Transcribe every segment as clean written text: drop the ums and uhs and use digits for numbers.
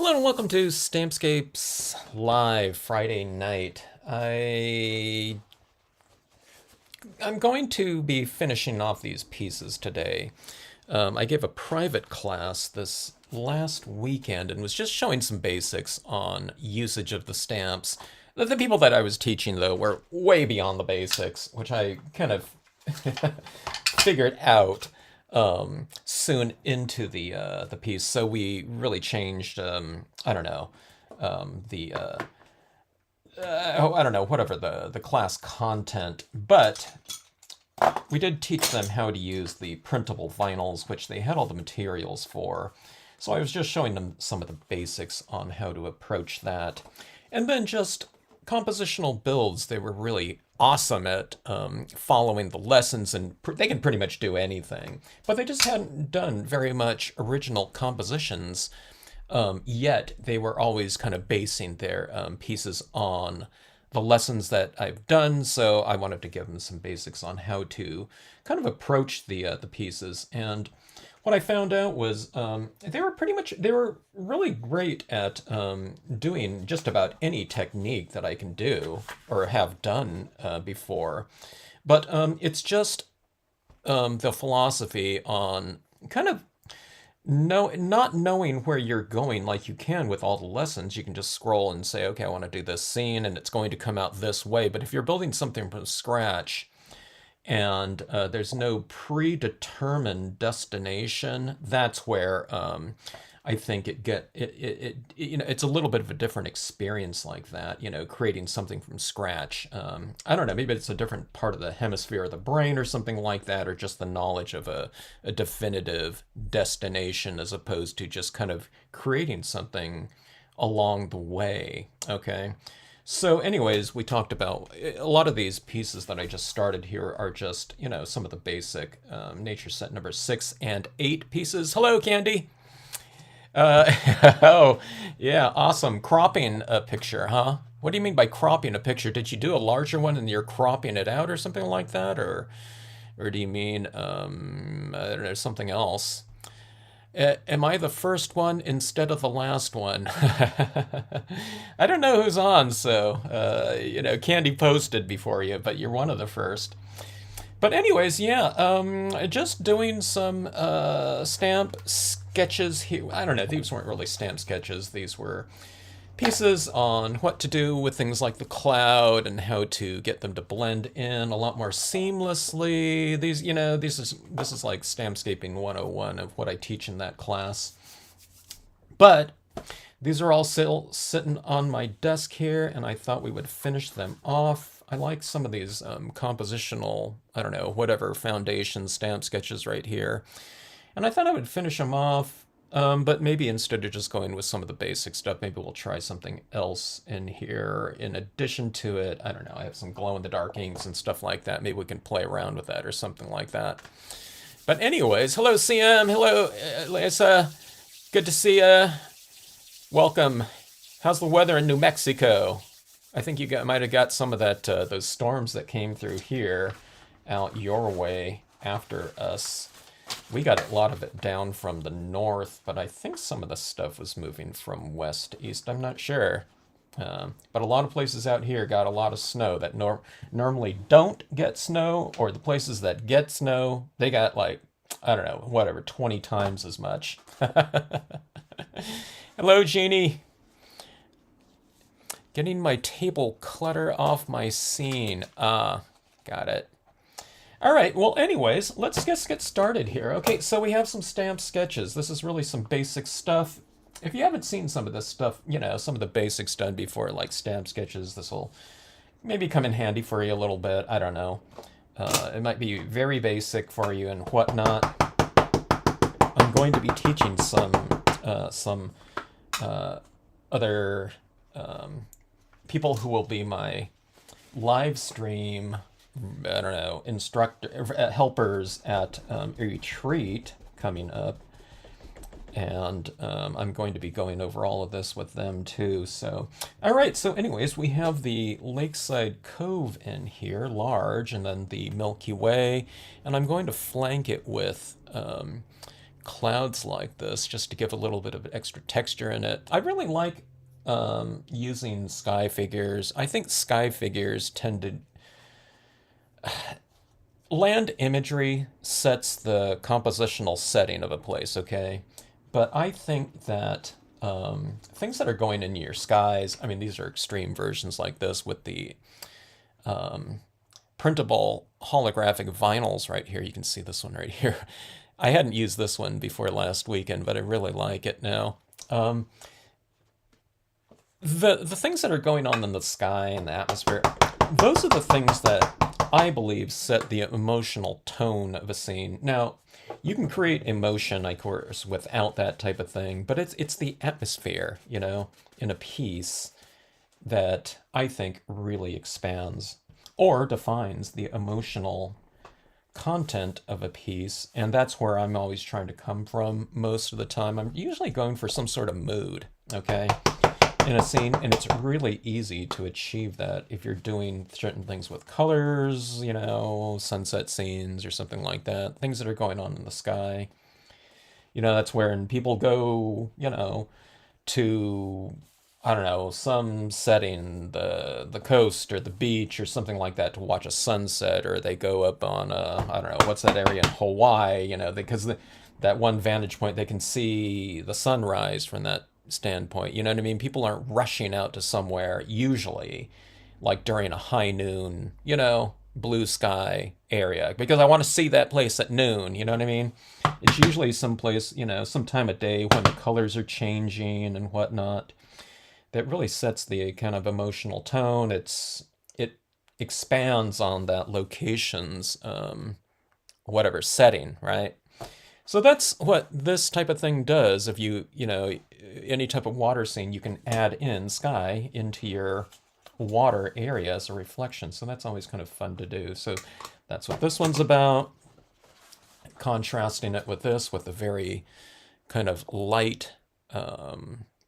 Hello and welcome to Stampscapes Live Friday night. I'm going to be finishing off these pieces today. I gave a private class this last weekend and was just showing some basics on usage of the stamps. The people that I was teaching, though, were way beyond the basics, which I kind of figured out soon into the piece. So we really changed. I don't know. The I don't know, whatever the class content, but we did teach them how to use the printable vinyls, which they had all the materials for. So I was just showing them some of the basics on how to approach that. And then just compositional builds. They were really awesome at following the lessons, and they can pretty much do anything. But they just hadn't done very much original compositions yet. They were always kind of basing their pieces on the lessons that I've done, so I wanted to give them some basics on how to kind of approach the pieces. And what I found out was they were really great at doing just about any technique that I can do or have done before. But it's just the philosophy on kind of not knowing where you're going like you can with all the lessons. You can just scroll and say, okay, I want to do this scene and it's going to come out this way. But if you're building something from scratch and there's no predetermined destination, that's where I think it's a little bit of a different experience like that, creating something from scratch. I don't know, maybe it's a different part of the hemisphere of the brain or something like that, or just the knowledge of a definitive destination as opposed to just kind of creating something along the way. Okay. So anyways, we talked about a lot of these pieces that I just started here are just, some of the basic nature set number 6 and 8 pieces. Hello, Candy. Uh, oh, yeah, awesome. Cropping a picture, huh? What do you mean by cropping a picture? Did you do a larger one and you're cropping it out or something like that? Or do you mean, I don't know, something else? Am I the first one instead of the last one? I don't know who's on, so, Candy posted before you, but you're one of the first. But anyways, yeah, just doing some stamp sketches here. I don't know, these weren't really stamp sketches. These were pieces on what to do with things like the cloud and how to get them to blend in a lot more seamlessly. This is like Stampscaping 101 of what I teach in that class. But these are all still sitting on my desk here, and I thought we would finish them off. I like some of these compositional, I don't know, whatever, foundation stamp sketches right here. And I thought I would finish them off, but maybe instead of just going with some of the basic stuff, maybe we'll try something else in here in addition to it. I don't know, I have some glow-in-the-dark inks and stuff like that. Maybe we can play around with that or something like that. But anyways, hello, CM. Hello, Lisa. Good to see you. Welcome. How's the weather in New Mexico? I think might have got some of that those storms that came through here out your way after us. We got a lot of it down from the north, but I think some of the stuff was moving from west to east. I'm not sure. But a lot of places out here got a lot of snow that normally don't get snow, or the places that get snow, they got like, I don't know, whatever, 20 times as much. Hello, Jeannie. Getting my table clutter off my scene. Got it. All right, well, anyways, let's just get started here. Okay, so we have some stamp sketches. This is really some basic stuff. If you haven't seen some of this stuff, some of the basics done before, like stamp sketches, this will maybe come in handy for you a little bit. I don't know. It might be very basic for you and whatnot. I'm going to be teaching some other people who will be my live stream, I don't know, helpers at a retreat coming up. And I'm going to be going over all of this with them too. So, all right. So anyways, we have the Lakeside Cove in here, large, and then the Milky Way. And I'm going to flank it with clouds like this just to give a little bit of extra texture in it. I really like using sky figures. I think sky figures tend to land imagery sets the compositional setting of a place, okay? But I think that things that are going in your skies, I mean, these are extreme versions like this with the printable holographic vinyls right here. You can see this one right here. I hadn't used this one before last weekend, but I really like it now. The things that are going on in the sky and the atmosphere, those are the things that I believe set the emotional tone of a scene. Now, you can create emotion, of course, without that type of thing, but it's the atmosphere, you know, in a piece that I think really expands or defines the emotional content of a piece, and that's where I'm always trying to come from most of the time. I'm usually going for some sort of mood, okay, in a scene, and it's really easy to achieve that if you're doing certain things with colors, you know, sunset scenes or something like that, things that are going on in the sky. You know, that's where people go, you know, to, I don't know, some setting, the coast or the beach or something like that to watch a sunset, or they go up on, I don't know, what's that area in Hawaii, you know, because that one vantage point, they can see the sunrise from that standpoint. You know what I mean? People aren't rushing out to somewhere usually, like during a high noon, you know, blue sky area, because I want to see that place at noon. You know what I mean? It's usually someplace, you know, some time of day when the colors are changing and whatnot. That really sets the kind of emotional tone. It expands on that location's whatever setting, right? So that's what this type of thing does. If you know, any type of water scene, you can add in sky into your water area as a reflection. So that's always kind of fun to do. So that's what this one's about. Contrasting it with this, with a very kind of light,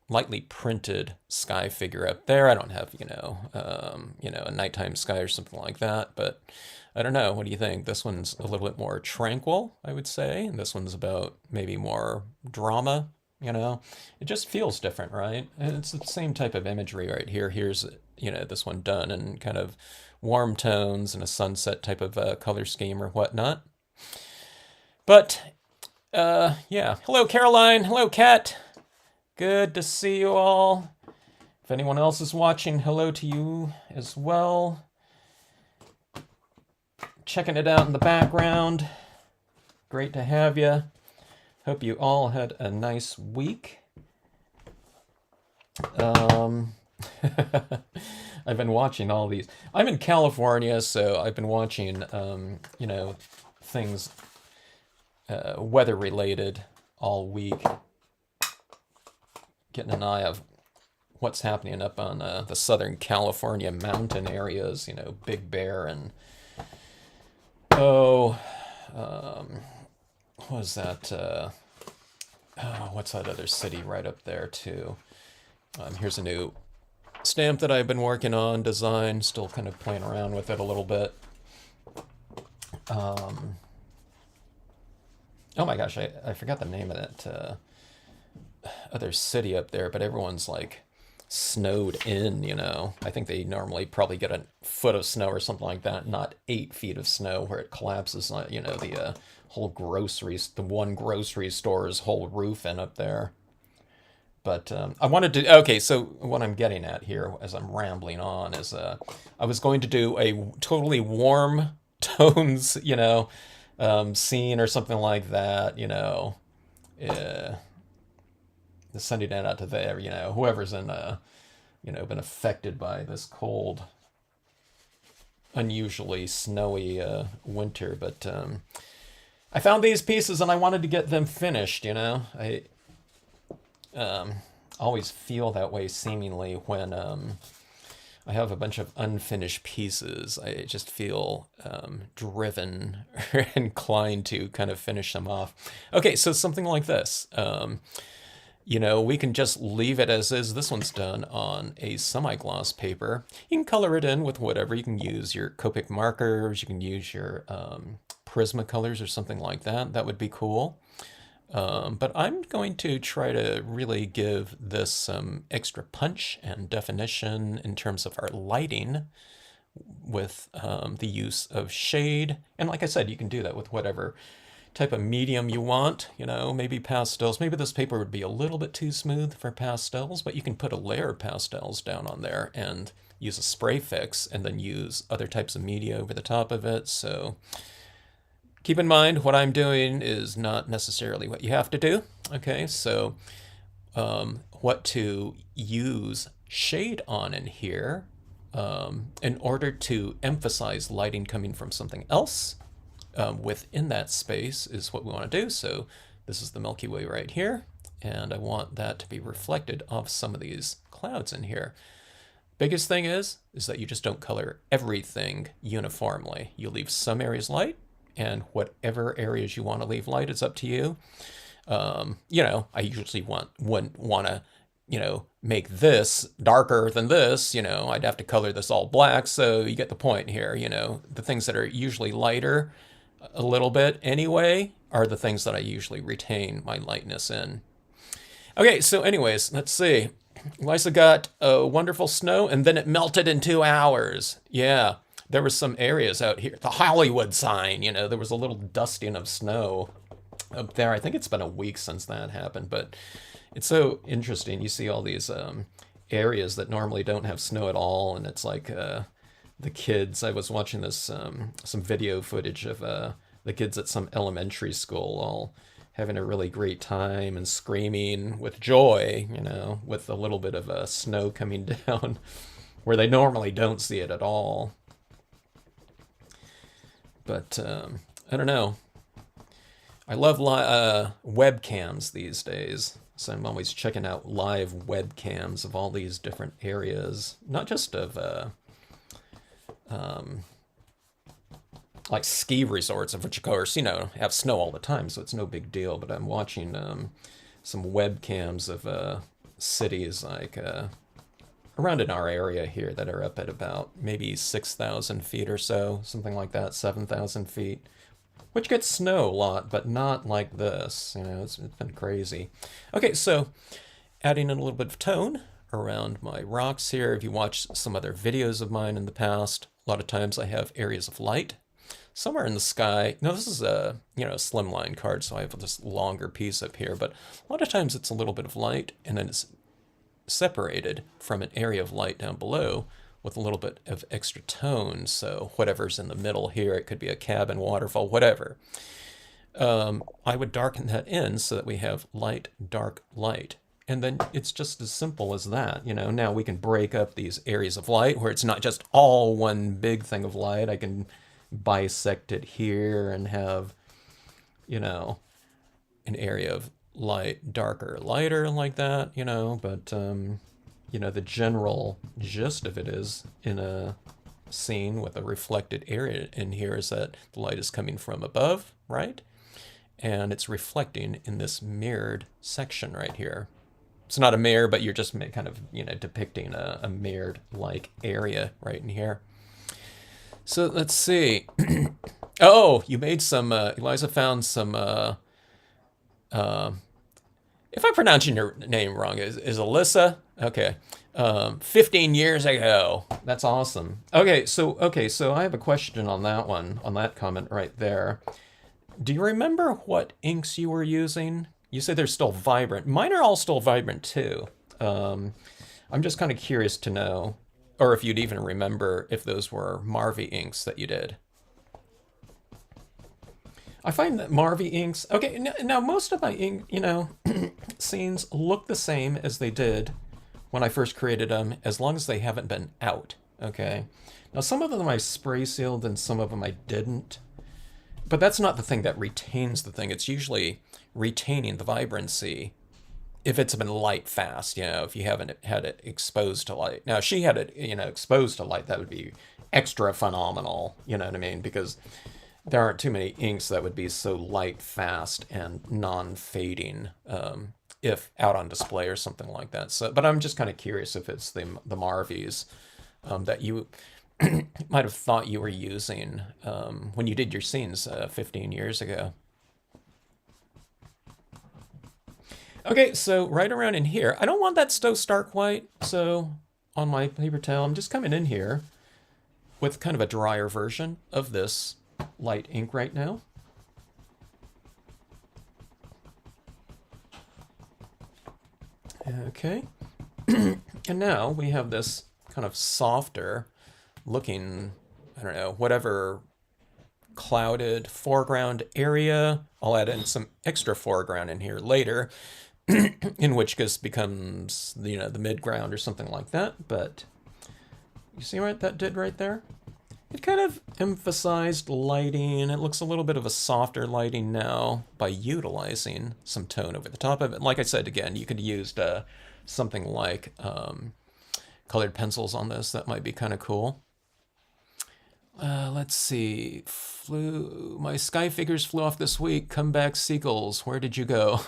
lightly printed sky figure up there. I don't have, you know, a nighttime sky or something like that, but I don't know. What do you think? This one's a little bit more tranquil, I would say. And this one's about maybe more drama, you know. It just feels different, right? And it's the same type of imagery right here. Here's, you know, this one done in kind of warm tones and a sunset type of color scheme or whatnot. But, yeah. Hello, Caroline. Hello, Kat. Good to see you all. If anyone else is watching, hello to you as well. Checking it out in the background. Great to have you. Hope you all had a nice week. I've been watching all these. I'm in California, so I've been watching, you know, things weather related all week. Getting an eye of what's happening up on the Southern California mountain areas, you know, Big Bear and, what was that? What's that other city right up there too? Here's a new stamp that I've been working on, design, still kind of playing around with it a little bit. Oh my gosh, I forgot the name of that other city up there, but everyone's like snowed in, you know. I think they normally probably get a foot of snow or something like that, not 8 feet of snow where it collapses, you know, the whole the one grocery store's whole roof in up there. But I wanted to, okay, so what I'm getting at here as I'm rambling on is I was going to do a totally warm tones, you know, scene or something like that, you know, sending it out to there, you know, whoever's in, you know, been affected by this cold, unusually snowy winter. But I found these pieces and I wanted to get them finished, you know. I always feel that way seemingly when I have a bunch of unfinished pieces. I just feel driven or inclined to kind of finish them off. Okay, so something like this. You know, we can just leave it as is. This one's done on a semi-gloss paper. You can color it in with whatever. You can use your Copic markers. You can use your Prismacolors or something like that. That would be cool. But I'm going to try to really give this some extra punch and definition in terms of our lighting with the use of shade. And like I said, you can do that with whatever type of medium you want, you know, maybe pastels. Maybe this paper would be a little bit too smooth for pastels, but you can put a layer of pastels down on there and use a spray fix and then use other types of media over the top of it. So keep in mind what I'm doing is not necessarily what you have to do. Okay, so what to use shade on in here in order to emphasize lighting coming from something else within that space is what we want to do. So this is the Milky Way right here, and I want that to be reflected off some of these clouds in here. Biggest thing is that you just don't color everything uniformly. You leave some areas light, and whatever areas you want to leave light is up to you. You know, I usually wouldn't want to, you know, make this darker than this. You know, I'd have to color this all black. So you get the point here. You know, the things that are usually lighter a little bit anyway are the things that I usually retain my lightness in. Okay, so anyways, let's see. Eliza got a wonderful snow, and then it melted in 2 hours. Yeah, there were some areas out here. The Hollywood sign, you know, there was a little dusting of snow up there. I think it's been a week since that happened, but it's so interesting. You see all these areas that normally don't have snow at all, and it's like the kids. I was watching this some video footage of the kids at some elementary school all having a really great time and screaming with joy, you know, with a little bit of snow coming down where they normally don't see it at all. But I don't know. I love webcams these days. So I'm always checking out live webcams of all these different areas, not just of like ski resorts, of which of course, you know, have snow all the time, so it's no big deal. But I'm watching some webcams of cities like around in our area here that are up at about maybe 6,000 feet or so, something like that, 7,000 feet, which gets snow a lot, but not like this. You know, it's been crazy. Okay, so adding in a little bit of tone around my rocks here. If you watch some other videos of mine in the past, a lot of times I have areas of light somewhere in the sky. Now this is a, you know, slimline card, so I have this longer piece up here, but a lot of times it's a little bit of light and then it's separated from an area of light down below with a little bit of extra tone. So whatever's in the middle here, it could be a cabin, waterfall, whatever. I would darken that in so that we have light, dark, light. And then it's just as simple as that. You know, now we can break up these areas of light where it's not just all one big thing of light. I can bisect it here and have, you know, an area of light, darker, lighter, like that, you know. But you know, the general gist of it is, in a scene with a reflected area in here, is that the light is coming from above, right? And it's reflecting in this mirrored section right here. It's not a mirror, but you're just kind of, you know, depicting a mirrored-like area right in here. So let's see. Oh, you made some, Eliza found some, if I'm pronouncing your name wrong, is Alyssa? Okay. 15 years ago. That's awesome. Okay, so I have a question on that one, on that comment right there. Do you remember what inks you were using? You said they're still vibrant. Mine are all still vibrant too. I'm just kind of curious to know, or if you'd even remember if those were Marvy inks that you did. I find that Marvy inks, okay, now most of my ink, you know, scenes look the same as they did when I first created them, as long as they haven't been out, okay? Now some of them I spray sealed and some of them I didn't, but that's not the thing that retains the thing. It's usually retaining the vibrancy if it's been light fast, you know, if you haven't had it exposed to light. Now, if she had it, you know, exposed to light, that would be extra phenomenal, you know what I mean? Because there aren't too many inks that would be so light fast and non-fading if out on display or something like that. So, but I'm just kind of curious if it's the Marvies that you might have thought you were using when you did your scenes 15 years ago. Okay, so right around in here, I don't want that so stark white, so on my paper towel, I'm just coming in here with kind of a drier version of this light ink right now. Okay, and now we have this kind of softer looking, I don't know, whatever clouded foreground area. I'll add in some extra foreground in here later, in which case becomes, you know, the midground or something like that. But you see what that did right there? It kind of emphasized lighting. It looks a little bit of a softer lighting now by utilizing some tone over the top of it. Like I said, again, you could have used something like colored pencils on this. That might be kind of cool. Let's see. My sky figures flew off this week. Come back, seagulls. Where did you go?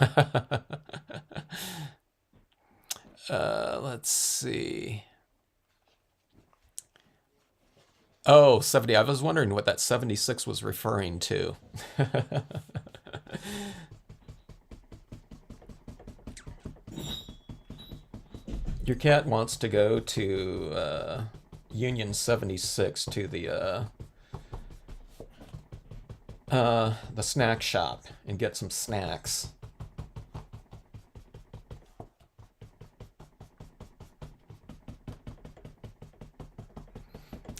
Let's see. Oh, 70. I was wondering what that 76 was referring to. Your cat wants to go to Union 76 to the snack shop and get some snacks.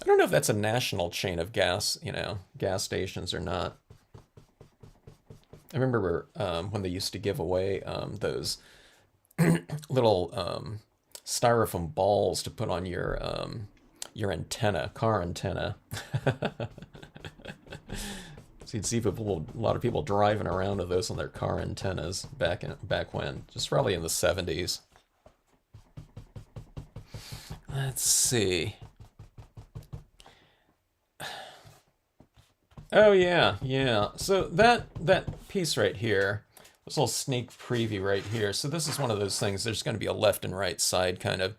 I don't know if that's a national chain of gas, you know, gas stations or not. I remember when they used to give away those little styrofoam balls to put on your antenna, car antenna. So you'd see people, a lot of people driving around with those on their car antennas back when, just probably in the 70s. Let's see. Oh yeah, yeah. So that piece right here, this little sneak preview right here. So this is one of those things. There's going to be a left and right side kind of.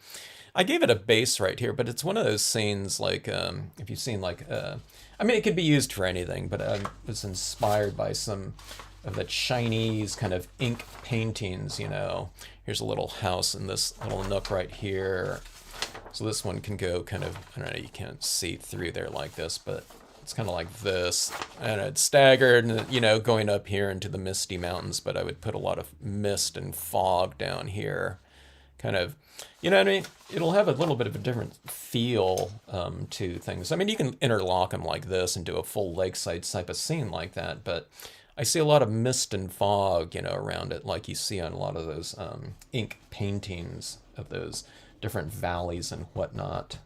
I gave it a base right here, but it's one of those scenes like if you've seen like I mean it could be used for anything, but I was inspired by some of the Chinese kind of ink paintings. You know, here's a little house in this little nook right here. So this one can go kind of, I don't know, you can't see through there like this, but it's kind of like this, and it's staggered, and you know, going up here into the misty mountains. But I would put a lot of mist and fog down here, kind of, you know what I mean? It'll have a little bit of a different feel to things. I mean, you can interlock them like this and do a full lakeside type of scene like that. But I see a lot of mist and fog, you know, around it, like you see on a lot of those ink paintings of those different valleys and whatnot.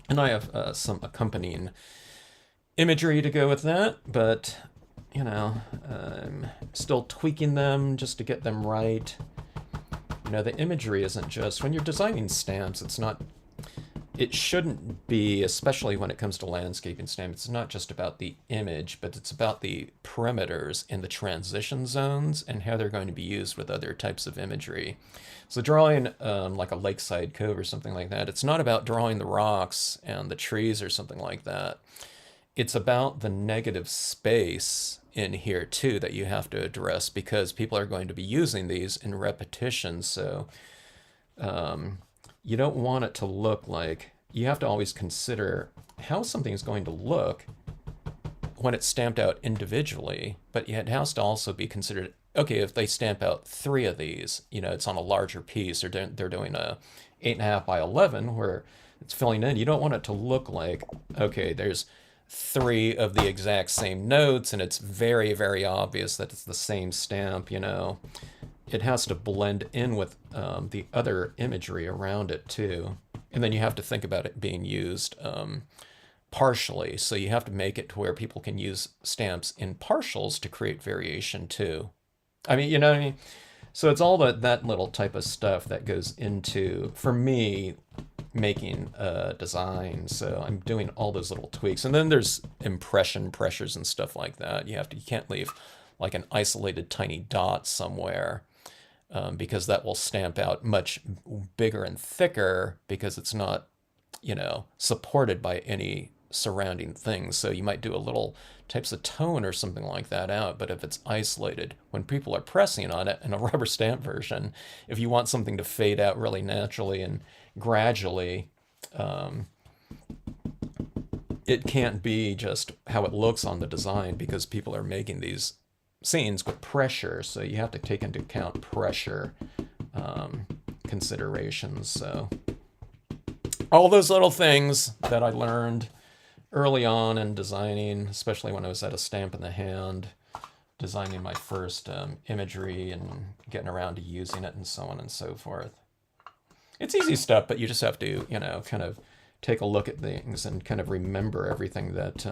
And I have some accompanying imagery to go with that, but, you know, I'm still tweaking them just to get them right. You know, the imagery isn't just, when you're designing stamps, it's not, it shouldn't be, especially when it comes to landscaping stamps, it's not just about the image, but it's about the perimeters and the transition zones and how they're going to be used with other types of imagery. So drawing like a lakeside cove or something like that, it's not about drawing the rocks and the trees or something like that. It's about the negative space in here too that you have to address, because people are going to be using these in repetition. So you don't want it to look like, you have to always consider how something's going to look when it's stamped out individually, but it has to also be considered, okay, if they stamp out 3 of these, you know, it's on a larger piece, or they're doing a 8.5 by 11 where it's filling in, you don't want it to look like, okay, there's 3 of the exact same notes and it's very, very obvious that it's the same stamp, you know. It has to blend in with the other imagery around it too. And then you have to think about it being used partially. So you have to make it to where people can use stamps in partials to create variation too. I mean, you know what I mean? So it's all that little type of stuff that goes into, for me, making a design. So I'm doing all those little tweaks. And then there's impression pressures and stuff like that. You can't leave like an isolated tiny dot somewhere, because that will stamp out much bigger and thicker because it's not, you know, supported by any surrounding things. So you might do a little types of tone or something like that out, but if it's isolated, when people are pressing on it in a rubber stamp version, if you want something to fade out really naturally and gradually, it can't be just how it looks on the design because people are making these scenes with pressure. So you have to take into account pressure considerations. So all those little things that I learned early on in designing, especially when I was at a Stamp in the Hand, designing my first imagery and getting around to using it and so on and so forth. It's easy stuff, but you just have to, kind of take a look at things and kind of remember everything that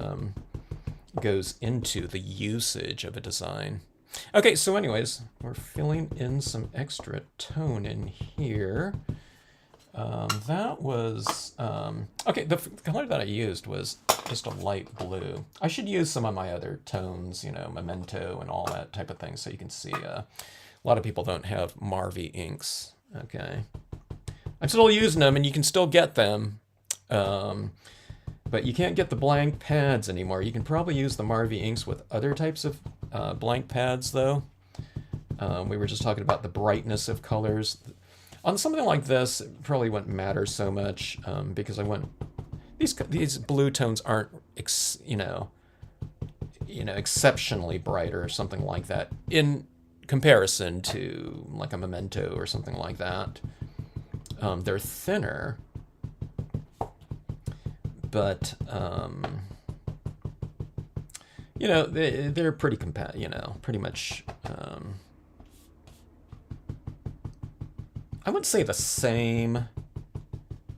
goes into the usage of a design. Okay, so anyways, we're filling in some extra tone in here. That was, okay, the color that I used was just a light blue. I should use some of my other tones, Memento and all that type of thing, so you can see a lot of people don't have Marvy inks, okay? I'm still using them, and you can still get them, but you can't get the blank pads anymore. You can probably use the Marvy inks with other types of blank pads, though. We were just talking about the brightness of colors. On something like this, it probably wouldn't matter so much because these blue tones aren't, exceptionally bright or something like that in comparison to like a Memento or something like that. They're thinner, but they're pretty pretty much. I wouldn't say the same,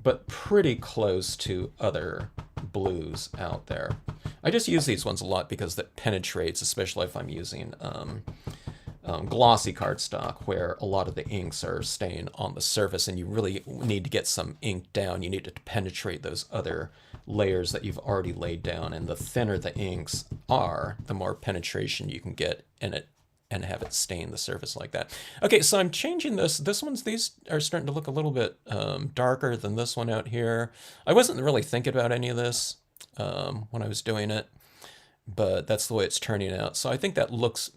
but pretty close to other blues out there. I just use these ones a lot because that penetrates, especially if I'm using glossy cardstock, where a lot of the inks are staying on the surface and you really need to get some ink down. You need to penetrate those other layers that you've already laid down, and the thinner the inks are, the more penetration you can get in it and have it stain the surface like that. Okay, so I'm changing this. These are starting to look a little bit darker than this one out here. I wasn't really thinking about any of this when I was doing it, but that's the way it's turning out. So I think that looks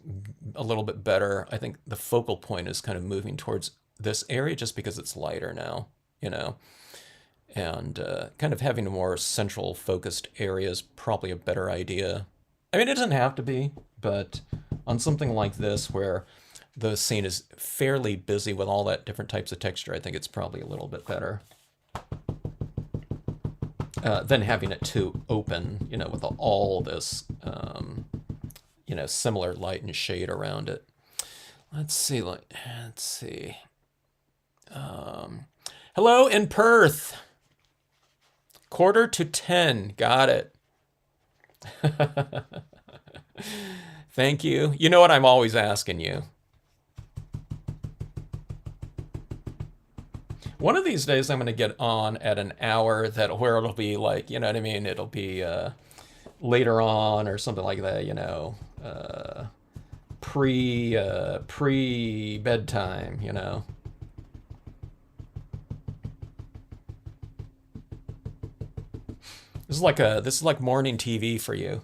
a little bit better. I think the focal point is kind of moving towards this area just because it's lighter now, and kind of having a more central focused area is probably a better idea. I mean, it doesn't have to be, but on something like this where the scene is fairly busy with all that different types of texture, I think it's probably a little bit better than having it too open, with all this, similar light and shade around it. Let's see. Hello in Perth. 9:45. Got it. Thank you. You know what I'm always asking you. One of these days I'm going to get on at an hour where it'll be like, you know what I mean? It'll be later on or something like that, pre bedtime, This is like morning TV for you.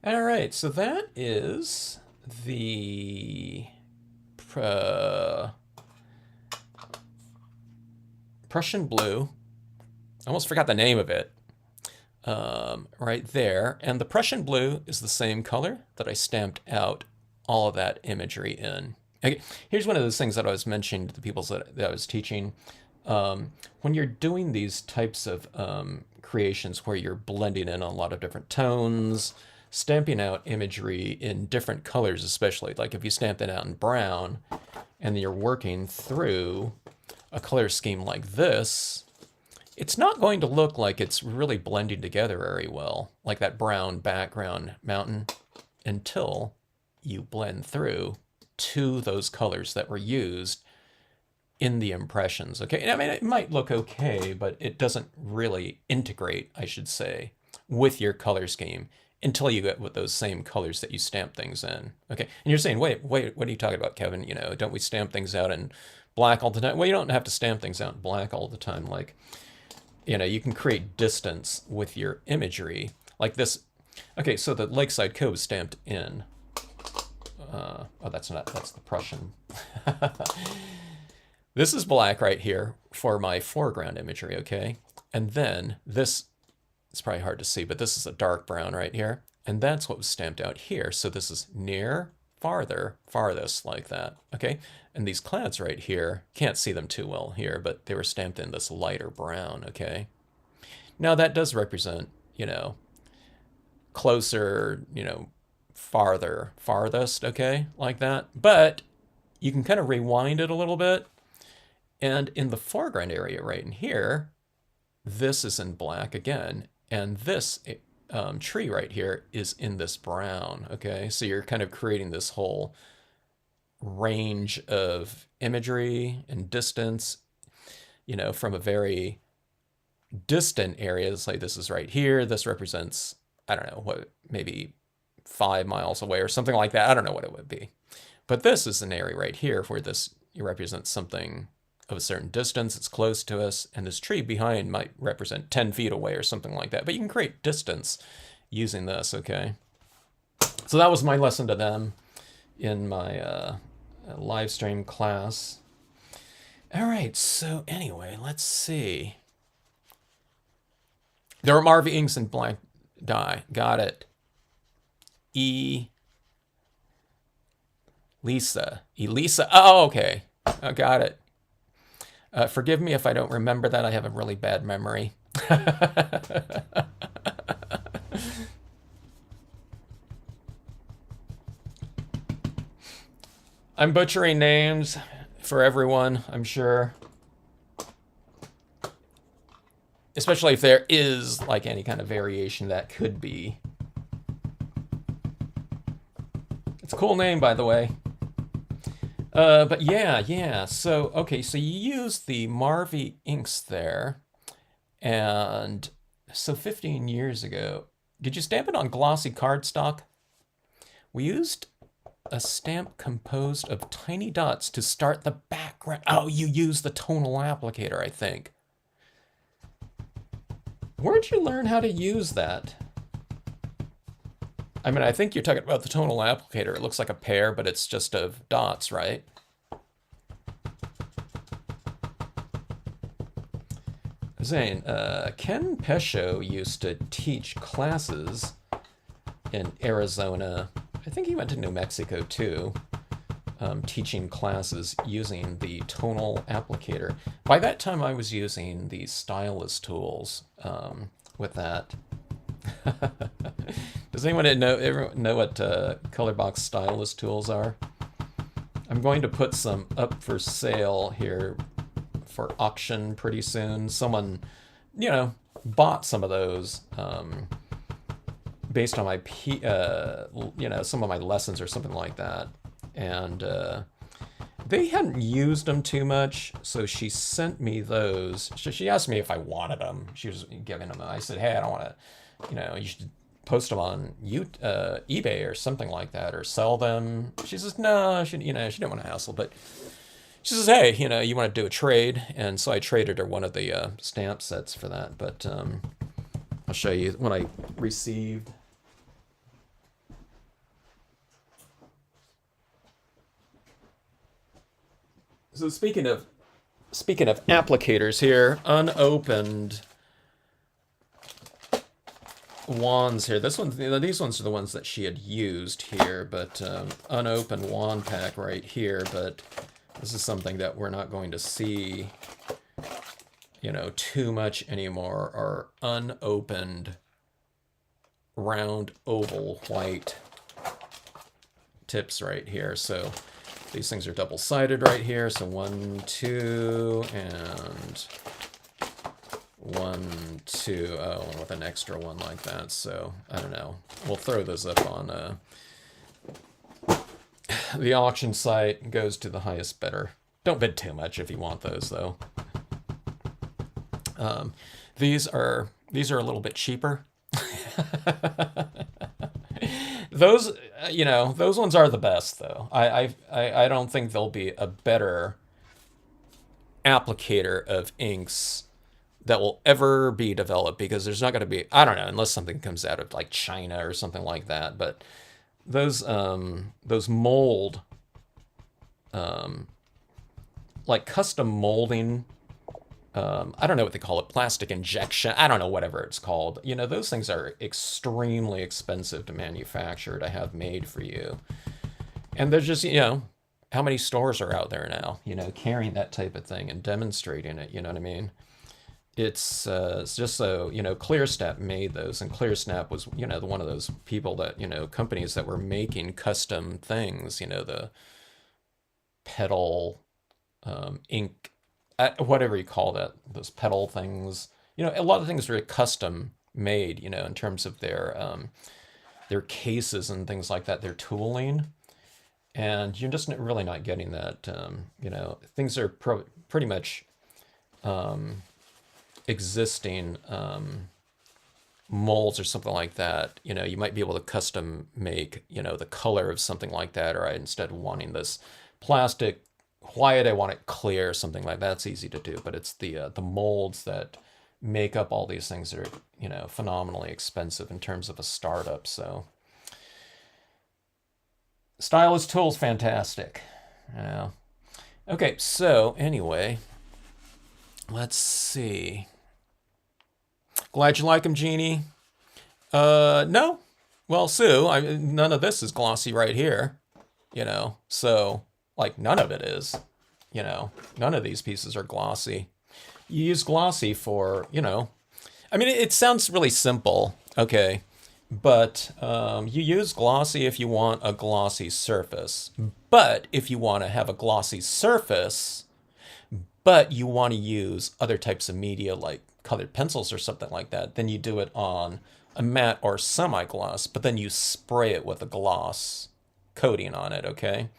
All right, so that is the Prussian blue. I almost forgot the name of it. Right there. And the Prussian blue is the same color that I stamped out all of that imagery in. Okay, here's one of those things that I was mentioning to the people that I was teaching. When you're doing these types of creations where you're blending in a lot of different tones, stamping out imagery in different colors, especially, like if you stamp it out in brown and you're working through a color scheme like this, it's not going to look like it's really blending together very well, like that brown background mountain, until you blend through to those colors that were used in the impressions. Okay, I mean, it might look okay, but it doesn't really integrate, I should say, with your color scheme until you get with those same colors that you stamp things in. Okay, and you're saying, wait, what are you talking about, Kevin? You know, don't we stamp things out in black all the time? Well, you don't have to stamp things out in black all the time. Like, you know, you can create distance with your imagery. Like this. Okay, so the Lakeside Cove is stamped in. Oh, that's the Prussian. This is black right here for my foreground imagery, okay? And then this, it's probably hard to see, but this is a dark brown right here. And that's what was stamped out here. So this is near, farther, farthest, like that, okay? And these clouds right here, can't see them too well here, but they were stamped in this lighter brown, okay? Now that does represent, you know, closer, you know, farther, farthest, okay, like that. But you can kind of rewind it a little bit. And in the foreground area right in here, this is in black again. And this tree right here is in this brown, okay? So you're kind of creating this whole range of imagery and distance, you know, from a very distant area. It's like this is right here. This represents, I don't know, what, maybe 5 miles away or something like that. I don't know what it would be. But this is an area right here where this represents something of a certain distance. It's close to us. And this tree behind might represent 10 feet away or something like that. But you can create distance using this, okay? So that was my lesson to them in my live stream class. All right, so anyway, let's see. There are Marvy inks and black dye. Got it. Elisa. Oh, okay. I got it. Forgive me if I don't remember that. I have a really bad memory. I'm butchering names for everyone, I'm sure. Especially if there is like any kind of variation that could be. It's a cool name, by the way. But yeah. So, okay, so you used the Marvy inks there. And so 15 years ago, did you stamp it on glossy cardstock? We used a stamp composed of tiny dots to start the background. Oh, you used the tonal applicator, I think. Where'd you learn how to use that? I mean, I think you're talking about the tonal applicator. It looks like a pear, but it's just of dots, right? Zane, Ken Pesho used to teach classes in Arizona. I think he went to New Mexico too, teaching classes using the tonal applicator. By that time, I was using the stylus tools with that. Does anyone know what color box stylus tools are? I'm going to put some up for sale here for auction pretty soon. Someone, you know, bought some of those based on my, you know, some of my lessons or something like that. And they hadn't used them too much, so she sent me those. She asked me if I wanted them. She was giving them. I said, hey, I don't want to, you know, you should post them on eBay or something like that, or sell them. She says, no, she didn't want to hassle, but she says, hey, you know, you want to do a trade? And so I traded her one of the stamp sets for that. But I'll show you when I received. So speaking of applicators here, unopened wands here. These ones are the ones that she had used here, but unopened wand pack right here. But this is something that we're not going to see, you know, too much anymore. Are unopened round oval white tips right here. So these things are double-sided right here. So 1, 2, and 1, 2. Oh, and with an extra one like that. So I don't know. We'll throw those up on the auction site. Goes to the highest bidder. Don't bid too much if you want those, though. These are a little bit cheaper. Those, those ones are the best though. I don't think there'll be a better applicator of inks that will ever be developed, because there's not going to be, I don't know, unless something comes out of like China or something like that. But those mold, like custom molding, I don't know what they call it, plastic injection, I don't know, whatever it's called. Those things are extremely expensive to manufacture, to have made for you. And there's just, how many stores are out there now, carrying that type of thing and demonstrating it, you know what I mean? It's just so, ClearSnap made those, and ClearSnap was, one of those people that, companies that were making custom things, the pedal, ink, whatever you call that, those pedal things. A lot of things are custom made, in terms of their cases and things like that, their tooling. And you're just really not getting that. Things are pretty much existing molds or something like that. You might be able to custom make, the color of something like that, or instead of wanting this plastic white, I want it clear, something like that. That's easy to do, but it's the molds that make up all these things that are, phenomenally expensive in terms of a startup. So stylus tools, fantastic. Yeah. Okay, so anyway, let's see. Glad you like them, Jeannie. No. Well, Sue, none of this is glossy right here, so like none of it is, none of these pieces are glossy. You use glossy for, I mean, it sounds really simple, okay, but you use glossy if you want a glossy surface. But if you want to have a glossy surface, but you want to use other types of media like colored pencils or something like that, then you do it on a matte or semi-gloss, but then you spray it with a gloss coating on it, okay?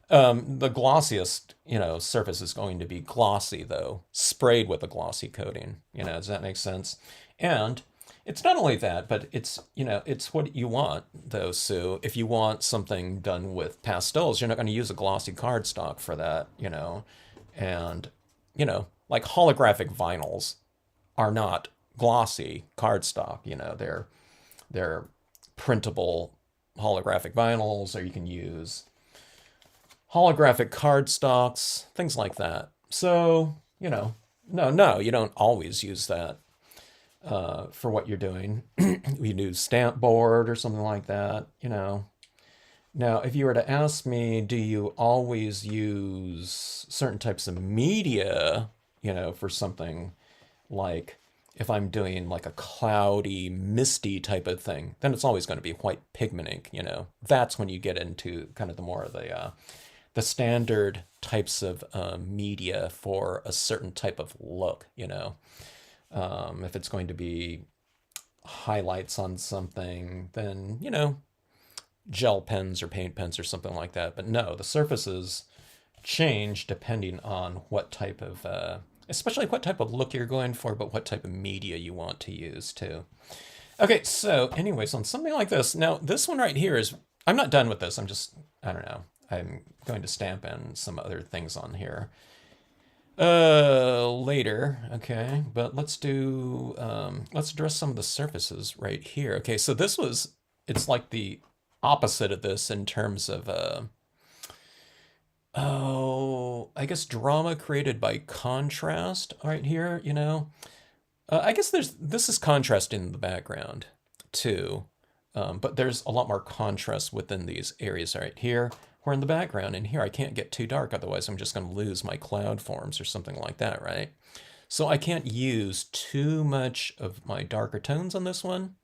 The glossiest, surface is going to be glossy, though, sprayed with a glossy coating. Does that make sense? And it's not only that, but it's, it's what you want, though, Sue. If you want something done with pastels, you're not going to use a glossy cardstock for that, And, like holographic vinyls are not glossy cardstock, they're printable holographic vinyls, or you can use holographic cardstocks, things like that. So, no, you don't always use that for what you're doing. You do stamp board or something like that, Now, if you were to ask me, do you always use certain types of media, for something like if I'm doing like a cloudy, misty type of thing, then it's always going to be white pigment ink, That's when you get into kind of the more of the standard types of media for a certain type of look, If it's going to be highlights on something, then, gel pens or paint pens or something like that. But no, the surfaces change depending on what type of, especially what type of look you're going for, but what type of media you want to use too. Okay, so anyways, on something like this, now this one right here is, I'm not done with this. I don't know. I'm going to stamp in some other things on here later, okay, but let's address some of the surfaces right here. Okay, so it's like the opposite of this in terms of I guess drama created by contrast right here, I guess this is contrast in the background too, but there's a lot more contrast within these areas right here. Where in the background, in here, I can't get too dark, otherwise I'm just going to lose my cloud forms or something like that, right? So I can't use too much of my darker tones on this one,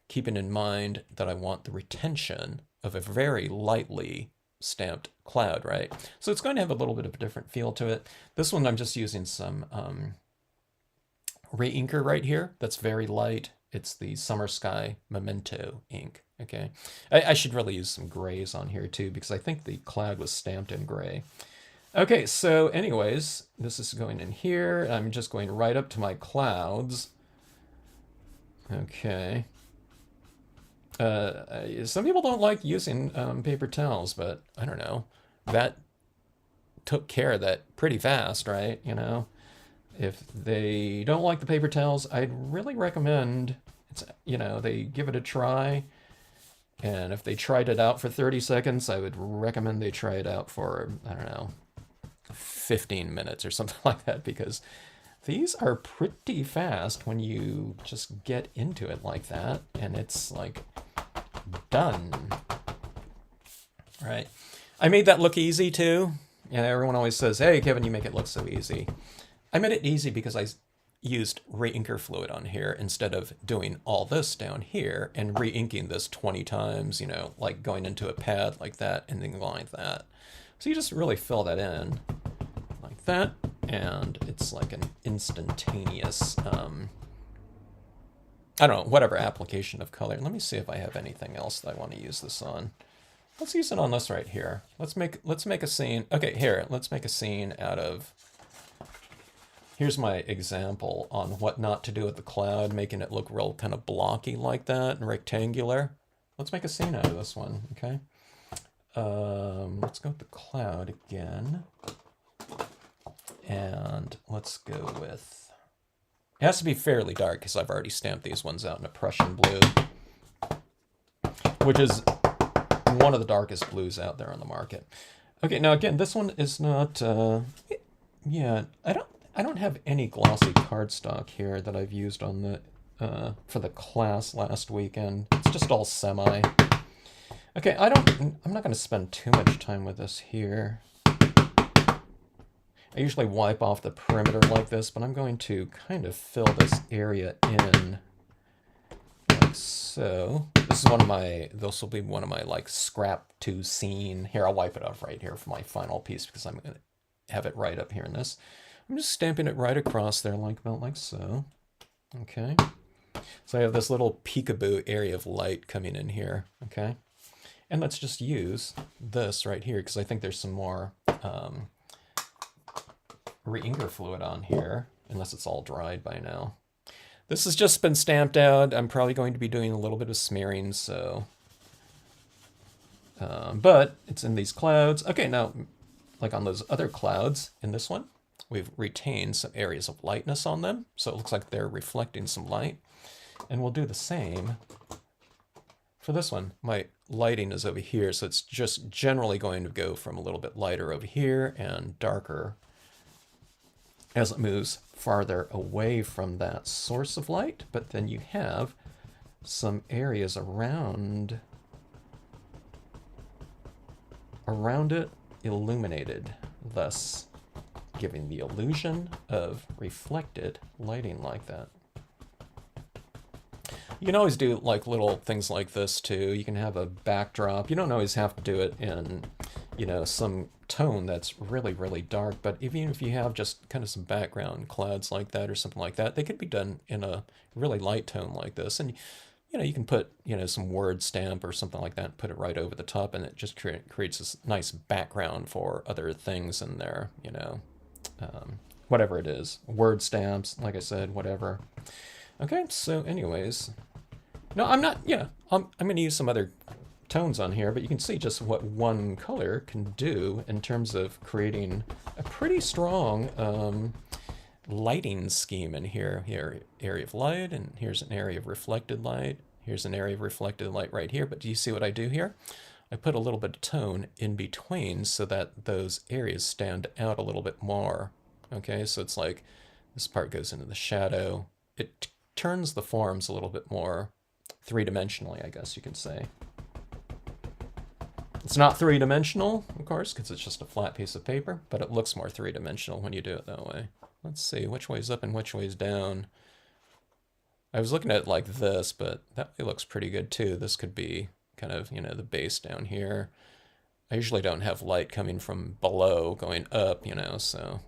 keeping in mind that I want the retention of a very lightly stamped cloud, right? So it's going to have a little bit of a different feel to it. This one, I'm just using some re-inker right here. That's very light. It's the Summer Sky Memento ink, okay? I should really use some grays on here too, because I think the cloud was stamped in gray. Okay, so anyways, this is going in here. I'm just going right up to my clouds. Okay. Some people don't like using paper towels, but I don't know. That took care of that pretty fast, right? You know, if they don't like the paper towels, I'd really recommend they give it a try. And if they tried it out for 30 seconds, I would recommend they try it out for, I don't know, 15 minutes or something like that, because these are pretty fast when you just get into it like that, and it's like done. Right. I made that look easy too. Yeah, everyone always says, hey, Kevin, you make it look so easy. I made it easy because I used re-inker fluid on here instead of doing all this down here and re-inking this 20 times, like going into a pad like that and then like that. So you just really fill that in like that, and it's like an instantaneous, I don't know, whatever application of color. Let me see if I have anything else that I want to use this on. Let's use it on this right here. Let's make a scene. Okay, here, let's make a scene out of, here's my example on what not to do with the cloud, making it look real kind of blocky like that and rectangular. Let's make a scene out of this one, okay? Let's go with the cloud again. And let's go with, it has to be fairly dark because I've already stamped these ones out in a Prussian blue, which is one of the darkest blues out there on the market. Okay, now again, this one is not, yeah, I don't have any glossy cardstock here that I've used on the, for the class last weekend. It's just all semi. Okay, I'm not going to spend too much time with this here. I usually wipe off the perimeter like this, but I'm going to kind of fill this area in like so. This will be one of my like scrap to scene. Here, I'll wipe it off right here for my final piece because I'm going to have it right up here in this. I'm just stamping it right across there like so. Okay. So I have this little peekaboo area of light coming in here, okay? And let's just use this right here because I think there's some more re-inker fluid on here, unless it's all dried by now. This has just been stamped out. I'm probably going to be doing a little bit of smearing, so... but it's in these clouds. Okay, now, like on those other clouds, in this one, we've retained some areas of lightness on them, so it looks like they're reflecting some light. And we'll do the same for this one. My lighting is over here, so it's just generally going to go from a little bit lighter over here and darker as it moves farther away from that source of light. But then you have some areas around it illuminated, thus giving the illusion of reflected lighting like that. You can always do like little things like this too. You can have a backdrop. You don't always have to do it in, some tone that's really, really dark. But even if you have just kind of some background clouds like that or something like that, they could be done in a really light tone like this. And, you can put, some word stamp or something like that, and put it right over the top, and it just creates this nice background for other things in there, whatever it is. Word stamps, like I said, whatever. Okay, so anyways, no, I'm not, I'm going to use some other tones on here, but you can see just what one color can do in terms of creating a pretty strong lighting scheme in here. Here, area of light, and here's an area of reflected light. Here's an area of reflected light right here, but do you see what I do here? I put a little bit of tone in between so that those areas stand out a little bit more. Okay, so it's like this part goes into the shadow. It turns the forms a little bit more three-dimensionally, I guess you could say. It's not three-dimensional, of course, because it's just a flat piece of paper, but it looks more three-dimensional when you do it that way. Let's see, which way's up and which way's down? I was looking at it like this, but that looks pretty good too. This could be kind of, the base down here. I usually don't have light coming from below going up, so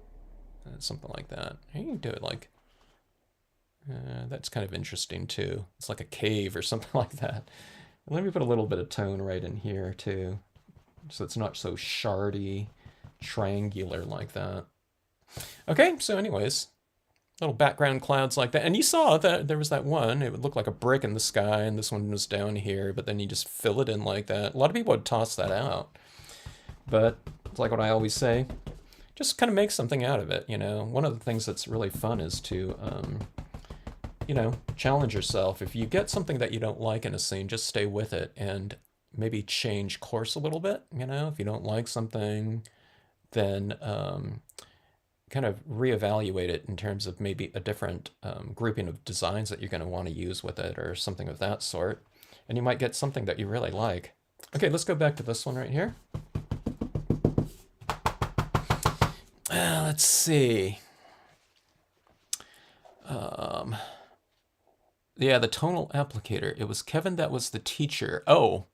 something like that. You can do it like, that's kind of interesting too. It's like a cave or something like that. Let me put a little bit of tone right in here too, so it's not so shardy, triangular like that. Okay, so anyways, little background clouds like that. And you saw that there was that one, it would look like a brick in the sky, and this one was down here, but then you just fill it in like that. A lot of people would toss that out. But it's like what I always say, just kind of make something out of it, you know. One of the things that's really fun is to, you know, challenge yourself. If you get something that you don't like in a scene, just stay with it and maybe change course a little bit, you know. If you don't like something, then kind of reevaluate it in terms of maybe a different grouping of designs that you're going to want to use with it or something of that sort. And you might get something that you really like. Okay, let's go back to this one right here. Let's see. Yeah, the tonal applicator. It was Kevin that was the teacher. Oh.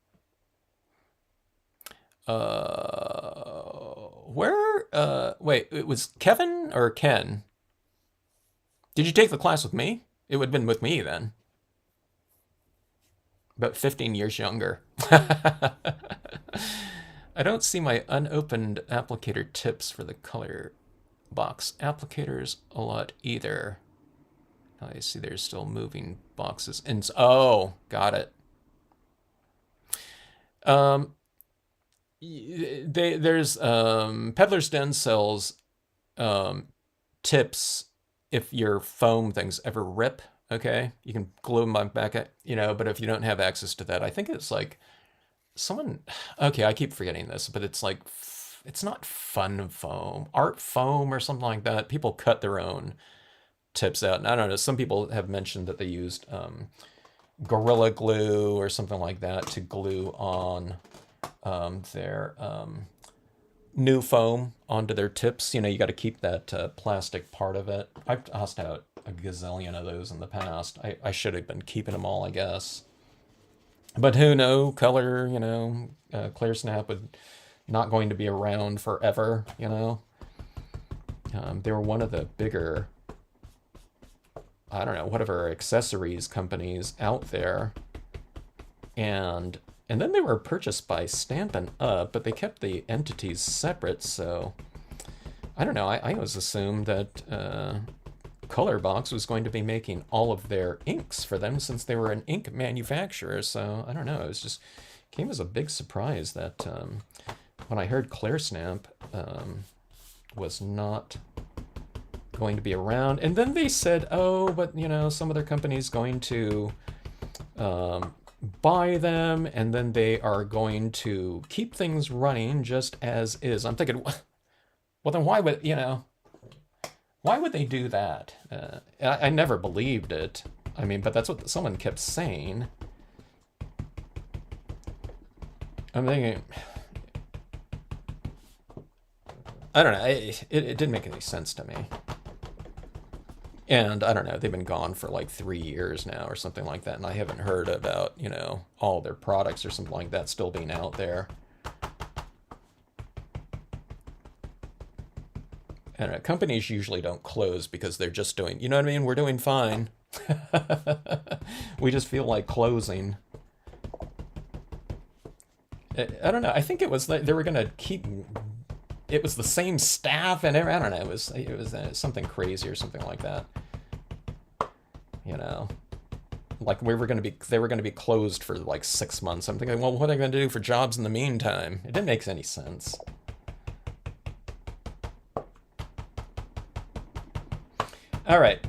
Wait, it was Kevin or Ken? Did you take the class with me? It would have been with me then. About 15 years younger. I don't see my unopened applicator tips for the color box applicators a lot either. I see there's still moving boxes. And oh, got it. There's Peddler's Den sells tips if your foam things ever rip. Okay, you can glue them back at, you know. But if you don't have access to that, I think it's like someone. Okay, I keep forgetting this, but it's like it's not fun foam, art foam or something like that. People cut their own tips out, and I don't know. Some people have mentioned that they used Gorilla Glue or something like that to glue on their new foam onto their tips. You know, you got to keep that plastic part of it. I've tossed out a gazillion of those in the past. I should have been keeping them all, I guess. But who knows? Color, you know, Clear Snap would not going to be around forever, you know. They were one of the bigger, I don't know, whatever accessories companies out there. And then they were purchased by Stampin' Up, but they kept the entities separate, so I don't know. I always assumed that Colorbox was going to be making all of their inks for them since they were an ink manufacturer, so I don't know. It was just came as a big surprise that when I heard ClearSnap was not going to be around. And then they said, oh, but, you know, some other company's going to buy them, and then they are going to keep things running just as is. I'm thinking, well, then why would, you know, why would they do that? I never believed it. I mean, but that's what someone kept saying. I'm thinking, I don't know, it didn't make any sense to me. And I don't know, they've been gone for like 3 years now or something like that, and I haven't heard about, you know, all their products or something like that still being out there. And companies usually don't close because they're just doing, you know what I mean? We're doing fine. We just feel like closing. I don't know. I think it was like they were going to keep, it was the same staff and everything. I don't know. It was something crazy or something like that. You know, like they were going to be closed for like 6 months. I'm thinking, well, what are they going to do for jobs in the meantime? It didn't make any sense. All right,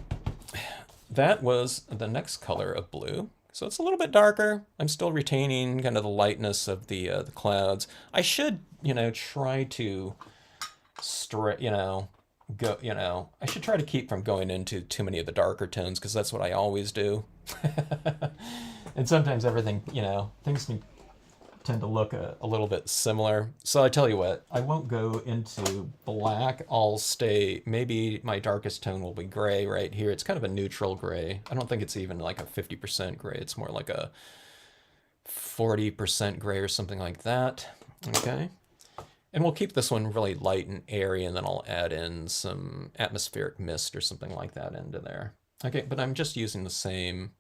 that was the next color of blue. So it's a little bit darker. I'm still retaining kind of the lightness of the clouds. I should, you know, try to, I should try to keep from going into too many of the darker tones, because that's what I always do. And sometimes everything, you know, things can tend to look a little bit similar. So I tell you what, I won't go into black. I'll stay, maybe my darkest tone will be gray right here. It's kind of a neutral gray. I don't think it's even like a 50% gray. It's more like a 40% gray or something like that. Okay. And we'll keep this one really light and airy, and then I'll add in some atmospheric mist or something like that into there. Okay, but I'm just using the same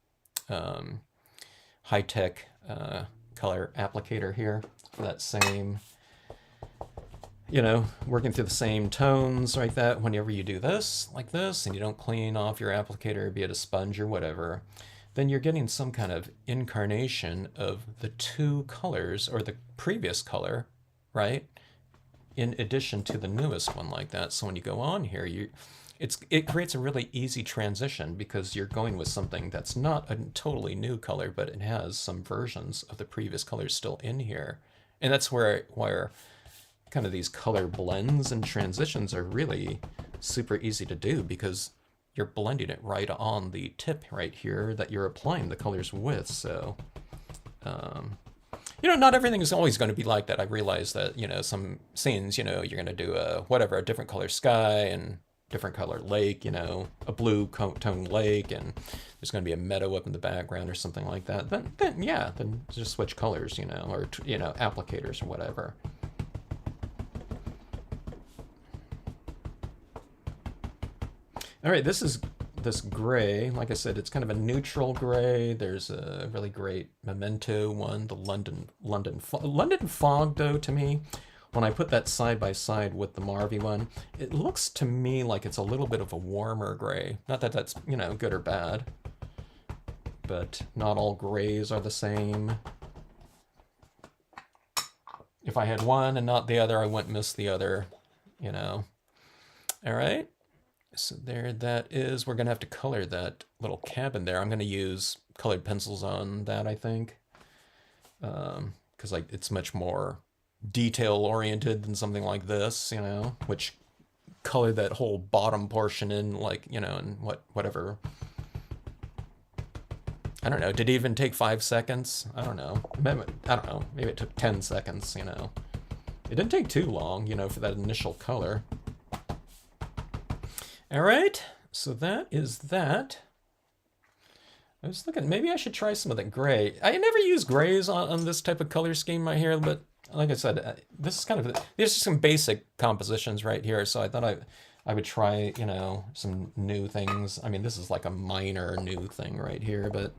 high-tech color applicator here for that same you know, working through the same tones like that, whenever you do this, like this, and you don't clean off your applicator, be it a sponge or whatever, then you're getting some kind of incarnation of the two colors or the previous color, right? In addition to the newest one like that. So when you go on here, it creates a really easy transition because you're going with something that's not a totally new color, but it has some versions of the previous colors still in here. And that's where kind of these color blends and transitions are really super easy to do because you're blending it right on the tip right here that you're applying the colors with. So, you know, not everything is always going to be like that. I realize that, you know, some scenes, you know, you're going to do a different color sky and different color lake, you know, a blue tone lake, and there's going to be a meadow up in the background or something like that. Then just switch colors, you know, or, you know, applicators or whatever. All right, this is this gray. Like I said, it's kind of a neutral gray. There's a really great Memento one, the London Fog, though, to me. When I put that side by side with the Marvy one, it looks to me like it's a little bit of a warmer gray. Not that that's, you know, good or bad, but not all grays are the same. If I had one and not the other, I wouldn't miss the other, you know. All right. So there that is. We're going to have to color that little cabin there. I'm going to use colored pencils on that, I think, because like it's much more detail-oriented than something like this, you know, which colored that whole bottom portion in, like, you know, and whatever. I don't know. Did it even take 5 seconds? I don't know. Maybe it took 10 seconds, you know. It didn't take too long, you know, for that initial color. All right, so that is that. I was thinking maybe I should try some of the gray. I never use grays on this type of color scheme right here, but like I said, this is kind of, there's some basic compositions right here, so I thought I would try, you know, some new things. I mean, this is like a minor new thing right here, but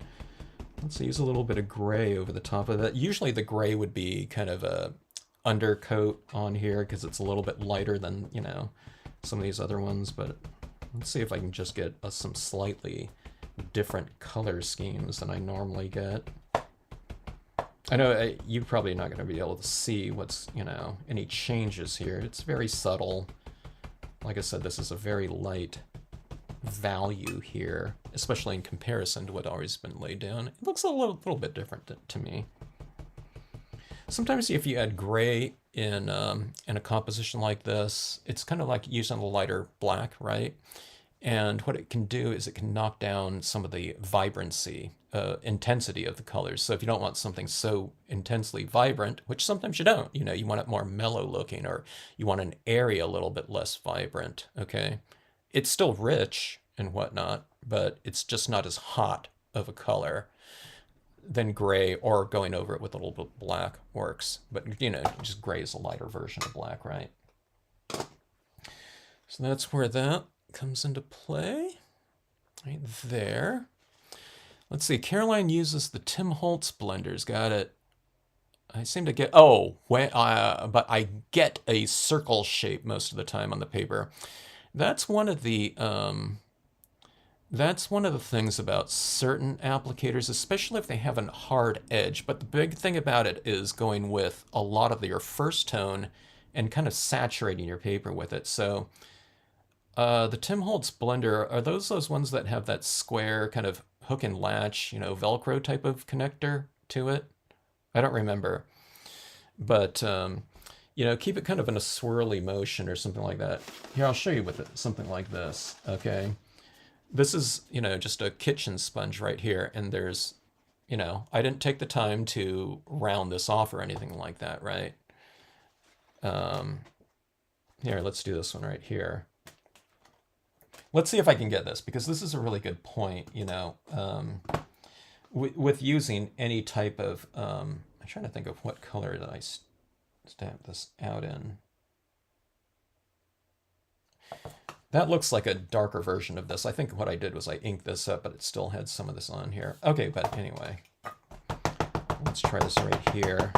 let's use a little bit of gray over the top of that. Usually the gray would be kind of a undercoat on here because it's a little bit lighter than, you know, some of these other ones, but let's see if I can just get some slightly different color schemes than I normally get. I know you're probably not going to be able to see what's, you know, any changes here. It's very subtle. Like I said, this is a very light value here, especially in comparison to what always been laid down. It looks a little bit different to me. Sometimes if you add gray in a composition like this, it's kind of like using a lighter black, right? And what it can do is it can knock down some of the vibrancy, intensity of the colors. So if you don't want something so intensely vibrant, which sometimes you don't, you know, you want it more mellow looking, or you want an area a little bit less vibrant, okay? It's still rich and whatnot, but it's just not as hot of a color than gray, or going over it with a little bit of black works. But, you know, just gray is a lighter version of black, right? So that's where that comes into play, right there. Let's see, Caroline uses the Tim Holtz blenders. Got it. I seem to get, but I get a circle shape most of the time on the paper. That's one of the things about certain applicators, especially if they have a hard edge. But the big thing about it is going with a lot of your first tone and kind of saturating your paper with it. So the Tim Holtz blender, are those ones that have that square kind of hook and latch, you know, Velcro type of connector to it? I don't remember. But, you know, keep it kind of in a swirly motion or something like that. Here, I'll show you with it, something like this, okay? This is, you know, just a kitchen sponge right here, and there's, you know, I didn't take the time to round this off or anything like that, right? Here, let's do this one right here. Let's see if I can get this, because this is a really good point, you know, with using any type of, I'm trying to think of what color that I stamp this out in. That looks like a darker version of this. I think what I did was I inked this up, but it still had some of this on here. Okay, but anyway, let's try this right here.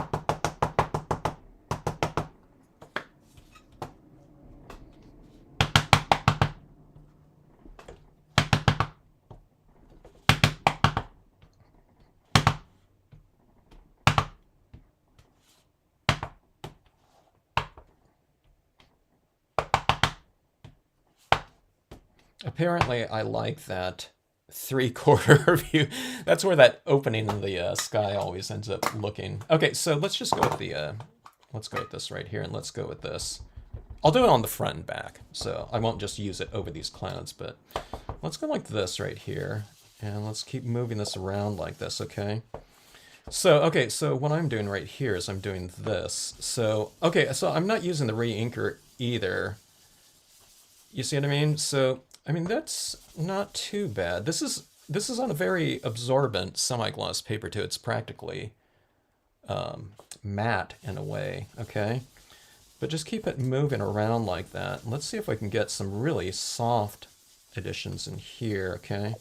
Apparently, I like that 3/4 view. That's where that opening in the sky always ends up looking. Okay, so let's just go with the, let's go with this right here, and let's go with this. I'll do it on the front and back, so I won't just use it over these clouds, but let's go like this right here, and let's keep moving this around like this, okay? So, okay, so what I'm doing right here is I'm doing this. So, okay, so I'm not using the re-inker either. You see what I mean? So, I mean, that's not too bad. This is on a very absorbent semi-gloss paper too. It's practically matte in a way, okay? But just keep it moving around like that. Let's see if I can get some really soft additions in here, okay?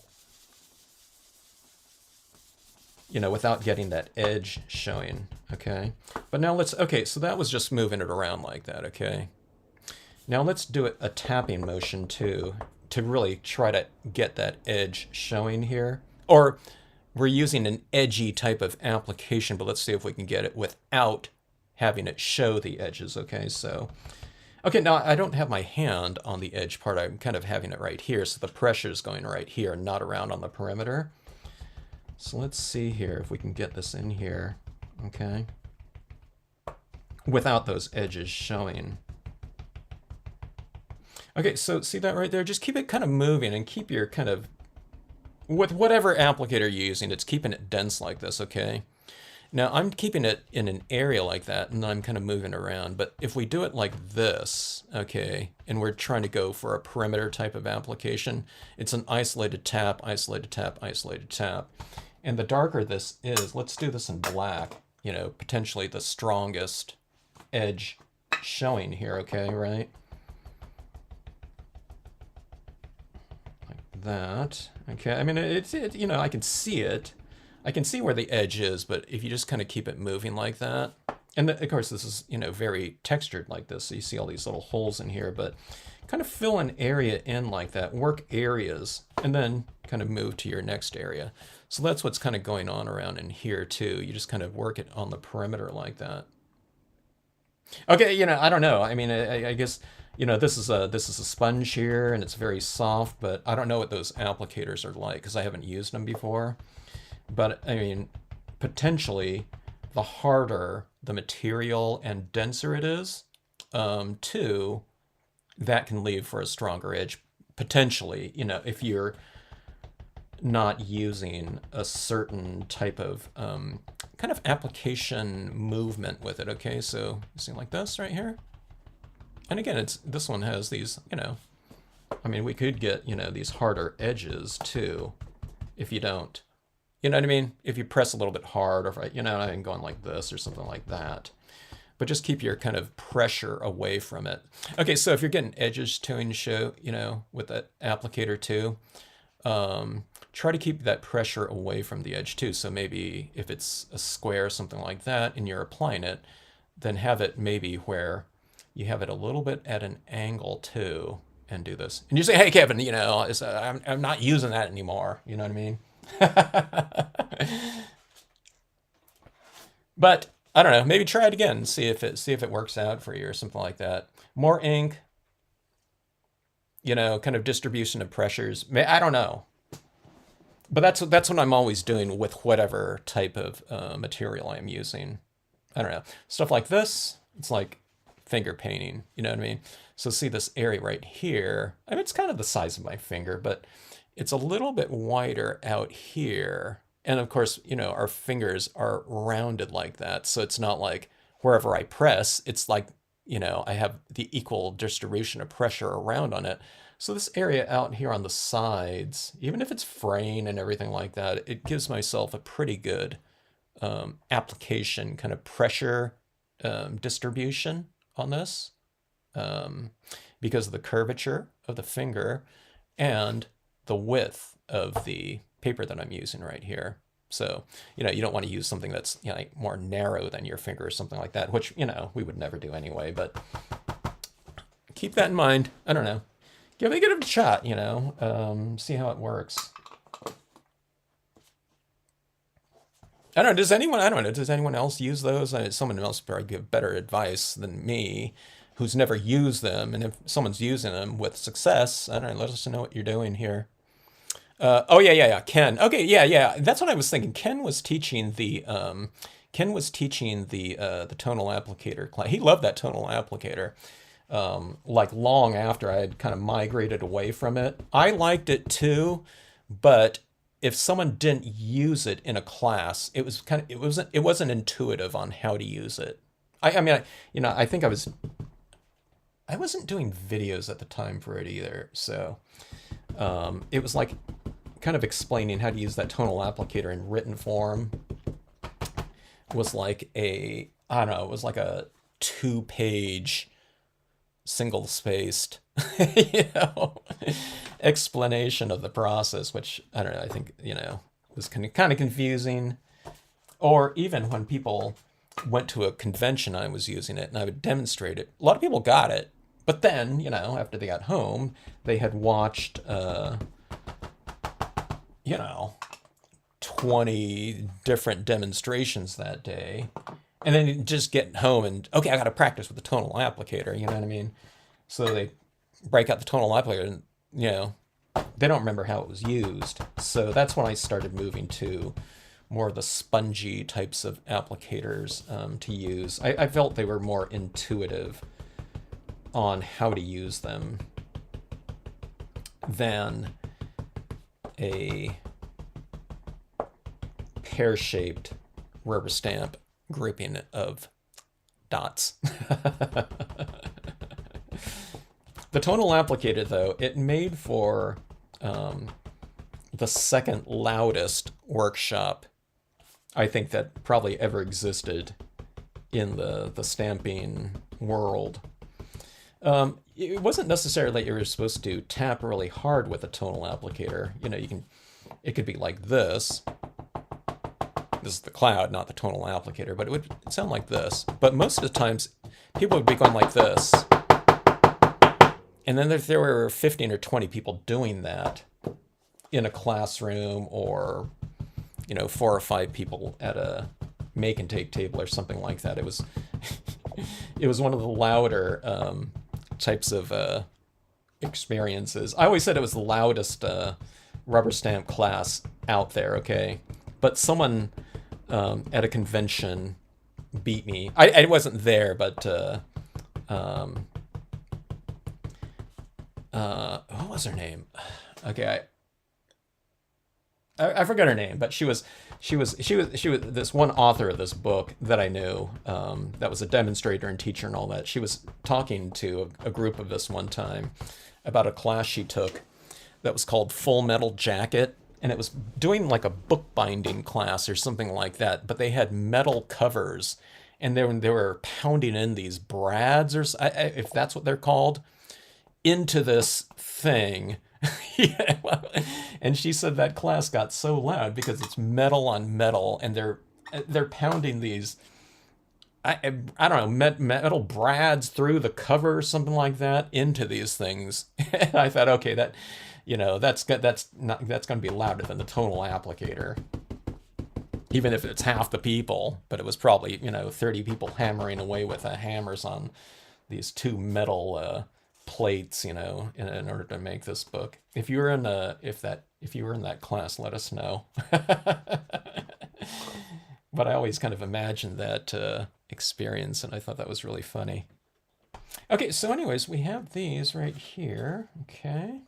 You know, without getting that edge showing, okay? But now let's, okay, so that was just moving it around like that, okay? Now let's do it a tapping motion too, to really try to get that edge showing here. Or we're using an edgy type of application, but let's see if we can get it without having it show the edges, okay? So, okay, now I don't have my hand on the edge part. I'm kind of having it right here, so the pressure is going right here, not around on the perimeter. So let's see here if we can get this in here, okay? Without those edges showing. Okay, so see that right there? Just keep it kind of moving and keep your kind of, with whatever applicator you're using, it's keeping it dense like this, okay? Now I'm keeping it in an area like that, and then I'm kind of moving around. But if we do it like this, okay, and we're trying to go for a perimeter type of application, it's an isolated tap, isolated tap, isolated tap. And the darker this is, let's do this in black, you know, potentially the strongest edge showing here, okay, right? Like that, okay. I mean, it's, you know, I can see it. I can see where the edge is, but if you just kind of keep it moving like that, and of course this is, you know, very textured like this, so you see all these little holes in here, but kind of fill an area in like that, work areas, and then kind of move to your next area. So that's what's kind of going on around in here too. You just kind of work it on the perimeter like that. Okay, you know, I don't know. I mean, I guess, you know, this is a sponge here, and it's very soft, but I don't know what those applicators are like because I haven't used them before. But I mean, potentially, the harder the material and denser it is, too, that can leave for a stronger edge. Potentially, you know, if you're not using a certain type of kind of application movement with it. Okay, so you see like this right here, and again, it's this one has these, you know, I mean, we could get, you know, these harder edges too, if you don't. You know what I mean? If you press a little bit hard, or if you know, I'm going like this or something like that. But just keep your kind of pressure away from it. Okay, so if you're getting edges to show, you know, with that applicator too, try to keep that pressure away from the edge too. So maybe if it's a square or something like that and you're applying it, then have it maybe where you have it a little bit at an angle too, and do this. And you say, hey, Kevin, you know, I'm not using that anymore. You know what I mean? But I don't know, maybe try it again, see if it works out for you or something like that. More ink, you know, kind of distribution of pressures. I don't know. But that's what I'm always doing with whatever type of material I'm using. I don't know. Stuff like this, it's like finger painting, you know what I mean? So see this area right here, I mean, it's kind of the size of my finger, but it's a little bit wider out here. And of course, you know, our fingers are rounded like that. So it's not like wherever I press, it's like, you know, I have the equal distribution of pressure around on it. So this area out here on the sides, even if it's fraying and everything like that, it gives myself a pretty good application kind of pressure distribution on this because of the curvature of the finger and the width of the paper that I'm using right here. So, you know, you don't want to use something that's, you know, like more narrow than your finger or something like that, which, you know, we would never do anyway, but keep that in mind. I don't know. Give it a shot, you know, see how it works. I don't know, does anyone else use those? Someone else probably give better advice than me. who's never used them, and if someone's using them with success, I don't know, let us know what you're doing here. Oh yeah, Ken. Okay, yeah. That's what I was thinking. Ken was teaching the tonal applicator class. He loved that tonal applicator. Like long after I had kind of migrated away from it. I liked it too, but if someone didn't use it in a class, it wasn't intuitive on how to use it. I mean, I think I wasn't doing videos at the time for it either, so it was like kind of explaining how to use that tonal applicator in written form was like I don't know, it was like a 2-page single-spaced, you know, explanation of the process, which I don't know, I think, was kind of confusing. Or even when people went to a convention, I was using it and I would demonstrate it. A lot of people got it, but then, after they got home, they had watched, 20 different demonstrations that day. And then you just get home and, okay, I got to practice with the tonal applicator, you know what I mean? So they break out the tonal applicator and, they don't remember how it was used. So that's when I started moving to more of the spongy types of applicators to use. I felt they were more intuitive on how to use them than a pear-shaped rubber stamp grouping of dots. The tonal applicator, though, it made for the second loudest workshop I think that probably ever existed in the stamping world. It wasn't necessarily that you were supposed to tap really hard with a tonal applicator. It could be like this. This is the cloud, not the tonal applicator, but it would sound like this. But most of the times, people would be going like this. And then if there were 15 or 20 people doing that in a classroom, or 4 or 5 people at a make and take table or something like that, it was it was one of the louder types of experiences. I always said it was the loudest rubber stamp class out there, okay? But someone at a convention beat me. I wasn't there, but what was her name? Okay, I forgot her name, but she was this one author of this book that I knew, that was a demonstrator and teacher and all that. She was talking to a group of us one time about a class she took that was called Full Metal Jacket, and it was doing like a bookbinding class or something like that, but they had metal covers, and they were pounding in these brads, or if that's what they're called, into this thing. Yeah, and she said that class got so loud because it's metal on metal, and they're pounding these, I don't know, metal brads through the cover or something like that into these things. And I thought, okay, that's going to be louder than the tonal applicator, even if it's half the people. But it was probably 30 people hammering away with hammers on these 2 metal plates, in order to make this book. If you were in that class, let us know. But I always kind of imagined that experience, and I thought that was really funny. Okay, so anyways, we have these right here. Okay,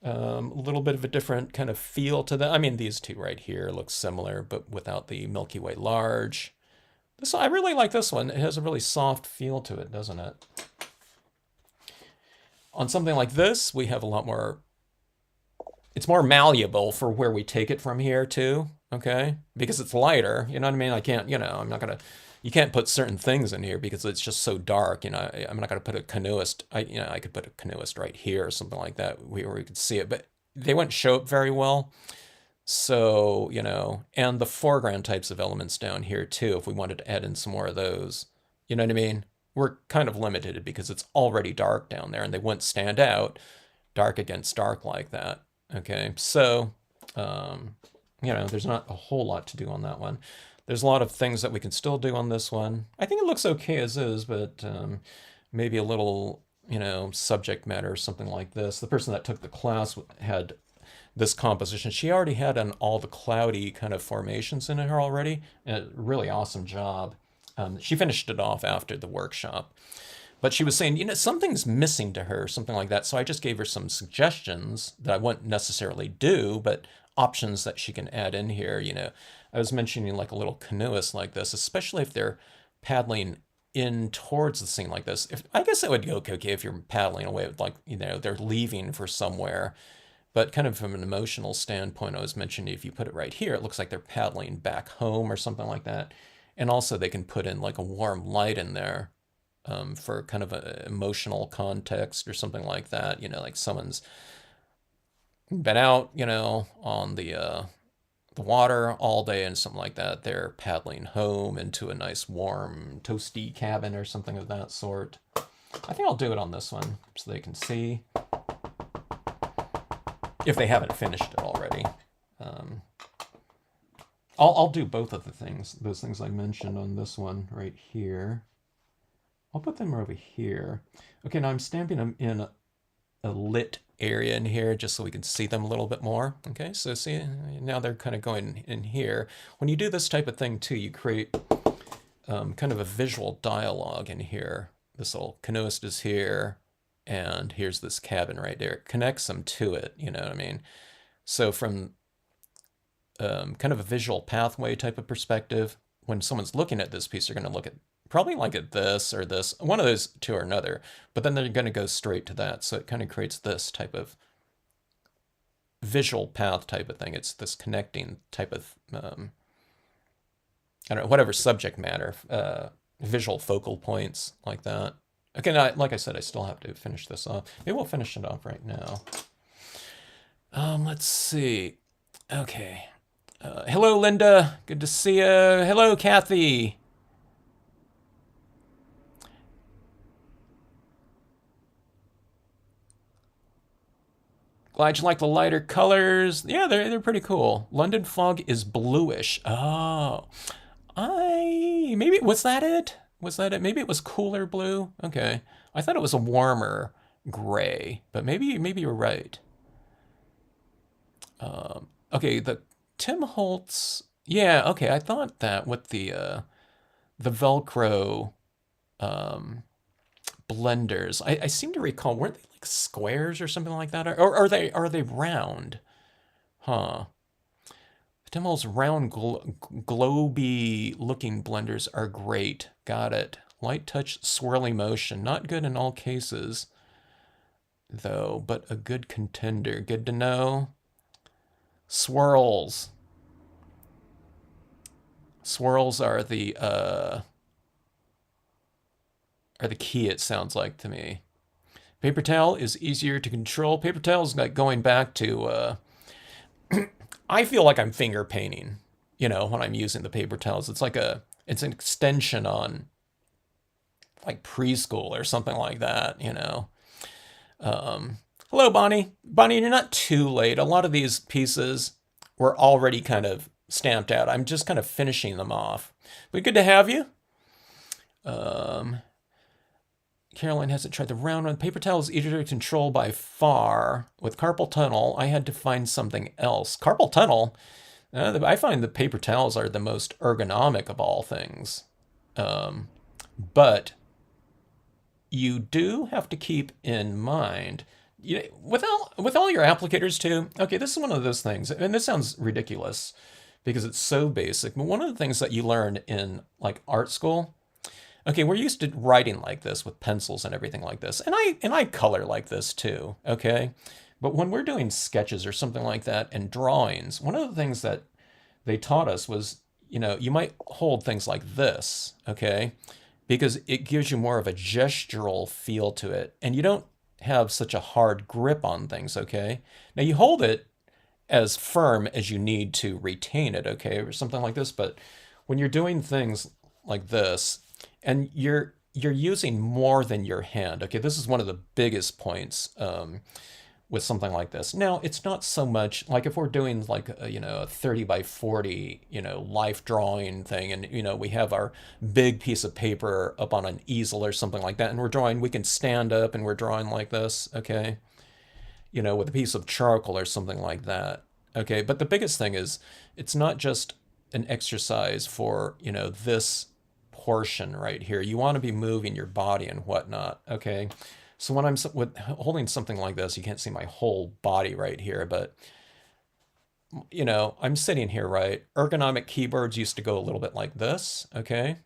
a little bit of a different kind of feel to them. I mean, these two right here look similar, but without the Milky Way large. I really like this one. It has a really soft feel to it, doesn't it? On something like this, we have a lot more, it's more malleable for where we take it from here too, okay? Because it's lighter, you know what I mean? I can't, I'm not gonna, you can't put certain things in here because it's just so dark, I'm not gonna put a canoeist, I could put a canoeist right here or something like that where we could see it, but they wouldn't show up very well. So, and the foreground types of elements down here too, if we wanted to add in some more of those, you know what I mean? We're kind of limited because it's already dark down there, and they wouldn't stand out dark against dark like that. Okay, so, there's not a whole lot to do on that one. There's a lot of things that we can still do on this one. I think it looks okay as is, but maybe a little, subject matter or something like this. The person that took the class had this composition. She already had on all the cloudy kind of formations in her already. And a really awesome job. She finished it off after the workshop. But she was saying, something's missing to her, something like that. So I just gave her some suggestions that I wouldn't necessarily do, but options that she can add in here. I was mentioning like a little canoeist like this, especially if they're paddling in towards the scene like this. If I guess it would go okay if you're paddling away, like they're leaving for somewhere. But kind of from an emotional standpoint, I was mentioning if you put it right here, it looks like they're paddling back home or something like that. And also they can put in like a warm light in there for kind of an emotional context or something like that. Like someone's been out, on the water all day and something like that. They're paddling home into a nice warm toasty cabin or something of that sort. I think I'll do it on this one so they can see if they haven't finished it already. I'll do both of those things I mentioned on this one right here. I'll put them over here. Okay, now I'm stamping them in a lit area in here just so we can see them a little bit more. Okay, so see, now they're kind of going in here. When you do this type of thing too, you create kind of a visual dialogue in here. This little canoeist is here, and here's this cabin right there. It connects them to it, you know what I mean? So from kind of a visual pathway type of perspective, when someone's looking at this piece, they're going to look at probably like at this or this, one of those two or another, but then they're going to go straight to that. So it kind of creates this type of visual path type of thing. It's this connecting type of, I don't know, whatever subject matter, visual focal points like that. Okay, now, like I said, I still have to finish this off. Maybe we'll finish it off right now. Let's see. Okay. Hello, Linda. Good to see you. Hello, Kathy. Glad you like the lighter colors. Yeah, they're pretty cool. London fog is bluish. Oh, maybe was that it? Was that it? Maybe it was cooler blue. Okay, I thought it was a warmer gray, but maybe you're right. Okay, the Tim Holtz. Yeah, okay. I thought that with the Velcro blenders. I seem to recall, weren't they like squares or something like that? Or are they round? Huh. Tim Holtz round globy looking blenders are great. Got it. Light touch swirly motion. Not good in all cases though, but a good contender. Good to know. Swirls. Swirls are the key, it sounds like to me. Paper towel is easier to control. Paper towel is like going back to, I feel like I'm finger painting, when I'm using the paper towels. It's an extension on like preschool or something like that, Hello, Bonnie. Bonnie, you're not too late. A lot of these pieces were already kind of stamped out. I'm just kind of finishing them off. But good to have you. Caroline hasn't tried the round one. Paper towel is easier to control by far. With carpal tunnel, I had to find something else. Carpal tunnel? I find the paper towels are the most ergonomic of all things. But you do have to keep in mind, with all your applicators too. Okay, this is one of those things, and this sounds ridiculous because it's so basic. But one of the things that you learn in like art school. Okay, we're used to writing like this with pencils and everything like this. And I color like this too, okay? But when we're doing sketches or something like that and drawings, one of the things that they taught us was, you might hold things like this, okay? Because it gives you more of a gestural feel to it. And you don't have such a hard grip on things, okay? Now you hold it as firm as you need to retain it, okay? Or something like this. But when you're doing things like this, and you're using more than your hand. Okay, this is one of the biggest points with something like this. Now, it's not so much like if we're doing like a 30 by 40, life drawing thing, and we have our big piece of paper up on an easel or something like that, and we're drawing, we can stand up and we're drawing like this, okay? With a piece of charcoal or something like that. Okay, but the biggest thing is it's not just an exercise for, this portion right here. You want to be moving your body and whatnot, okay? So when I'm holding something like this, you can't see my whole body right here, but I'm sitting here, right? Ergonomic keyboards used to go a little bit like this, okay?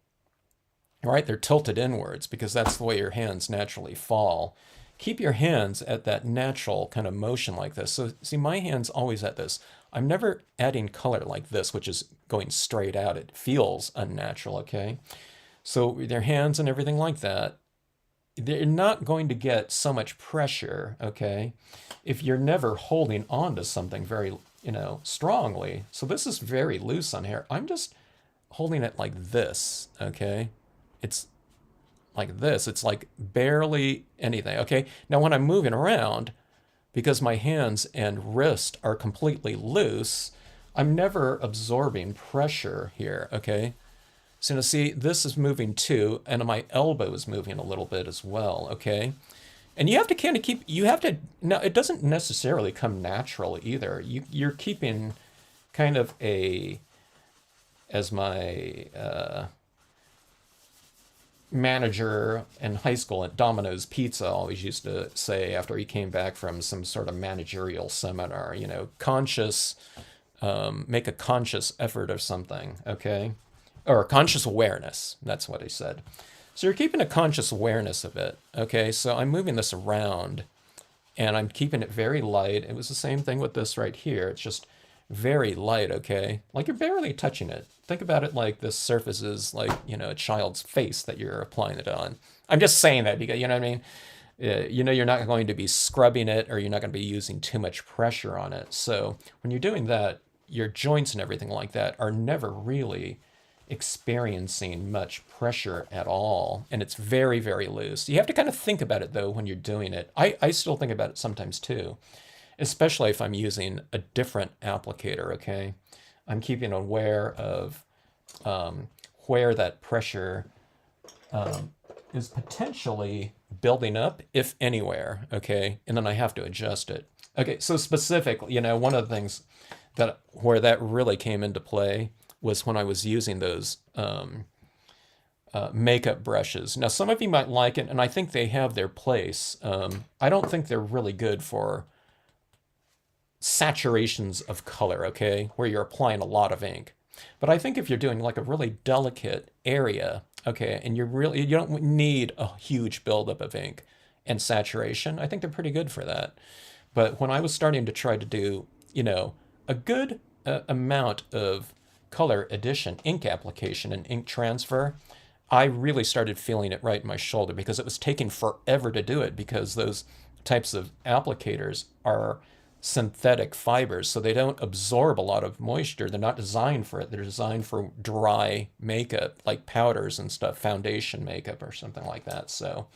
Right? They're tilted inwards because that's the way your hands naturally fall. Keep your hands at that natural kind of motion like this. So see, my hand's always at this. I'm never adding color like this, which is going straight out. It feels unnatural, okay? So with your hands and everything like that, they're not going to get so much pressure, okay, if you're never holding on to something very, strongly. So this is very loose on here. I'm just holding it like this, okay? It's like this. It's like barely anything, okay? Now when I'm moving around, because my hands and wrist are completely loose, I'm never absorbing pressure here, okay? So now see, this is moving too, and my elbow is moving a little bit as well, okay? And you have to kind of now it doesn't necessarily come natural either. You're keeping kind of as my manager in high school at Domino's Pizza always used to say after he came back from some sort of managerial seminar, make a conscious effort or something, okay? Or conscious awareness, that's what he said. So you're keeping a conscious awareness of it, okay? So I'm moving this around and I'm keeping it very light. It was the same thing with this right here. It's just very light, okay? Like you're barely touching it. Think about it like this surface is like, a child's face that you're applying it on. I'm just saying that because, you know what I mean? You're not going to be scrubbing it or you're not going to be using too much pressure on it. So when you're doing that, your joints and everything like that are never really experiencing much pressure at all. And it's very, very loose. You have to kind of think about it though when you're doing it. I still think about it sometimes too, especially if I'm using a different applicator, okay? I'm keeping aware of where that pressure is potentially building up, if anywhere, okay? And then I have to adjust it. Okay, so specifically, one of the things where that really came into play was when I was using those makeup brushes. Now, some of you might like it, and I think they have their place. I don't think they're really good for saturations of color, okay, where you're applying a lot of ink. But I think if you're doing like a really delicate area, okay, and you don't need a huge buildup of ink and saturation, I think they're pretty good for that. But when I was starting to try to do, a good amount of color addition, ink application, and ink transfer, I really started feeling it right in my shoulder because it was taking forever to do it because those types of applicators are synthetic fibers, so they don't absorb a lot of moisture. They're not designed for it. They're designed for dry makeup, like powders and stuff, foundation makeup or something like that. So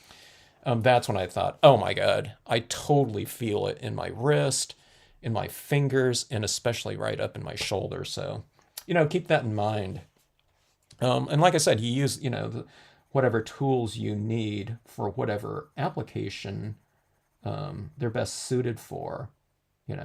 that's when I thought, oh my God, I totally feel it in my wrist, in my fingers, and especially right up in my shoulder. So, keep that in mind. And like I said, you use, whatever tools you need for whatever application they're best suited for.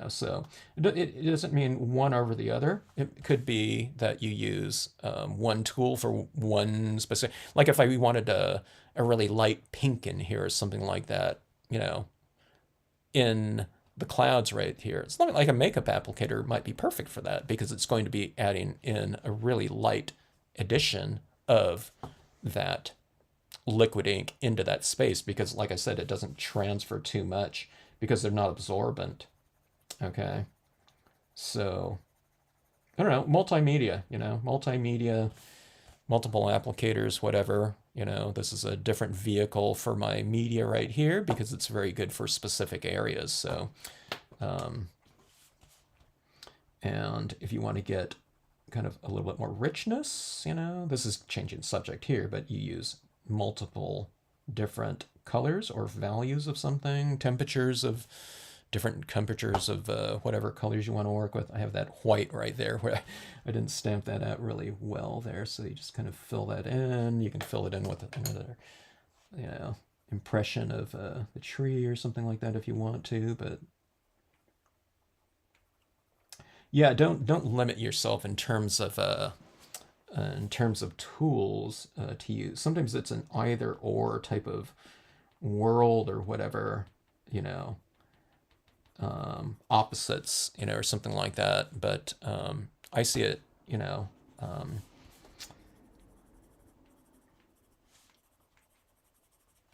So it doesn't mean one over the other. It could be that you use one tool for one specific, like if I wanted a really light pink in here or something like that, in the clouds right here. It's not like a makeup applicator might be perfect for that because it's going to be adding in a really light addition of that liquid ink into that space because, like I said, it doesn't transfer too much because they're not absorbent. Okay, so I don't know, multimedia, multiple applicators, whatever, this is a different vehicle for my media right here because it's very good for specific areas. So, and if you want to get kind of a little bit more richness, this is changing subject here, but you use multiple different colors or values of something, temperatures of different temperatures of whatever colors you want to work with. I have that white right there where I didn't stamp that out really well there. So you just kind of fill that in. You can fill it in with another, you know, impression of the tree or something like that if you want to. But yeah, don't limit yourself in terms of tools to use. Sometimes it's an either or type of world or whatever, you know, opposites, you know, or something like that. But I see it, you know,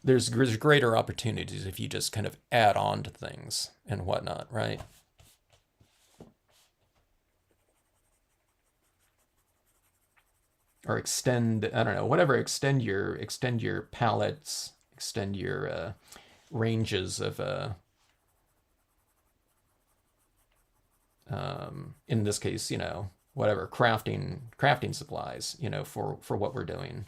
there's greater opportunities if you just kind of add on to things and whatnot, right? Or extend, I don't know, whatever, extend your palettes, extend your ranges of in this case, you know, whatever, crafting supplies, you know, for what we're doing.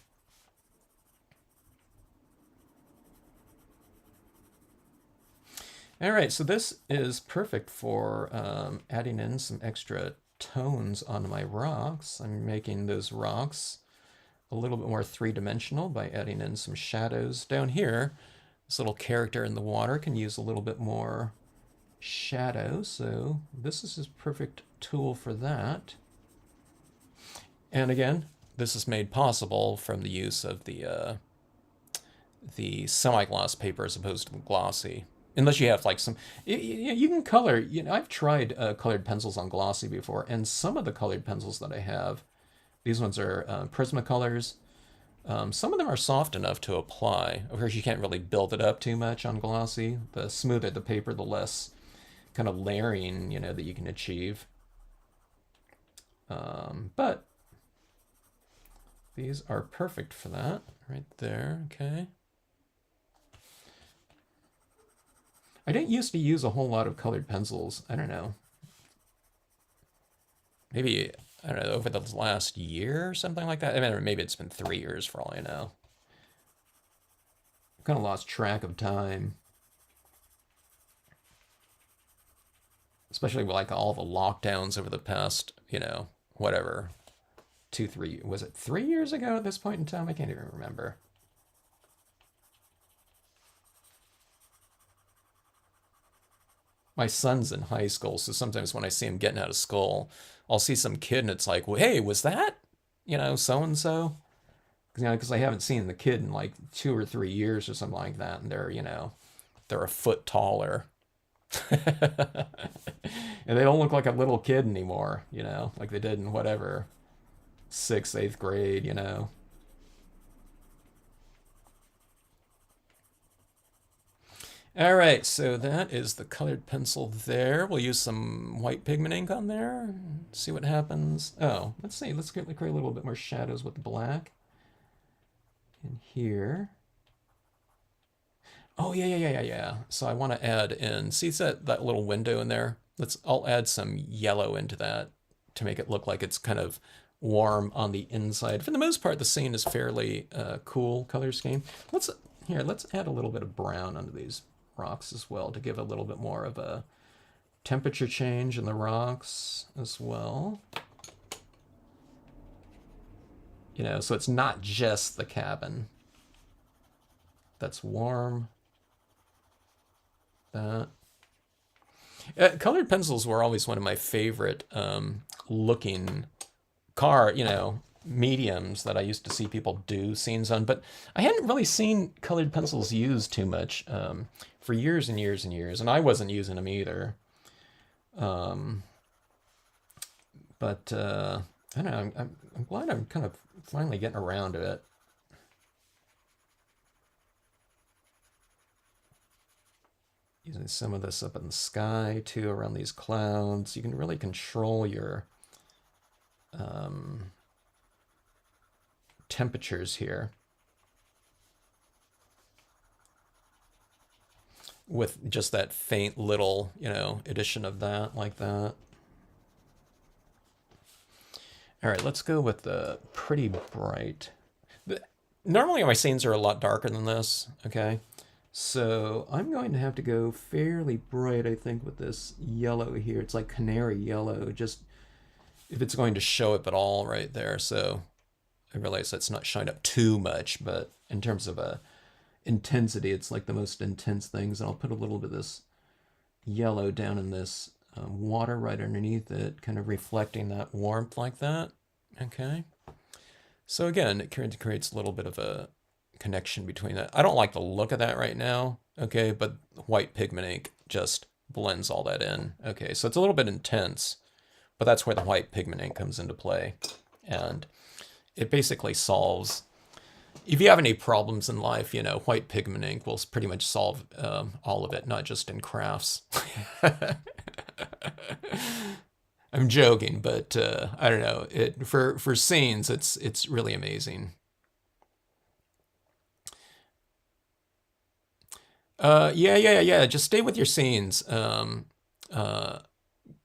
All right, so this is perfect for adding in some extra tones on my rocks. I'm making those rocks a little bit more three-dimensional by adding in some shadows. Down here, this little character in the water can use a little bit more shadow, so this is a perfect tool for that. And again, this is made possible from the use of the semi-gloss paper as opposed to glossy. Unless you have like some, you can color. You know, I've tried colored pencils on glossy before, and some of the colored pencils that I have, these ones are Prismacolors. Some of them are soft enough to apply. Of course, you can't really build it up too much on glossy. The smoother the paper, the less kind of layering, you know, that you can achieve. But these are perfect for that right there. Okay. I didn't used to use a whole lot of colored pencils. I don't know. Maybe, I don't know, over the last year or something like that. I mean, maybe it's been 3 years for all I know. I've kind of lost track of time. Especially with like all the lockdowns over the past, you know, whatever, 2, 3, was it 3 years ago at this point in time? I can't even remember. My son's in high school, so sometimes when I see him getting out of school, I'll see some kid and it's like, well, hey, was that, you know, so-and-so? You know, because I haven't seen the kid in like 2 or 3 years or something like that, and they're, you know, they're a foot taller. And they don't look like a little kid anymore, you know, like they did in whatever, 6th, 8th grade, you know. All right, so that is the colored pencil there. We'll use some white pigment ink on there, see what happens. Oh, let's see, let's create a little bit more shadows with black in here. Oh, yeah. So I want to add in, see that little window in there? I'll add some yellow into that to make it look like it's kind of warm on the inside. For the most part, the scene is fairly cool color scheme. Let's add a little bit of brown onto these rocks as well to give a little bit more of a temperature change in the rocks as well. You know, so it's not just the cabin that's warm. That. Colored pencils were always one of my favorite looking you know, mediums that I used to see people do scenes on, but I hadn't really seen colored pencils used too much for years and years and years, and I wasn't using them either. But I don't know, I'm glad I'm kind of finally getting around to it. Using some of this up in the sky too, around these clouds. You can really control your temperatures here with just that faint little, you know, addition of that, like that. All right, let's go with the pretty bright. Normally my scenes are a lot darker than this, okay? So I'm going to have to go fairly bright, I think, with this yellow here. It's like canary yellow, just if it's going to show up at all right there. So I realize that's not showing up too much, but in terms of intensity, it's like the most intense things. And I'll put a little bit of this yellow down in this water right underneath it, kind of reflecting that warmth like that. Okay. So again, it creates a little bit of a connection between that. I don't like the look of that right now, okay, but white pigment ink just blends all that in. Okay, so it's a little bit intense, but that's where the white pigment ink comes into play. And it basically solves, if you have any problems in life, white pigment ink will pretty much solve all of it, not just in crafts. I'm joking, but I don't know. For scenes, it's really amazing. Yeah. Just stay with your scenes, uh,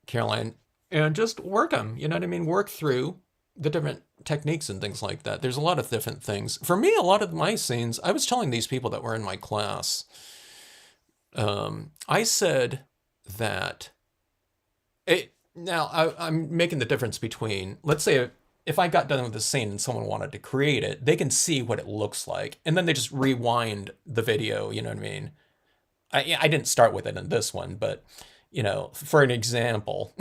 Caroline, and just work them. You know what I mean? Work through the different techniques and things like that. There's a lot of different things. For me, a lot of my scenes, I was telling these people that were in my class, I said that I'm making the difference between, let's say, if I got done with the scene and someone wanted to create it, they can see what it looks like, and then they just rewind the video. You know what I mean? I didn't start with it in this one, but for an example,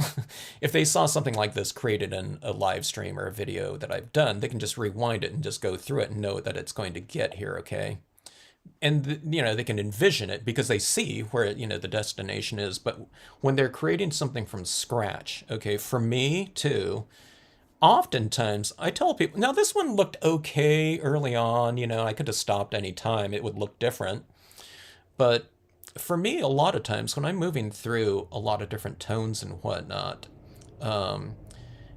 if they saw something like this created in a live stream or a video that I've done, they can just rewind it and just go through it and know that it's going to get here, okay? And they can envision it because they see where the destination is. But when they're creating something from scratch, okay, for me too, oftentimes I tell people, now this one looked okay early on, I could have stopped any time, it would look different. But for me, a lot of times when I'm moving through a lot of different tones and whatnot,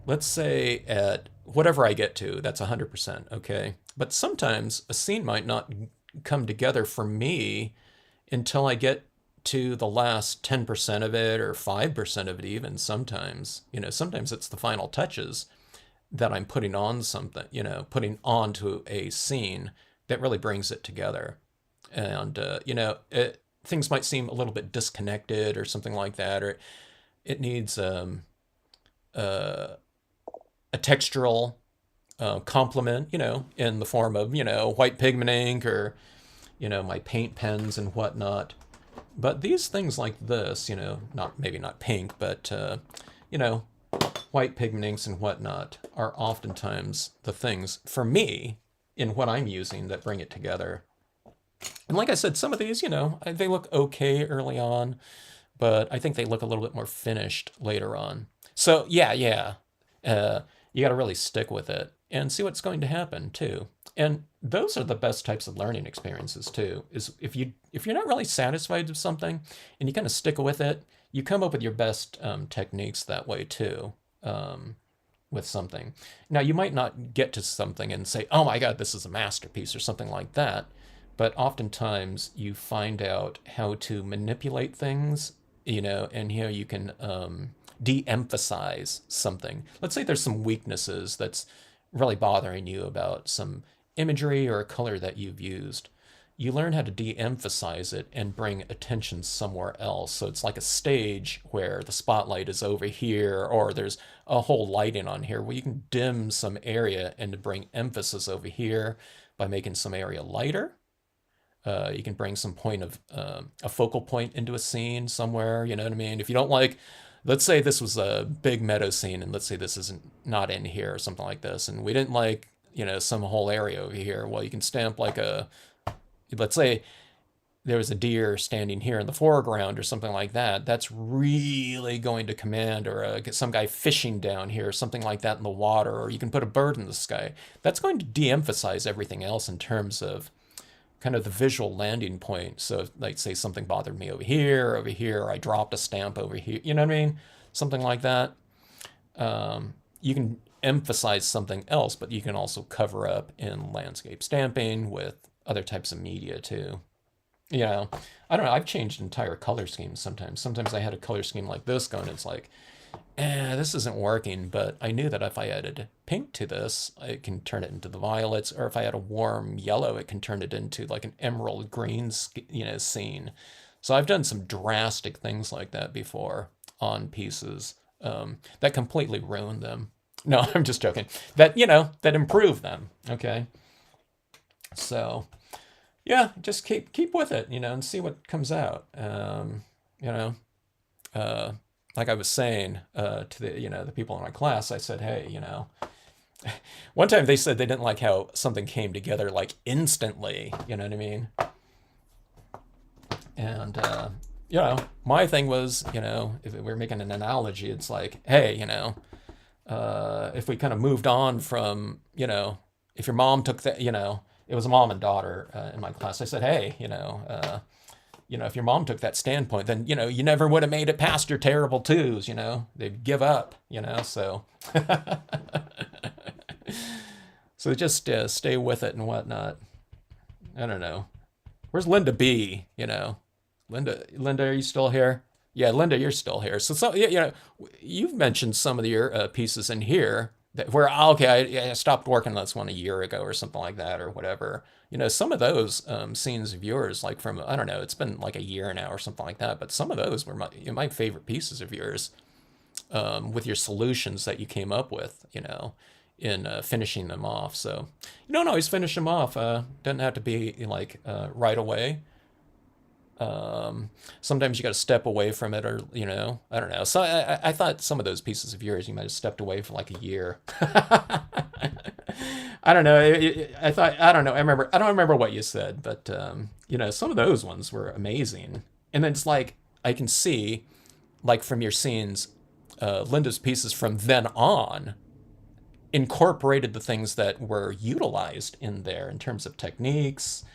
let's say at whatever I get to, that's 100%, okay? But sometimes a scene might not come together for me until I get to the last 10% of it or 5% of it even sometimes. Sometimes it's the final touches that I'm putting on something, putting onto a scene that really brings it together. And, things might seem a little bit disconnected or something like that, or it needs a textural complement, in the form of, white pigment ink or, my paint pens and whatnot. But these things like this, maybe not pink, but, white pigment inks and whatnot are oftentimes the things, for me, in what I'm using that bring it together. And like I said, some of these, they look okay early on, but I think they look a little bit more finished later on. So yeah. You got to really stick with it and see what's going to happen too. And those are the best types of learning experiences too. Is if you're not really satisfied with something and you kind of stick with it, you come up with your best techniques that way too. With something. Now you might not get to something and say, "Oh my God, this is a masterpiece" or something like that. But oftentimes you find out how to manipulate things, and here you can de-emphasize something. Let's say there's some weaknesses that's really bothering you about some imagery or a color that you've used. You learn how to de-emphasize it and bring attention somewhere else. So it's like a stage where the spotlight is over here, or there's a whole lighting on here where you can dim some area and to bring emphasis over here by making some area lighter. You can bring some point of a focal point into a scene somewhere. You know what I mean? If you don't like, let's say this was a big meadow scene, and let's say this isn't not in here or something like this, and we didn't like some whole area over here. Well, you can stamp like let's say there was a deer standing here in the foreground or something like that. That's really going to command, or some guy fishing down here, or something like that in the water, or you can put a bird in the sky. That's going to de-emphasize everything else in terms of kind of the visual landing point. So like say something bothered me over here, I dropped a stamp over here, you know what I mean? Something like that. You can emphasize something else, but you can also cover up in landscape stamping with other types of media too. I don't know, I've changed entire color schemes sometimes. Sometimes I had a color scheme like this going, it's like, this isn't working, but I knew that if I added pink to this, I can turn it into the violets, or if I add a warm yellow, it can turn it into like an emerald green, scene. So I've done some drastic things like that before on pieces that completely ruined them. No, I'm just joking. That improve them. Okay, so yeah, just keep with it, and see what comes out. You know, uh, like I was saying to the people in my class, I said, hey, one time they said they didn't like how something came together like instantly. You know what I mean? And my thing was, if we're making an analogy, it's like, hey, if we kind of moved on from, if your mom took that, it was a mom and daughter in my class. I said, hey, if your mom took that standpoint, then, you never would have made it past your terrible twos, they'd give up, so, so just stay with it and whatnot. I don't know. Where's Linda B? Linda, are you still here? Yeah, Linda, you're still here. So you've mentioned some of your pieces in here that where okay, I stopped working on this one a year ago or something like that or whatever. Some of those scenes of yours, like from I don't know, it's been like a year now or something like that. But some of those were my favorite pieces of yours with your solutions that you came up with. In finishing them off. So you don't always finish them off. Doesn't have to be like right away. Sometimes you got to step away from it, or I don't know. So I thought some of those pieces of yours you might have stepped away for like a year. I don't know. I thought I don't know. I don't remember what you said, but some of those ones were amazing. And then it's like I can see, like from your scenes, Linda's pieces from then on incorporated the things that were utilized in there in terms of techniques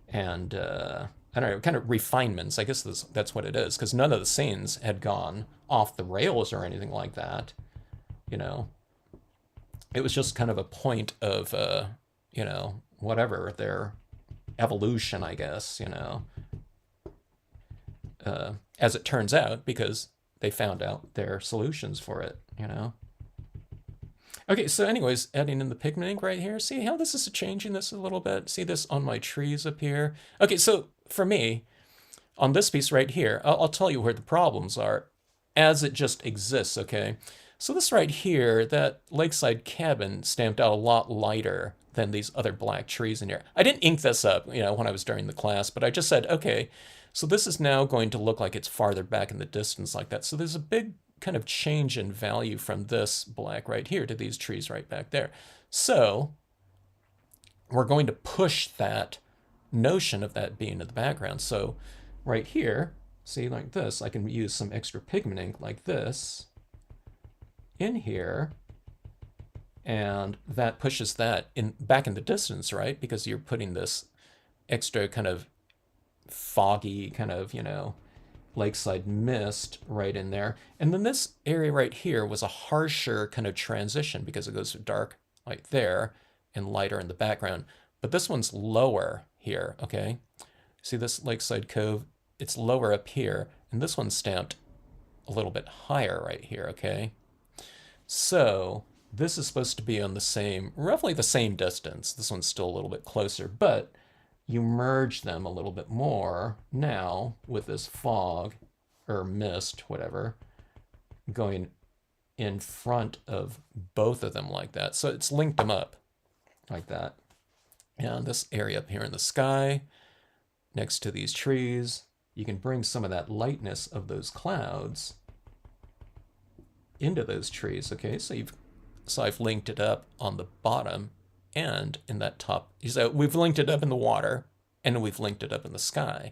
and I don't know, kind of refinements. I guess that's what it is, because none of the scenes had gone off the rails or anything like that. It was just kind of a point of whatever their evolution, I guess. As it turns out, because they found out their solutions for it. Okay, so anyways, adding in the pigment ink right here. See how this is changing this a little bit? See this on my trees up here? Okay, so for me, on this piece right here, I'll tell you where the problems are as it just exists, okay? So this right here, that lakeside cabin stamped out a lot lighter than these other black trees in here. I didn't ink this up, when I was during the class, but I just said, okay, so this is now going to look like it's farther back in the distance like that. So there's a big kind of change in value from this black right here to these trees right back there. So we're going to push that notion of that being in the background. So right here, see like this, I can use some extra pigment ink like this in here, and that pushes that back in the distance, right? Because you're putting this extra kind of foggy kind of, lakeside mist right in there. And then this area right here was a harsher kind of transition because it goes dark right there and lighter in the background. But this one's lower here, okay? See this lakeside cove? It's lower up here, and this one's stamped a little bit higher right here, okay? So this is supposed to be on roughly the same distance. This one's still a little bit closer, but you merge them a little bit more now with this fog or mist, whatever, going in front of both of them like that. So it's linked them up like that. And this area up here in the sky next to these trees, you can bring some of that lightness of those clouds into those trees. Okay, so I've linked it up on the bottom and in that top. So we've linked it up in the water and we've linked it up in the sky.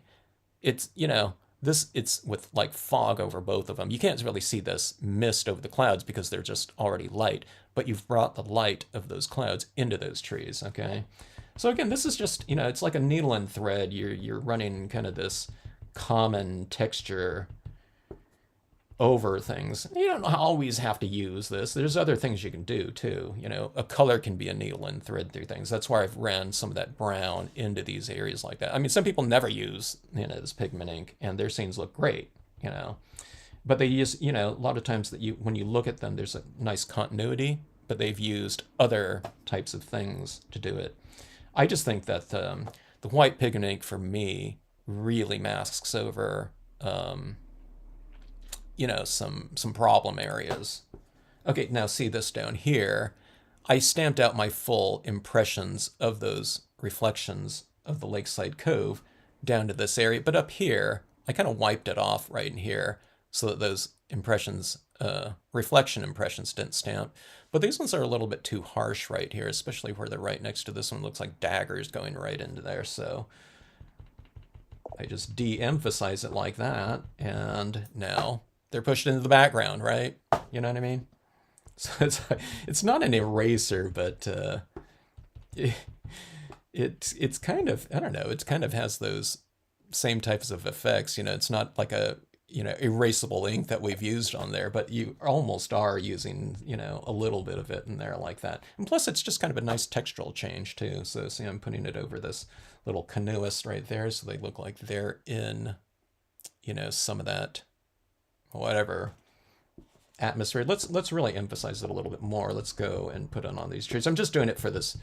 It's, it's with like fog over both of them. You can't really see this mist over the clouds because they're just already light, but you've brought the light of those clouds into those trees, okay? So again, this is just, it's like a needle and thread. You're running kind of this common texture over things. You don't always have to use this. There's other things you can do too. A color can be a needle and thread through things. That's why I've ran some of that brown into these areas like that. I mean, some people never use, this pigment ink and their scenes look great, but they use, you know, a lot of times that when you look at them, there's a nice continuity, but they've used other types of things to do it. I just think that the white pigment ink for me really masks over, you know, some problem areas. Okay, now see this down here. I stamped out my full impressions of those reflections of the Lakeside Cove down to this area, but up here, I kind of wiped it off right in here so that those impressions, reflection impressions didn't stamp. But these ones are a little bit too harsh right here, especially where they're right next to this one. Looks like daggers going right into there, so I just de-emphasize it like that, and now they're pushed into the background, right? You know what I mean? So it's not an eraser, but it's kind of, I don't know, it kind of has those same types of effects. You know, it's not like a, you know, erasable ink that we've used on there, but you almost are using, you know, a little bit of it in there like that. And plus it's just kind of a nice textural change too. So see, I'm putting it over this little canoeist right there, so they look like they're in, you know, some of that, whatever, atmosphere. Let's really emphasize it a little bit more. Let's go and put it on these trees. I'm just doing it for this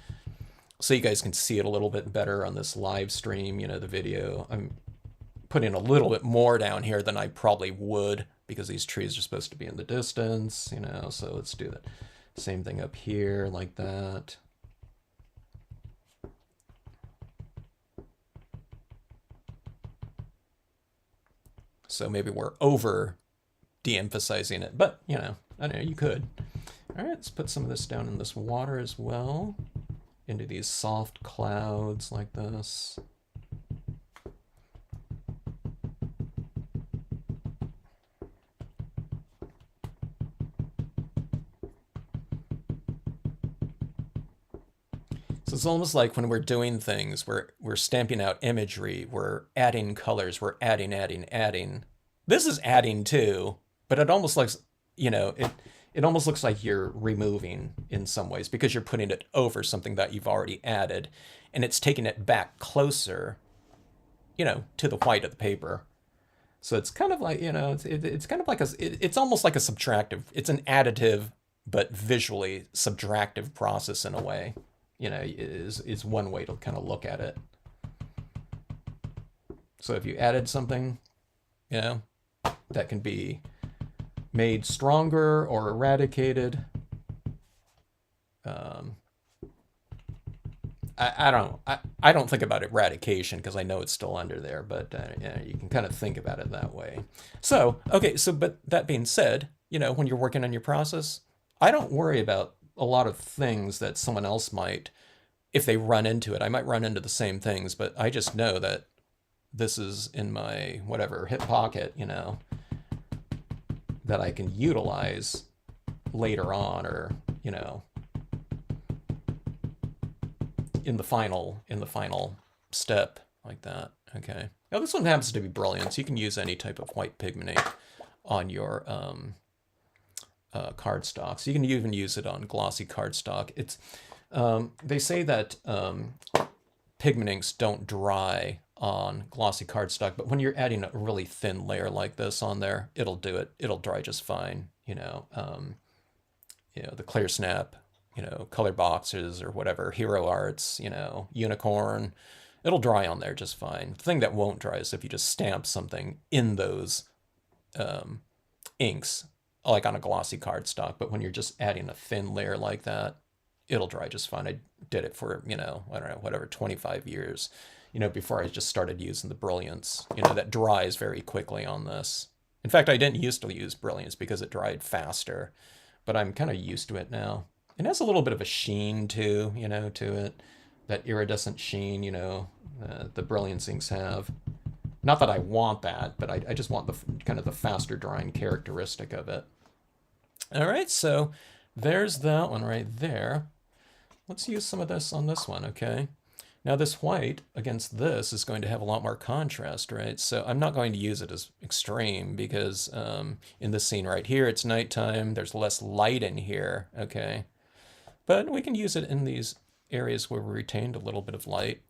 so you guys can see it a little bit better on this live stream, you know, the video. I'm putting a little bit more down here than I probably would because these trees are supposed to be in the distance, you know, so let's do that. Same thing up here like that. So maybe we're over de-emphasizing it, but you know, I don't know, you could. All right, let's put some of this down in this water as well, into these soft clouds like this. So it's almost like when we're doing things, we're stamping out imagery, we're adding colors, we're adding. This is adding too, but it almost looks, you know, it almost looks like you're removing in some ways because you're putting it over something that you've already added, and it's taking it back closer, you know, to the white of the paper. So it's kind of like, you know, it's kind of like it's almost like a subtractive. It's an additive, but visually subtractive process in a way. You know, is one way to kind of look at it. So if you added something, you know, that can be made stronger or eradicated. I don't think about eradication because I know it's still under there, but you know, you can kind of think about it that way. So, okay, so but that being said, you know, when you're working on your process, I don't worry about a lot of things that someone else might, if they run into it. I might run into the same things, but I just know that this is in my whatever hip pocket, you know, that I can utilize later on, or, you know, in the final step like that. Okay. Now this one happens to be Brilliance. You can use any type of white pigment ink on your cardstock. So you can even use it on glossy cardstock. It's they say that pigment inks don't dry on glossy cardstock, but when you're adding a really thin layer like this on there, it'll do it. It'll dry just fine. You know, the Clear Snap, you know, color boxes or whatever, Hero Arts, you know, Unicorn, it'll dry on there just fine. The thing that won't dry is if you just stamp something in those inks, like on a glossy cardstock. But when you're just adding a thin layer like that, it'll dry just fine. I did it for, you know, I don't know, whatever, 25 years, you know, before I just started using the Brilliance, you know, that dries very quickly on this. In fact, I didn't used to use Brilliance because it dried faster, but I'm kind of used to it now. It has a little bit of a sheen too, you know, to it, that iridescent sheen, you know, the Brilliance inks have. Not that I want that, but I just want the kind of the faster drying characteristic of it. All right, so there's that one right there. Let's use some of this on this one, okay? Now this white against this is going to have a lot more contrast, right? So I'm not going to use it as extreme because in this scene right here, it's nighttime. There's less light in here, okay? But we can use it in these areas where we retained a little bit of light.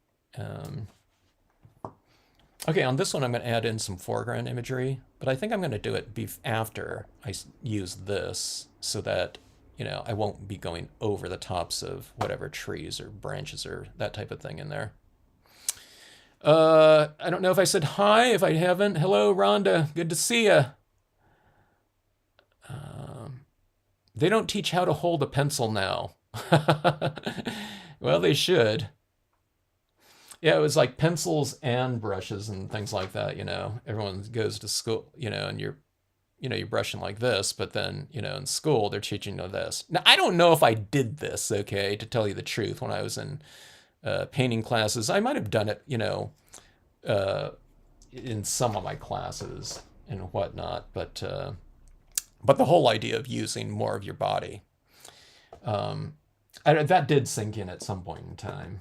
Okay, on this one I'm going to add in some foreground imagery, but I think I'm going to do it after I use this so that, I won't be going over the tops of whatever trees or branches or that type of thing in there. I don't know if I said hi. If I haven't, hello, Rhonda. Good to see you. They don't teach how to hold a pencil now. Well, they should. Yeah, it was like pencils and brushes and things like that. Everyone goes to school, and you're brushing like this, but then, in school they're teaching you this. Now, I don't know if I did this, okay, to tell you the truth, when I was in painting classes. I might have done it, in some of my classes and whatnot, but the whole idea of using more of your body, that did sink in at some point in time.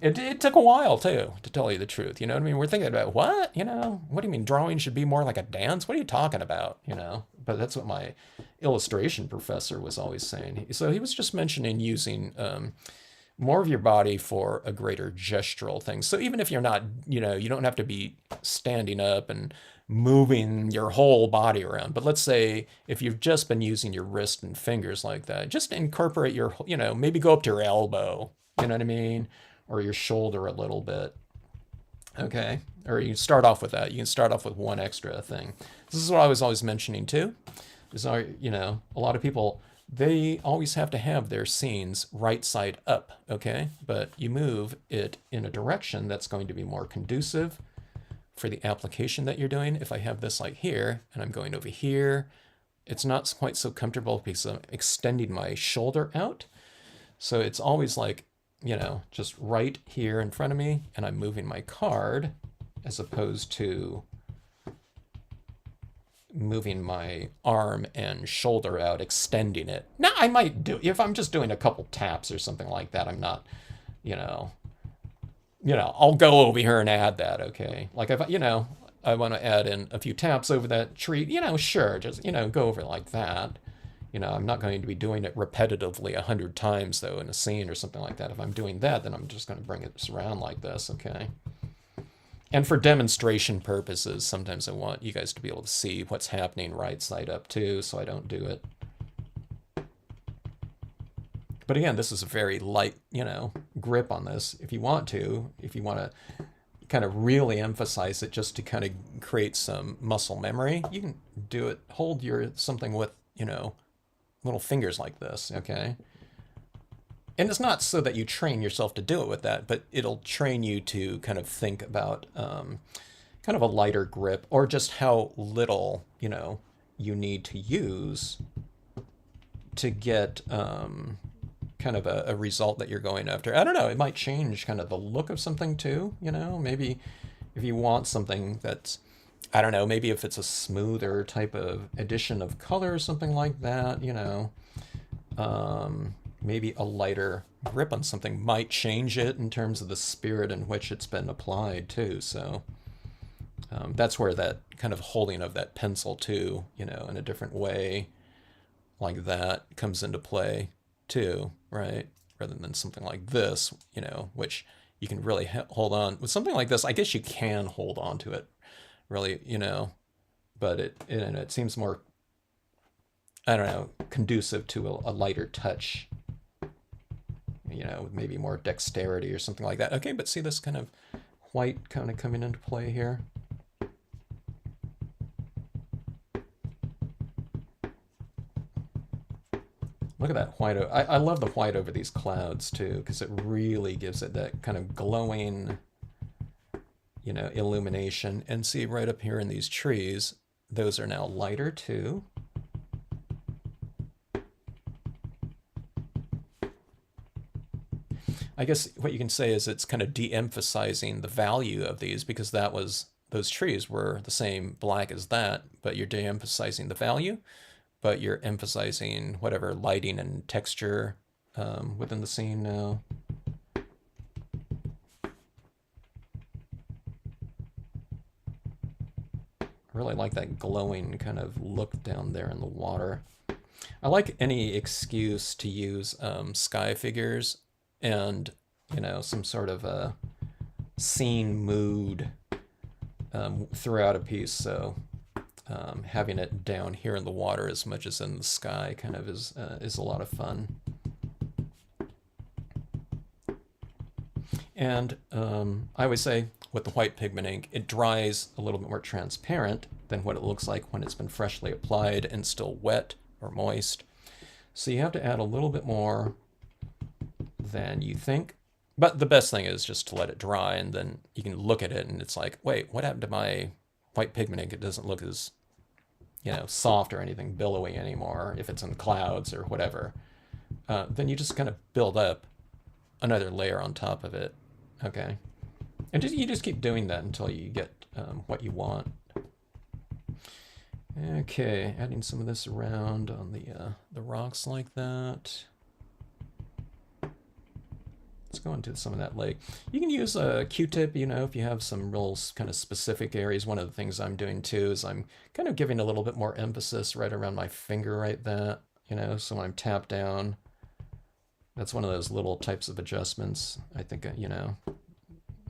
It took a while too, to tell you the truth. You know what I mean? We're thinking about what? What do you mean drawing should be more like a dance? What are you talking about? But that's what my illustration professor was always saying. So he was just mentioning using more of your body for a greater gestural thing. So even if you're not, you don't have to be standing up and moving your whole body around. But let's say if you've just been using your wrist and fingers like that, just incorporate your, maybe go up to your elbow. You know what I mean? Or your shoulder a little bit. Okay? Or you can start off with that. You can start off with one extra thing. This is what I was always mentioning too. Is, a lot of people, they always have to have their scenes right side up, okay? But you move it in a direction that's going to be more conducive for the application that you're doing. If I have this like here, and I'm going over here, it's not quite so comfortable because I'm extending my shoulder out. So it's always like, just right here in front of me, and I'm moving my card as opposed to moving my arm and shoulder out, extending it. Now, I might do, if I'm just doing a couple taps or something like that, I'm not, I'll go over here and add that, okay? Like if, I want to add in a few taps over that tree, sure, just, go over it like that. I'm not going to be doing it repetitively 100 times, though, in a scene or something like that. If I'm doing that, then I'm just going to bring it around like this, okay? And for demonstration purposes, sometimes I want you guys to be able to see what's happening right side up, too, so I don't do it. But again, this is a very light, grip on this. If you want to kind of really emphasize it just to kind of create some muscle memory, you can do it, hold something with, little fingers like this, okay? And it's not so that you train yourself to do it with that, but it'll train you to kind of think about kind of a lighter grip, or just how little, you need to use to get kind of a result that you're going after. I don't know, it might change kind of the look of something too, maybe if you want something that's, I don't know, maybe if it's a smoother type of addition of color or something like that, maybe a lighter grip on something might change it in terms of the spirit in which it's been applied too. So that's where that kind of holding of that pencil too, in a different way like that comes into play too, right? Rather than something like this, which you can really hold on. With something like this, I guess you can hold on to it really, but it seems more, I don't know, conducive to a lighter touch, with maybe more dexterity or something like that. Okay, but see this kind of white kind of coming into play here? Look at that white. I love the white over these clouds too, because it really gives it that kind of glowing, illumination. And see right up here in these trees, those are now lighter too. I guess what you can say is it's kind of de-emphasizing the value of these, because those trees were the same black as that, but you're de-emphasizing the value, but you're emphasizing whatever lighting and texture within the scene now. I really like that glowing kind of look down there in the water. I like any excuse to use sky figures and, some sort of scene mood throughout a piece. So having it down here in the water as much as in the sky kind of is a lot of fun. And I always say with the white pigment ink, it dries a little bit more transparent than what it looks like when it's been freshly applied and still wet or moist. So you have to add a little bit more than you think. But the best thing is just to let it dry, and then you can look at it and it's like, wait, what happened to my white pigment ink? It doesn't look as, soft or anything billowy anymore if it's in clouds or whatever. Then you just kind of build up another layer on top of it. Okay. And you just keep doing that until you get what you want. Okay, adding some of this around on the rocks like that. Let's go into some of that lake. You can use a Q-tip, if you have some real kind of specific areas. One of the things I'm doing too is I'm kind of giving a little bit more emphasis right around my finger right there, so when I'm tapped down, that's one of those little types of adjustments I think,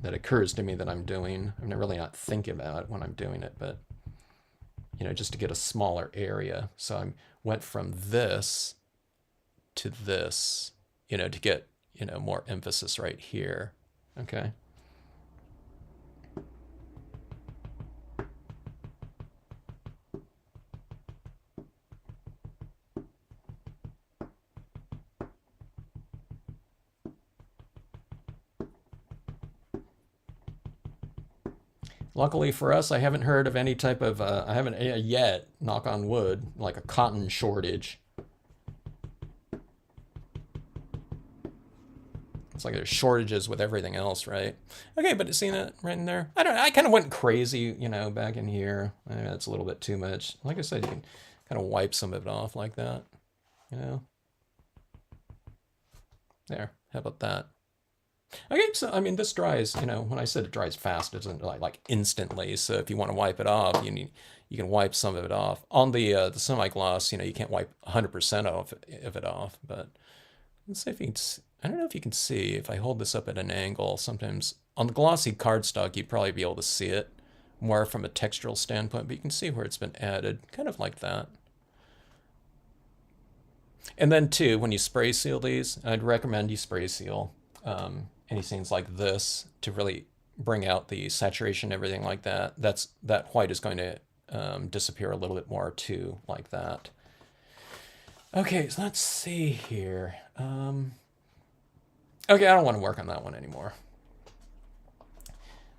that occurs to me that I'm doing. I'm really not thinking about it when I'm doing it, but, just to get a smaller area. So I went from this to this, to get, more emphasis right here. Okay. Luckily for us, I haven't heard of any type of, I haven't yet, knock on wood, like a cotton shortage. It's like there's shortages with everything else, right? Okay, but seeing that right in there, I don't know, I kind of went crazy, back in here. That's a little bit too much. Like I said, you can kind of wipe some of it off like that, There, how about that? Okay, so I mean, this dries. When I said it dries fast, it doesn't like instantly. So if you want to wipe it off, you can wipe some of it off. On the semi-gloss, you can't wipe 100% of it off. But let's see if you can. I don't know if you can see if I hold this up at an angle. Sometimes on the glossy cardstock, you'd probably be able to see it more from a textural standpoint, but you can see where it's been added, kind of like that. And then too, when you spray seal these, I'd recommend you spray seal any scenes like this to really bring out the saturation, everything like that. That white is going to disappear a little bit more too, like that. Okay, so let's see here. Okay, I don't want to work on that one anymore.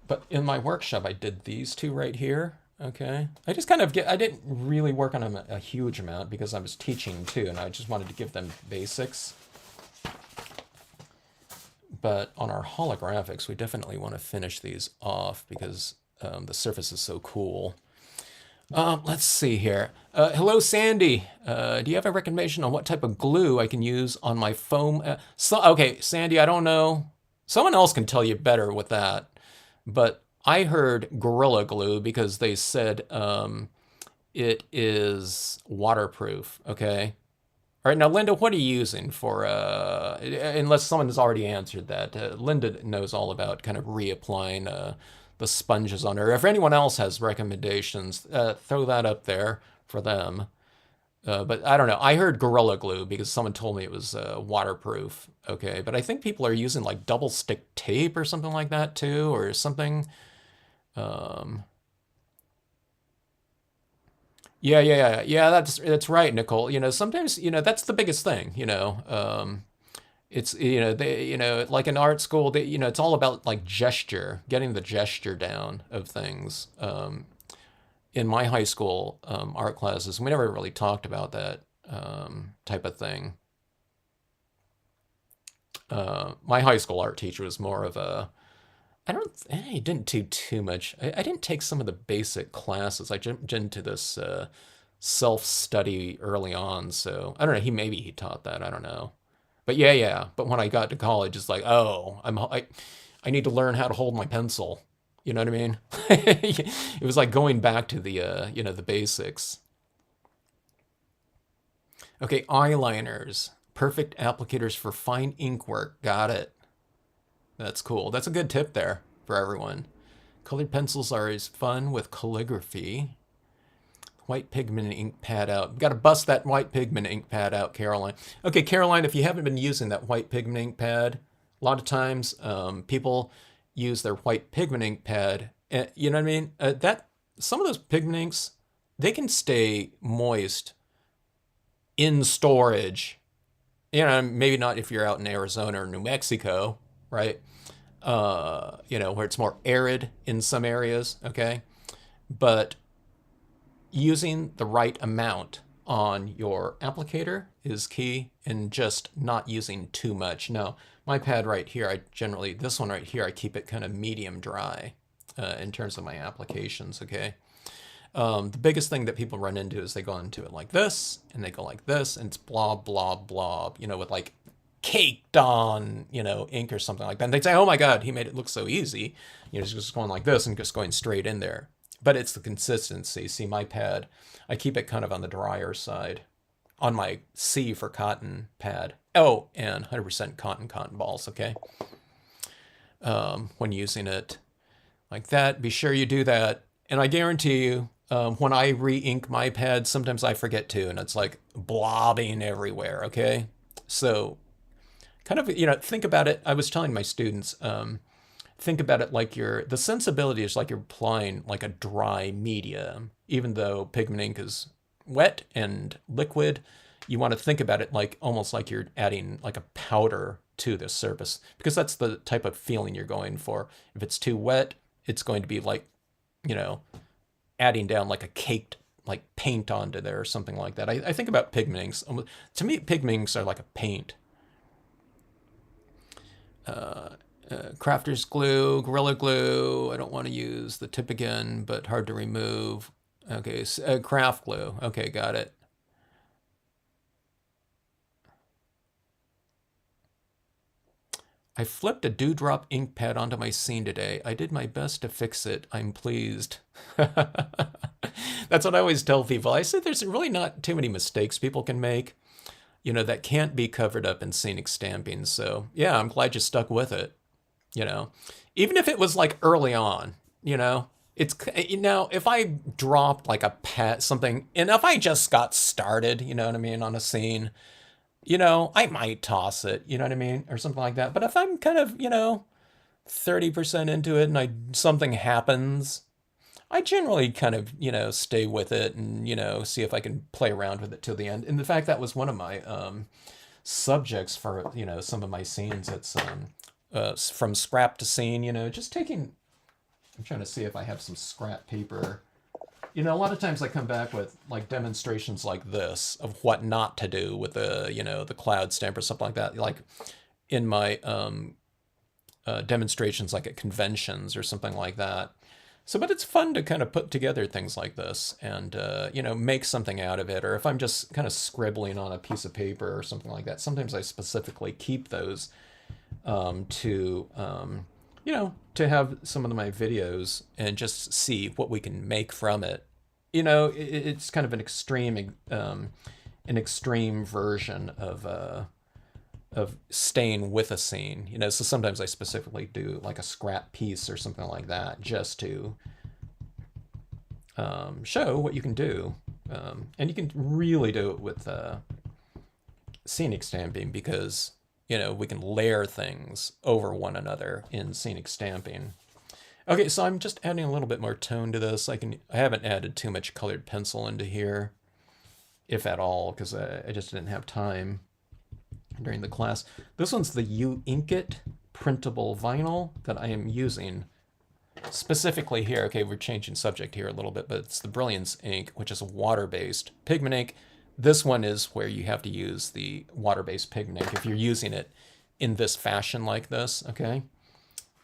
But in my workshop, I did these two right here. Okay, I just kind of I didn't really work on them a huge amount because I was teaching too, and I just wanted to give them basics. But on our holographics, we definitely want to finish these off because the surface is so cool. Let's see here. Hello, Sandy. Do you have a recommendation on what type of glue I can use on my foam? Okay, Sandy, I don't know. Someone else can tell you better with that. But I heard Gorilla Glue because they said it is waterproof, okay? All right, now, Linda, what are you using for, unless someone has already answered that. Linda knows all about kind of reapplying the sponges on her. If anyone else has recommendations, throw that up there for them. But I don't know. I heard Gorilla Glue because someone told me it was waterproof, okay? But I think people are using like double stick tape or something like that too, or something. Yeah. That's right, Nicole. Sometimes that's the biggest thing. It's like in art school, it's all about like gesture, getting the gesture down of things. In my high school art classes, we never really talked about that type of thing. My high school art teacher was more of a he didn't do too much. I didn't take some of the basic classes. I jumped into this self-study early on, so I don't know. Maybe he taught that. I don't know. But yeah. But when I got to college, it's like, oh, I need to learn how to hold my pencil. You know what I mean? It was like going back to the the basics. Okay, eyeliners, perfect applicators for fine ink work. Got it. That's cool. That's a good tip there for everyone. Colored pencils are as fun with calligraphy. White pigment ink pad out. Got to bust that white pigment ink pad out, Caroline. Okay, Caroline, if you haven't been using that white pigment ink pad, a lot of times people use their white pigment ink pad. You know what I mean? Some of those pigment inks, they can stay moist in storage. You know, maybe not if you're out in Arizona or New Mexico, right? Where it's more arid in some areas, okay? But using the right amount on your applicator is key, and just not using too much. No, my pad right here, this one right here, I keep it kind of medium dry in terms of my applications, okay? The biggest thing that people run into is they go into it like this, and they go like this, and it's blob, blob, blob, with like caked on, ink or something like that. And they'd say, oh my God, he made it look so easy. Just going like this and just going straight in there. But it's the consistency. See, my pad, I keep it kind of on the drier side on my C for cotton pad. Oh, and 100% cotton balls, okay? When using it like that, be sure you do that. And I guarantee you, when I re-ink my pad, sometimes I forget to, and it's like blobbing everywhere, okay? So kind of, think about it. I was telling my students, think about it like the sensibility is like you're applying like a dry medium. Even though pigment ink is wet and liquid, you want to think about it like almost like you're adding like a powder to the surface, because that's the type of feeling you're going for. If it's too wet, it's going to be like, adding down like a caked like paint onto there or something like that. I think about pigment inks. To me, pigment inks are like a paint. Crafter's glue, Gorilla Glue. I don't want to use the tip again, but hard to remove. Okay, craft glue. Okay, got it. I flipped a dewdrop ink pad onto my scene today. I did my best to fix it. I'm pleased. That's what I always tell people. I said there's really not too many mistakes people can make, that can't be covered up in scenic stamping. So yeah, I'm glad you stuck with it. Even if it was like early on, it's, if I dropped like a pet something, and if I just got started, you know what I mean, on a scene, I might toss it, you know what I mean, or something like that. But if I'm kind of, 30% into it and something happens, I generally kind of, stay with it and, see if I can play around with it till the end. And in fact, that was one of my subjects for, some of my scenes. It's from scrap to scene, just taking, I'm trying to see if I have some scrap paper. A lot of times I come back with like demonstrations like this of what not to do with the cloud stamp or something like that. Like in my demonstrations, like at conventions or something like that. So, but it's fun to kind of put together things like this and, make something out of it. Or if I'm just kind of scribbling on a piece of paper or something like that, sometimes I specifically keep those to have some of my videos and just see what we can make from it. It's kind of an extreme version of staying with a scene. So sometimes I specifically do like a scrap piece or something like that just to show what you can do. And you can really do it with scenic stamping because we can layer things over one another in scenic stamping. Okay, so I'm just adding a little bit more tone to this. I haven't added too much colored pencil into here, if at all, because I just didn't have time during the class. This one's the You Ink It printable vinyl that I am using specifically here. Okay, we're changing subject here a little bit, but it's the Brilliance ink, which is a water-based pigment ink. This one is where you have to use the water-based pigment ink if you're using it in this fashion like this, okay?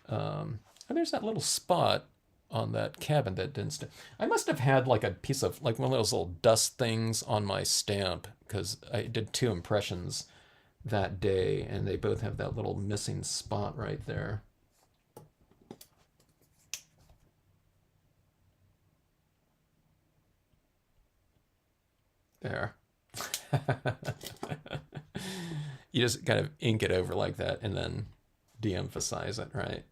And there's that little spot on that cabin that didn't I must have had like a piece of, like one of those little dust things on my stamp because I did 2 impressions that day and they both have that little missing spot right there. There. You just kind of ink it over like that and then de-emphasize it, right?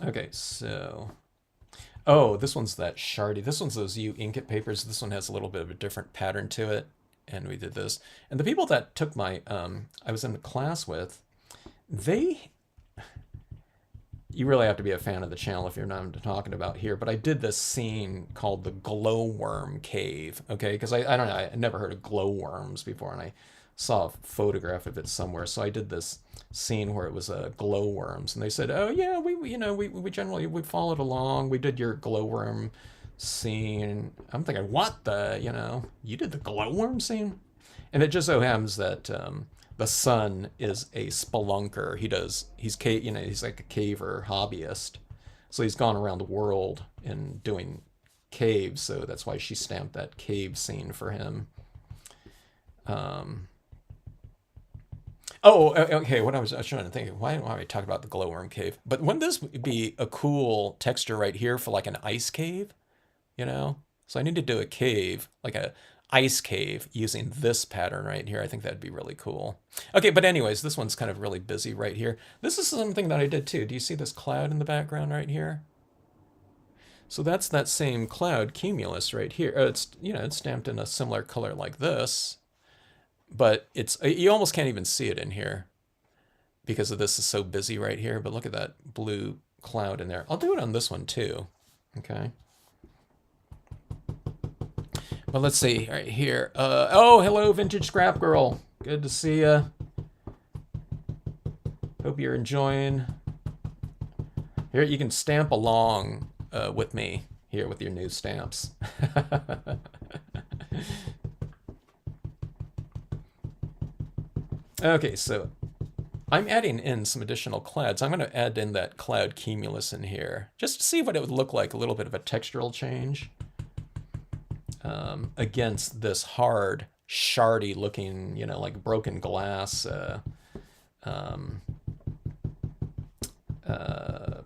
Okay, so oh, this one's that shardy. This one's those U Inkit papers. This one has a little bit of a different pattern to it, and we did this. And the people that took my I was in the class with, they you really have to be a fan of the channel if you're not talking about here, but I did this scene called the glowworm cave, okay? Because I don't know, I never heard of glowworms before, and I saw a photograph of it somewhere. So I did this scene where it was glowworms, and they said, "Oh yeah, we generally we followed along. We did your glowworm scene." I'm thinking, what the you did the glowworm scene, and it just so happens that the son is a spelunker. He's like a caver hobbyist, so he's gone around the world and doing caves. So that's why she stamped that cave scene for him. Okay. What I was trying to think, why I talk about the glowworm cave? But wouldn't this be a cool texture right here for like an ice cave? So I need to do a cave, like a ice cave, using this pattern right here. I think that'd be really cool. Okay, but anyways, this one's kind of really busy right here. This is something that I did too. Do you see this cloud in the background right here? So that's that same cloud cumulus right here. It's stamped in a similar color like this, but you almost can't even see it in here because of this is so busy right here. But look at that blue cloud in there. I'll do it on this one too. Okay. But let's see right here. Oh, hello, Vintage Scrap Girl. Good to see ya. Hope you're enjoying. Here, you can stamp along with me here with your new stamps. Okay, so I'm adding in some additional clouds. I'm going to add in that cloud cumulus in here just to see what it would look like, a little bit of a textural change. Against this hard, shardy looking, like broken glass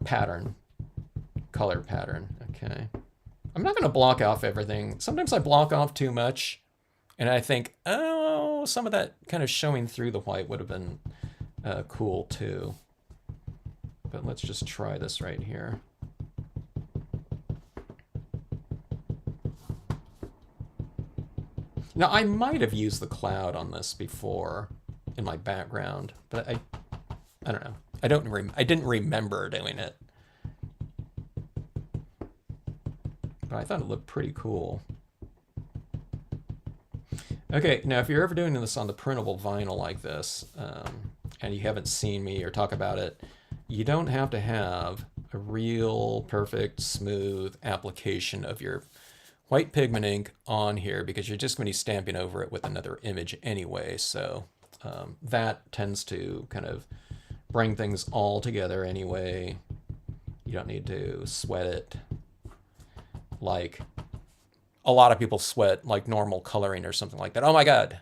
pattern, color pattern. Okay. I'm not going to block off everything. Sometimes I block off too much, and I think, oh, some of that kind of showing through the white would have been cool too. But let's just try this right here. Now, I might have used the cloud on this before in my background, but I don't know. I didn't remember doing it. But I thought it looked pretty cool. Okay, now if you're ever doing this on the printable vinyl like this, and you haven't seen me or talk about it, you don't have to have a real perfect, smooth application of your white pigment ink on here because you're just going to be stamping over it with another image anyway. So that tends to kind of bring things all together anyway. You don't need to sweat it like a lot of people sweat like normal coloring or something like that. Oh my God,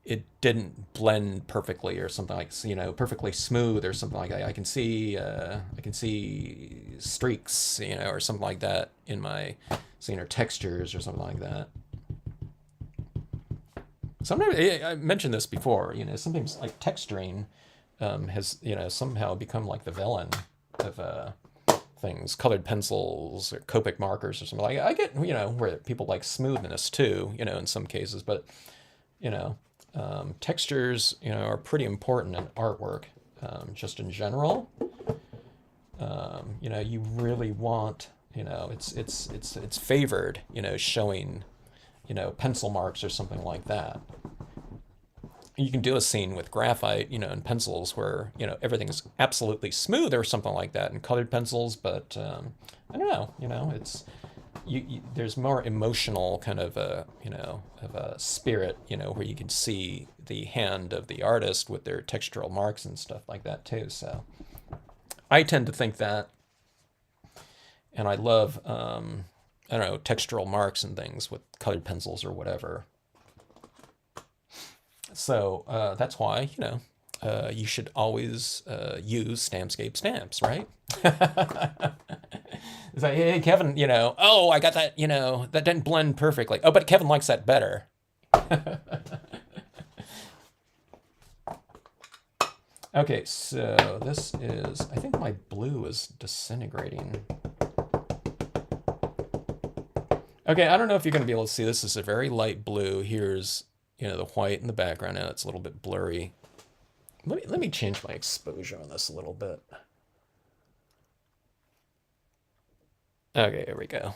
it didn't blend perfectly or something like, perfectly smooth or something like that. I can see streaks, or something like that in my or textures or something like that. Sometimes I mentioned this before, sometimes like texturing has, somehow become like the villain of things, colored pencils or Copic markers or something like that. I get, where people like smoothness too, in some cases, but, textures, are pretty important in artwork, just in general. You really want, it's favored, showing, pencil marks or something like that. You can do a scene with graphite, and pencils where, everything is absolutely smooth or something like that in colored pencils, but I don't know, it's, there's more emotional kind of a spirit, where you can see the hand of the artist with their textural marks and stuff like that too. So I tend to think that, and I love I don't know, textural marks and things with colored pencils or whatever. So that's why you should always use Stampscape stamps, right? It's like, hey, Kevin, oh, I got that, that didn't blend perfectly. Oh, but Kevin likes that better. Okay, so this is, I think my blue is disintegrating. Okay, I don't know if you're going to be able to see this. This is a very light blue. Here's, the white in the background. Now it's a little bit blurry. Let me change my exposure on this a little bit. Okay, here we go.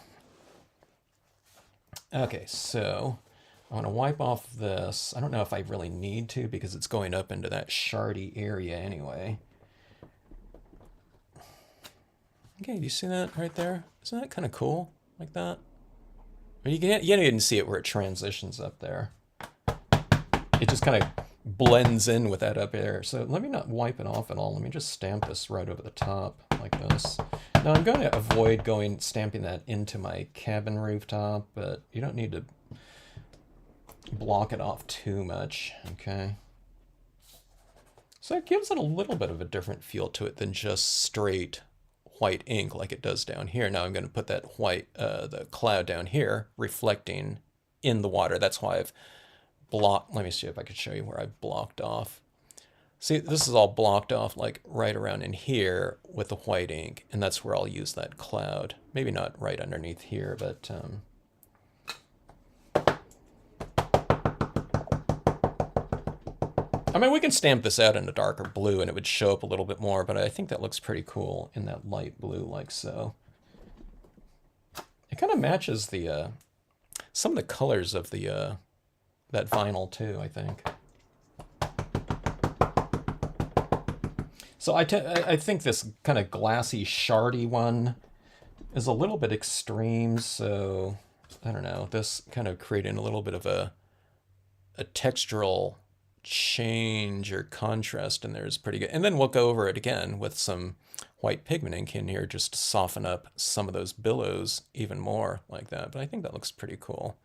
Okay, so I want to wipe off this. I don't know if I really need to because it's going up into that shardy area anyway. Okay, do you see that right there? Isn't that kind of cool? Like that? You didn't see it where it transitions up there. It just kind of blends in with that up there. So let me not wipe it off at all. Let me just stamp this right over the top like this. Now I'm going to avoid stamping that into my cabin rooftop, but you don't need to block it off too much, okay? So it gives it a little bit of a different feel to it than just straight white ink like it does down here. Now I'm going to put that white, the cloud down here, reflecting in the water. That's why I've blocked, let me see if I could show you where I blocked off. See, this is all blocked off like right around in here with the white ink, and that's where I'll use that cloud. Maybe not right underneath here, but I mean, we can stamp this out in a darker blue and it would show up a little bit more, but I think that looks pretty cool in that light blue like so. It kind of matches the some of the colors of the that vinyl too, I think. So I think this kind of glassy, shardy one is a little bit extreme, so I don't know. This kind of creating a little bit of a textural change or contrast in there is pretty good. And then we'll go over it again with some white pigment ink in here just to soften up some of those billows even more like that. But I think that looks pretty cool.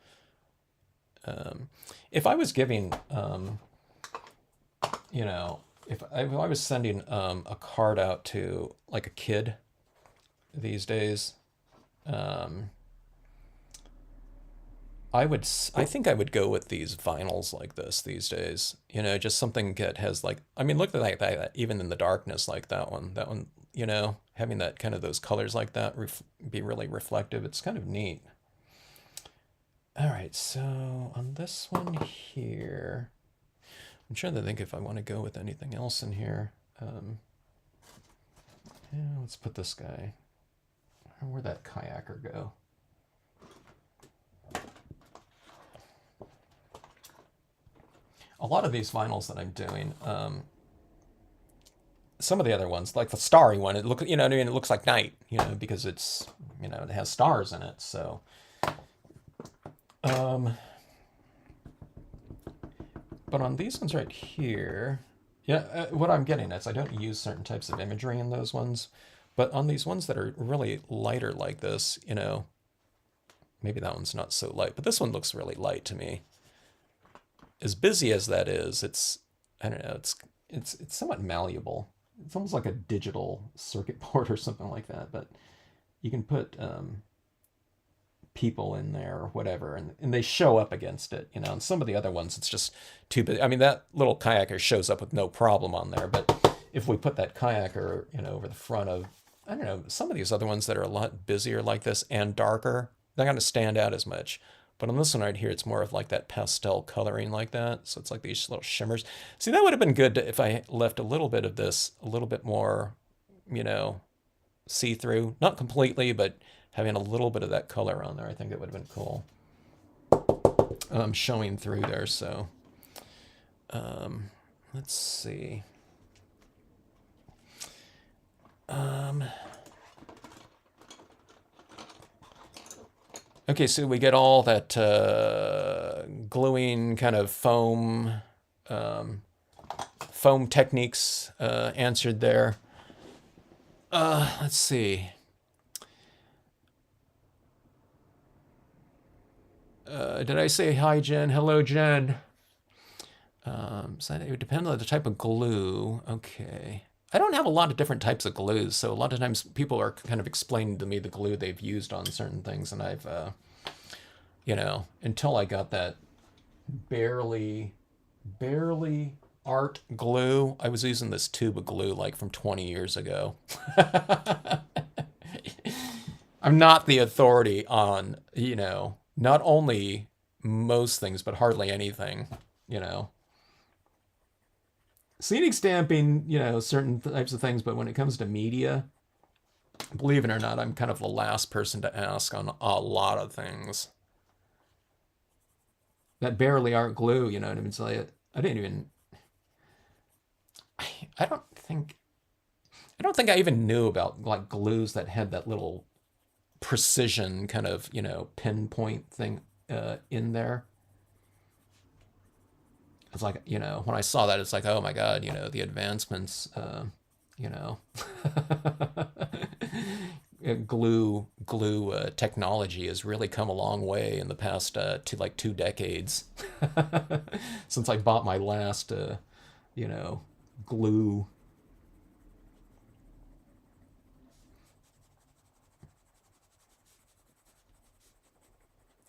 If I was giving, if I was sending a card out to like a kid these days, I think I would go with these vinyls like this these days. Just something that has like, I mean, look at that, even in the darkness, like that one, having that kind of those colors like that be really reflective. It's kind of neat. All right, so on this one here, I'm trying to think if I want to go with anything else in here. Yeah, let's put this guy. Where'd that kayaker go? A lot of these vinyls that I'm doing, some of the other ones, like the starry one, it looks like night, because it's, it has stars in it. So, but on these ones right here, yeah, what I'm getting is I don't use certain types of imagery in those ones, but on these ones that are really lighter like this, maybe that one's not so light, but this one looks really light to me. As busy as that is, it's, I don't know, it's somewhat malleable. It's almost like a digital circuit board or something like that, but you can put people in there or whatever, and they show up against it, and some of the other ones, it's just too big. I mean, that little kayaker shows up with no problem on there, but if we put that kayaker, over the front of, I don't know, some of these other ones that are a lot busier like this and darker, they're not going to stand out as much. But on this one right here, it's more of like that pastel coloring like that. So it's like these little shimmers. See, that would have been good if I left a little bit of this, a little bit more, see-through. Not completely, but having a little bit of that color on there. I think that would have been cool. Showing through there, so. Let's see. Okay, so we get all that gluing kind of foam techniques answered there. Let's see. Did I say hi, Jen? Hello, Jen. So it would depend on the type of glue. Okay. I don't have a lot of different types of glues, so a lot of times people are kind of explaining to me the glue they've used on certain things, and I've, until I got that barely art glue. I was using this tube of glue like from 20 years ago. I'm not the authority on, not only most things, but hardly anything, you know. Scenic stamping, certain types of things, but when it comes to media, believe it or not, I'm kind of the last person to ask on a lot of things. That barely art glue, you know what I mean? So I didn't even, I don't think, I don't think I even knew about like glues that had that little precision kind of, pinpoint thing in there. It's like, when I saw that, it's like, oh my God, the advancements, you know, glue technology has really come a long way in the past 2 decades since I bought my last, you know, glue.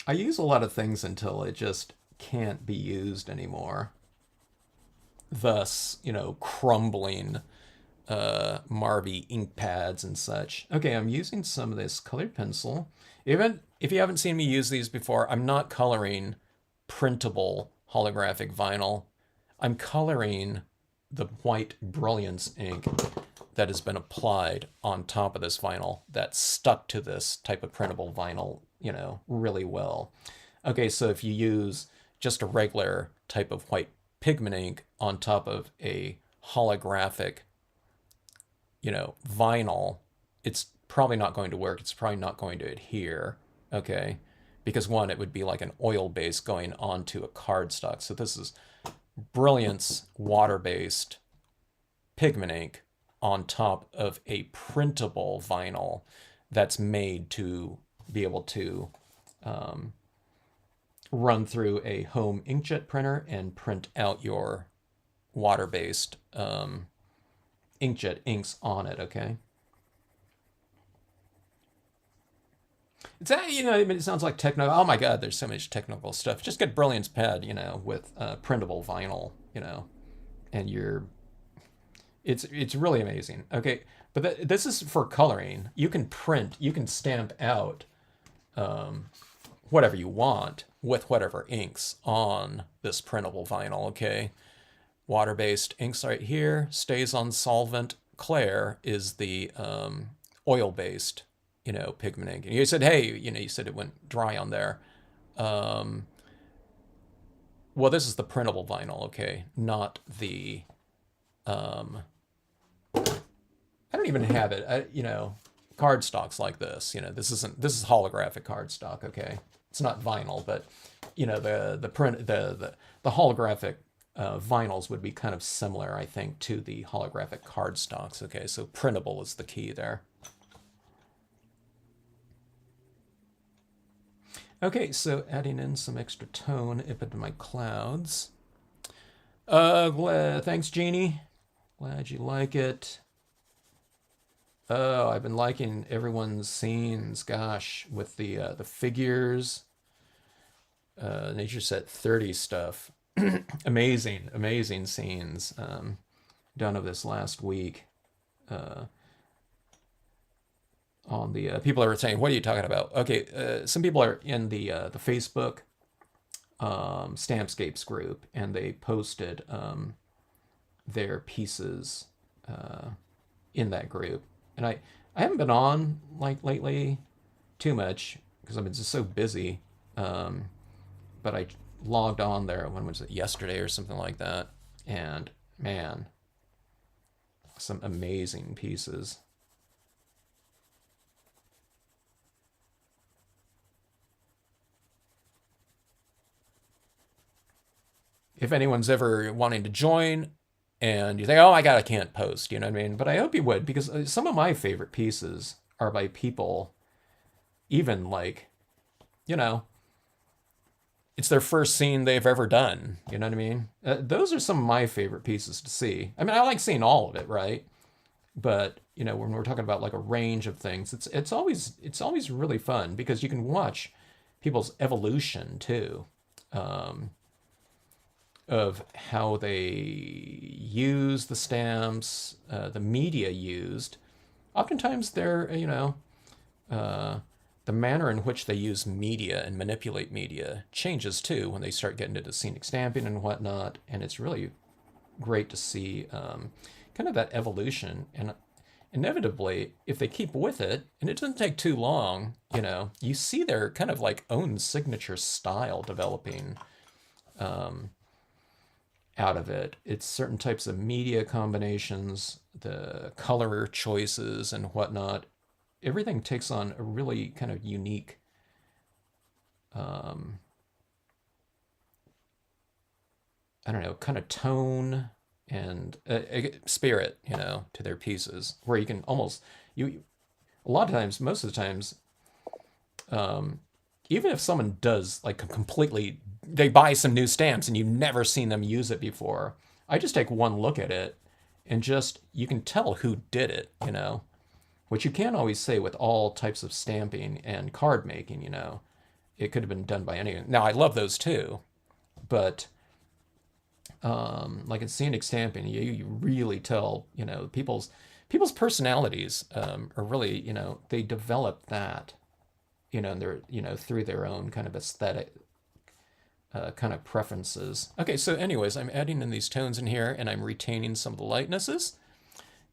I use a lot of things until it just can't be used anymore. Thus, crumbling Marby ink pads and such. Okay, I'm using some of this colored pencil. Even if you haven't seen me use these before, I'm not coloring printable holographic vinyl. I'm coloring the white brilliance ink that has been applied on top of this vinyl that stuck to this type of printable vinyl, really well. Okay, so if you use just a regular type of white pigment ink on top of a holographic, vinyl, it's probably not going to work. It's probably not going to adhere, okay? Because one, it would be like an oil base going onto a cardstock. So this is Brilliance water-based pigment ink on top of a printable vinyl that's made to be able to run through a home inkjet printer and print out your water-based inkjet inks on it, okay? It's it sounds like techno. Oh my God, there's so much technical stuff. Just get Brilliance pad, with printable vinyl, and it's really amazing. Okay, but this is for coloring. You can print, you can stamp out whatever you want with whatever inks on this printable vinyl. Okay, water-based inks right here, stays on solvent. Claire is the oil-based, pigment ink. And you said, hey, you said it went dry on there. Um, well, this is the printable vinyl, okay, not the. I don't even have it. Cardstocks like this. This is holographic cardstock, okay. It's not vinyl, but the print the holographic vinyls would be kind of similar, I think, to the holographic cardstocks. Okay, so printable is the key there. Okay, so adding in some extra tone up into my clouds. Thanks, Jeannie. Glad you like it. Oh, I've been liking everyone's scenes. Gosh, with the figures, Nature Set 30 stuff. Amazing, amazing scenes done of this last week. On the people are saying, "What are you talking about?" Okay, some people are in the Facebook Stampscapes group, and they posted their pieces in that group. And I haven't been on like lately too much because I've been just so busy. But I logged on there, when was it, yesterday or something like that, and man, some amazing pieces. If anyone's ever wanting to join and you think, oh my God, I can't post, you know what I mean? But I hope you would, because some of my favorite pieces are by people, even like, you know, it's their first scene they've ever done. You know what I mean? Those are some of my favorite pieces to see. I mean, I like seeing all of it, right? But when we're talking about like a range of things, it's always really fun because you can watch people's evolution too. Um, of how they use the stamps, the media used. Oftentimes they're, uh, the manner in which they use media and manipulate media changes too when they start getting into scenic stamping and whatnot. And it's really great to see kind of that evolution. And inevitably, if they keep with it, and it doesn't take too long, you see their kind of like own signature style developing out of it. It's certain types of media combinations, the color choices and whatnot. Everything takes on a really kind of unique I don't know, kind of tone and spirit, to their pieces, where you can almost you a lot of times, most of the times, even if someone does like a completely, they buy some new stamps and you've never seen them use it before, I just take one look at it and just you can tell who did it, which you can't always say with all types of stamping and card making, it could have been done by anyone. Now I love those too, but like in scenic stamping, you really tell, people's personalities are really, they develop that, and they're, through their own kind of aesthetic kind of preferences. Okay, so anyways, I'm adding in these tones in here and I'm retaining some of the lightnesses,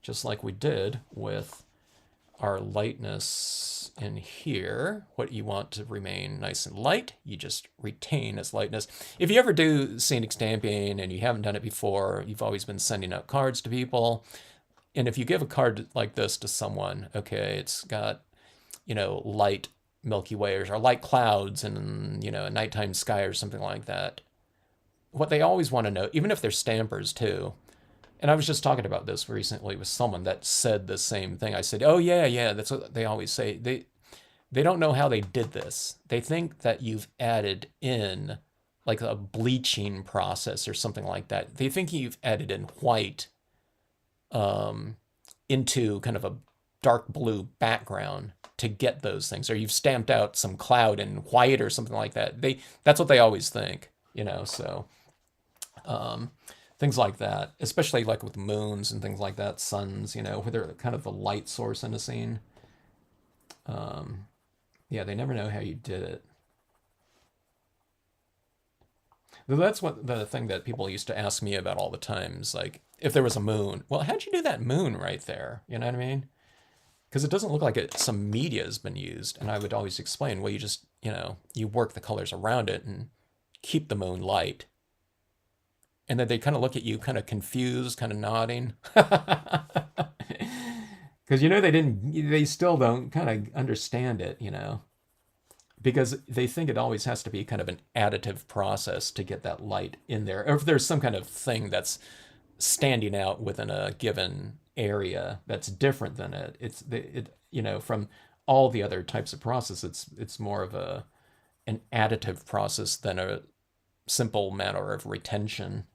just like we did with our lightness in here. What you want to remain nice and light, you just retain as lightness. If you ever do scenic stamping and you haven't done it before, you've always been sending out cards to people. And if you give a card like this to someone, okay, it's got, light Milky Way or light clouds and, a nighttime sky or something like that. What they always want to know, even if they're stampers too, and I was just talking about this recently with someone that said the same thing. I said, "Oh yeah, that's what they always say. They don't know how they did this. They think that you've added in like a bleaching process or something like that. They think you've added in white into kind of a dark blue background to get those things, or you've stamped out some cloud in white or something like that. That's what they always think, so things like that, especially like with moons and things like that, suns, where they're kind of the light source in a scene. Yeah, they never know how you did it. That's what the thing that people used to ask me about all the times, like if there was a moon, well, how'd you do that moon right there? You know what I mean? Because it doesn't look like some media has been used. And I would always explain, well, you just, you work the colors around it and keep the moon light. And then they kind of look at you kind of confused, kind of nodding. Because, they still don't kind of understand it, because they think it always has to be kind of an additive process to get that light in there. Or if there's some kind of thing that's standing out within a given area that's different than from all the other types of process, it's more of an additive process than a simple matter of retention.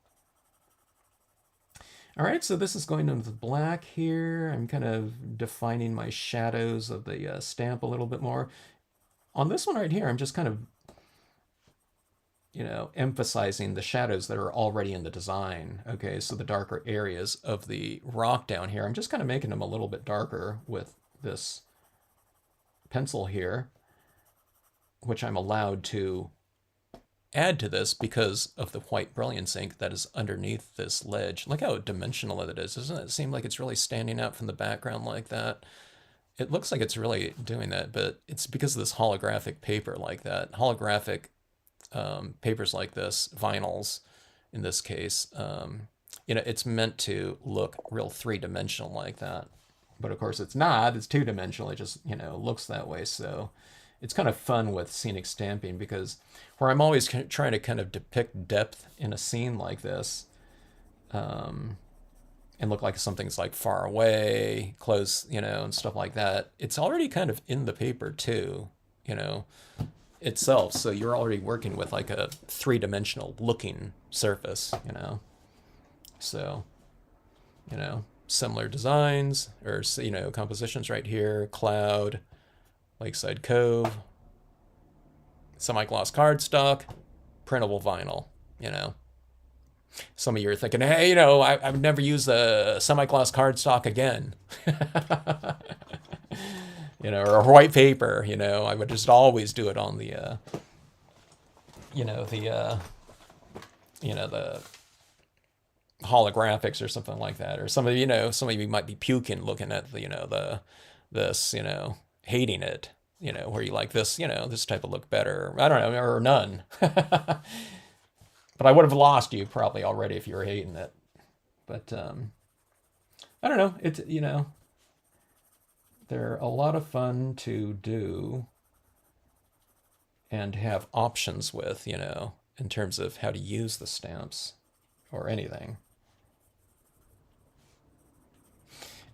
All right, so this is going into the black here. I'm kind of defining my shadows of the stamp a little bit more. On this one right here, I'm just kind of, emphasizing the shadows that are already in the design. Okay, so the darker areas of the rock down here, I'm just kind of making them a little bit darker with this pencil here, which I'm allowed to add to this because of the white brilliance ink that is underneath this ledge. Look how dimensional it is. Doesn't it seem like it's really standing out from the background like that? It looks like it's really doing that, but it's because of this holographic paper like that. Holographic papers like this, vinyls in this case, it's meant to look real three-dimensional like that. But of course it's not, it's two-dimensional, it just, looks that way. So it's kind of fun with scenic stamping because where I'm always trying to kind of depict depth in a scene like this, and look like something's like far away, close, and stuff like that. It's already kind of in the paper too, itself. So you're already working with like a three-dimensional looking surface, So, similar designs or, compositions right here, cloud, Lakeside Cove, semi-gloss cardstock, printable vinyl, Some of you are thinking, hey, you know, I would never use a semi-gloss cardstock again. You know, or white paper, you know, I would just always do it on the, you know, the holographics or something like that. Or some of you know, some of you might be puking looking at the, you know, this, you know, hating it, you know, where you like this, you know, this type of look better. I don't know, or none. But I would have lost you probably already if you were hating it. But I don't know. It's, you know, they're a lot of fun to do and have options with, you know, in terms of how to use the stamps or anything.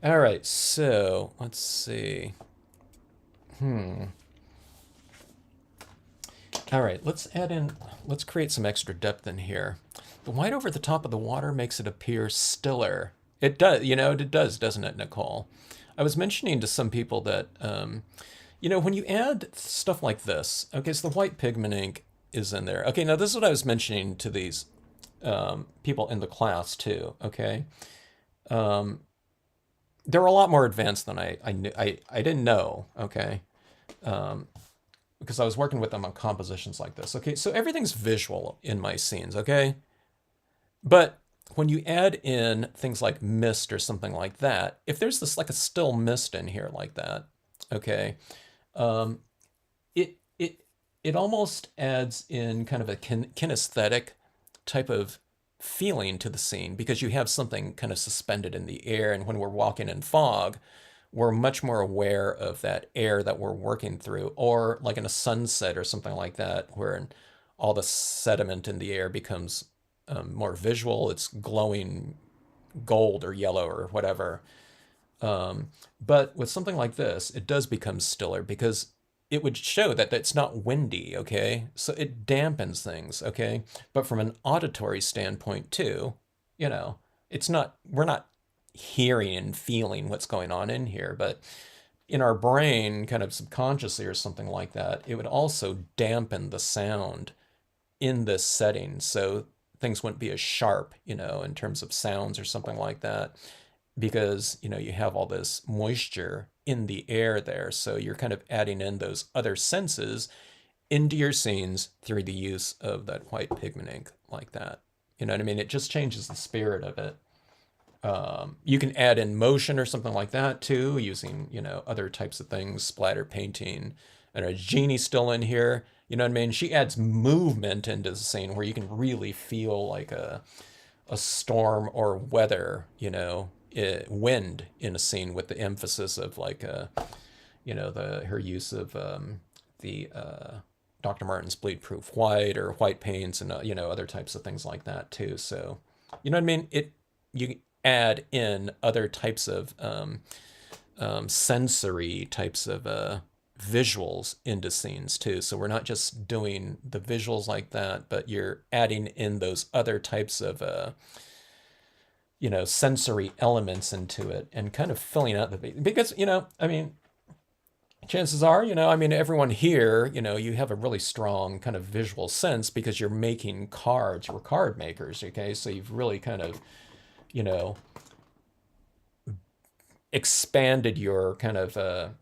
All right, so let's see. All right, let's add in, let's create some extra depth in here. The white over the top of the water makes it appear stiller. It does, you know, it does, doesn't it, Nicole? I was mentioning to some people that, you know, when you add stuff like this, okay, so the white pigment ink is in there. Okay, now this is what I was mentioning to these people in the class too, okay? They're a lot more advanced than I didn't know, okay? Because I was working with them on compositions like this. Okay, so everything's visual in my scenes, okay? But when you add in things like mist or something like that, if there's this like a still mist in here like that, okay, it it it almost adds in kind of a kinesthetic type of feeling to the scene because you have something kind of suspended in the air, and when we're walking in fog, we're much more aware of that air that we're working through, or like in a sunset or something like that, where all the sediment in the air becomes more visual. It's glowing gold or yellow or whatever. But with something like this, it does become stiller because it would show that it's not windy, okay? So it dampens things, okay? But from an auditory standpoint too, you know, it's not, we're not hearing and feeling what's going on in here, but in our brain, kind of subconsciously or something like that, it would also dampen the sound in this setting. So things wouldn't be as sharp, you know, in terms of sounds or something like that, because, you know, you have all this moisture in the air there. So you're kind of adding in those other senses into your scenes through the use of that white pigment ink like that. You know what I mean? It just changes the spirit of it. You can add in motion or something like that too, using, you know, other types of things, splatter painting. And Jeannie's still in here. You know what I mean? She adds movement into the scene where you can really feel like a storm or weather, you know, wind in a scene with the emphasis of like, you know, her use of the Dr. Martin's bleed proof white or white paints and, you know, other types of things like that too. So, you know what I mean? You add in other types of sensory types of visuals into scenes too. So we're not just doing the visuals like that, but you're adding in those other types of you know, sensory elements into it and kind of filling out the, because, you know, I mean, chances are, you know, I mean, everyone here, you know, you have a really strong kind of visual sense because you're making cards. We're card makers, okay? So you've really kind of, you know, expanded your kind of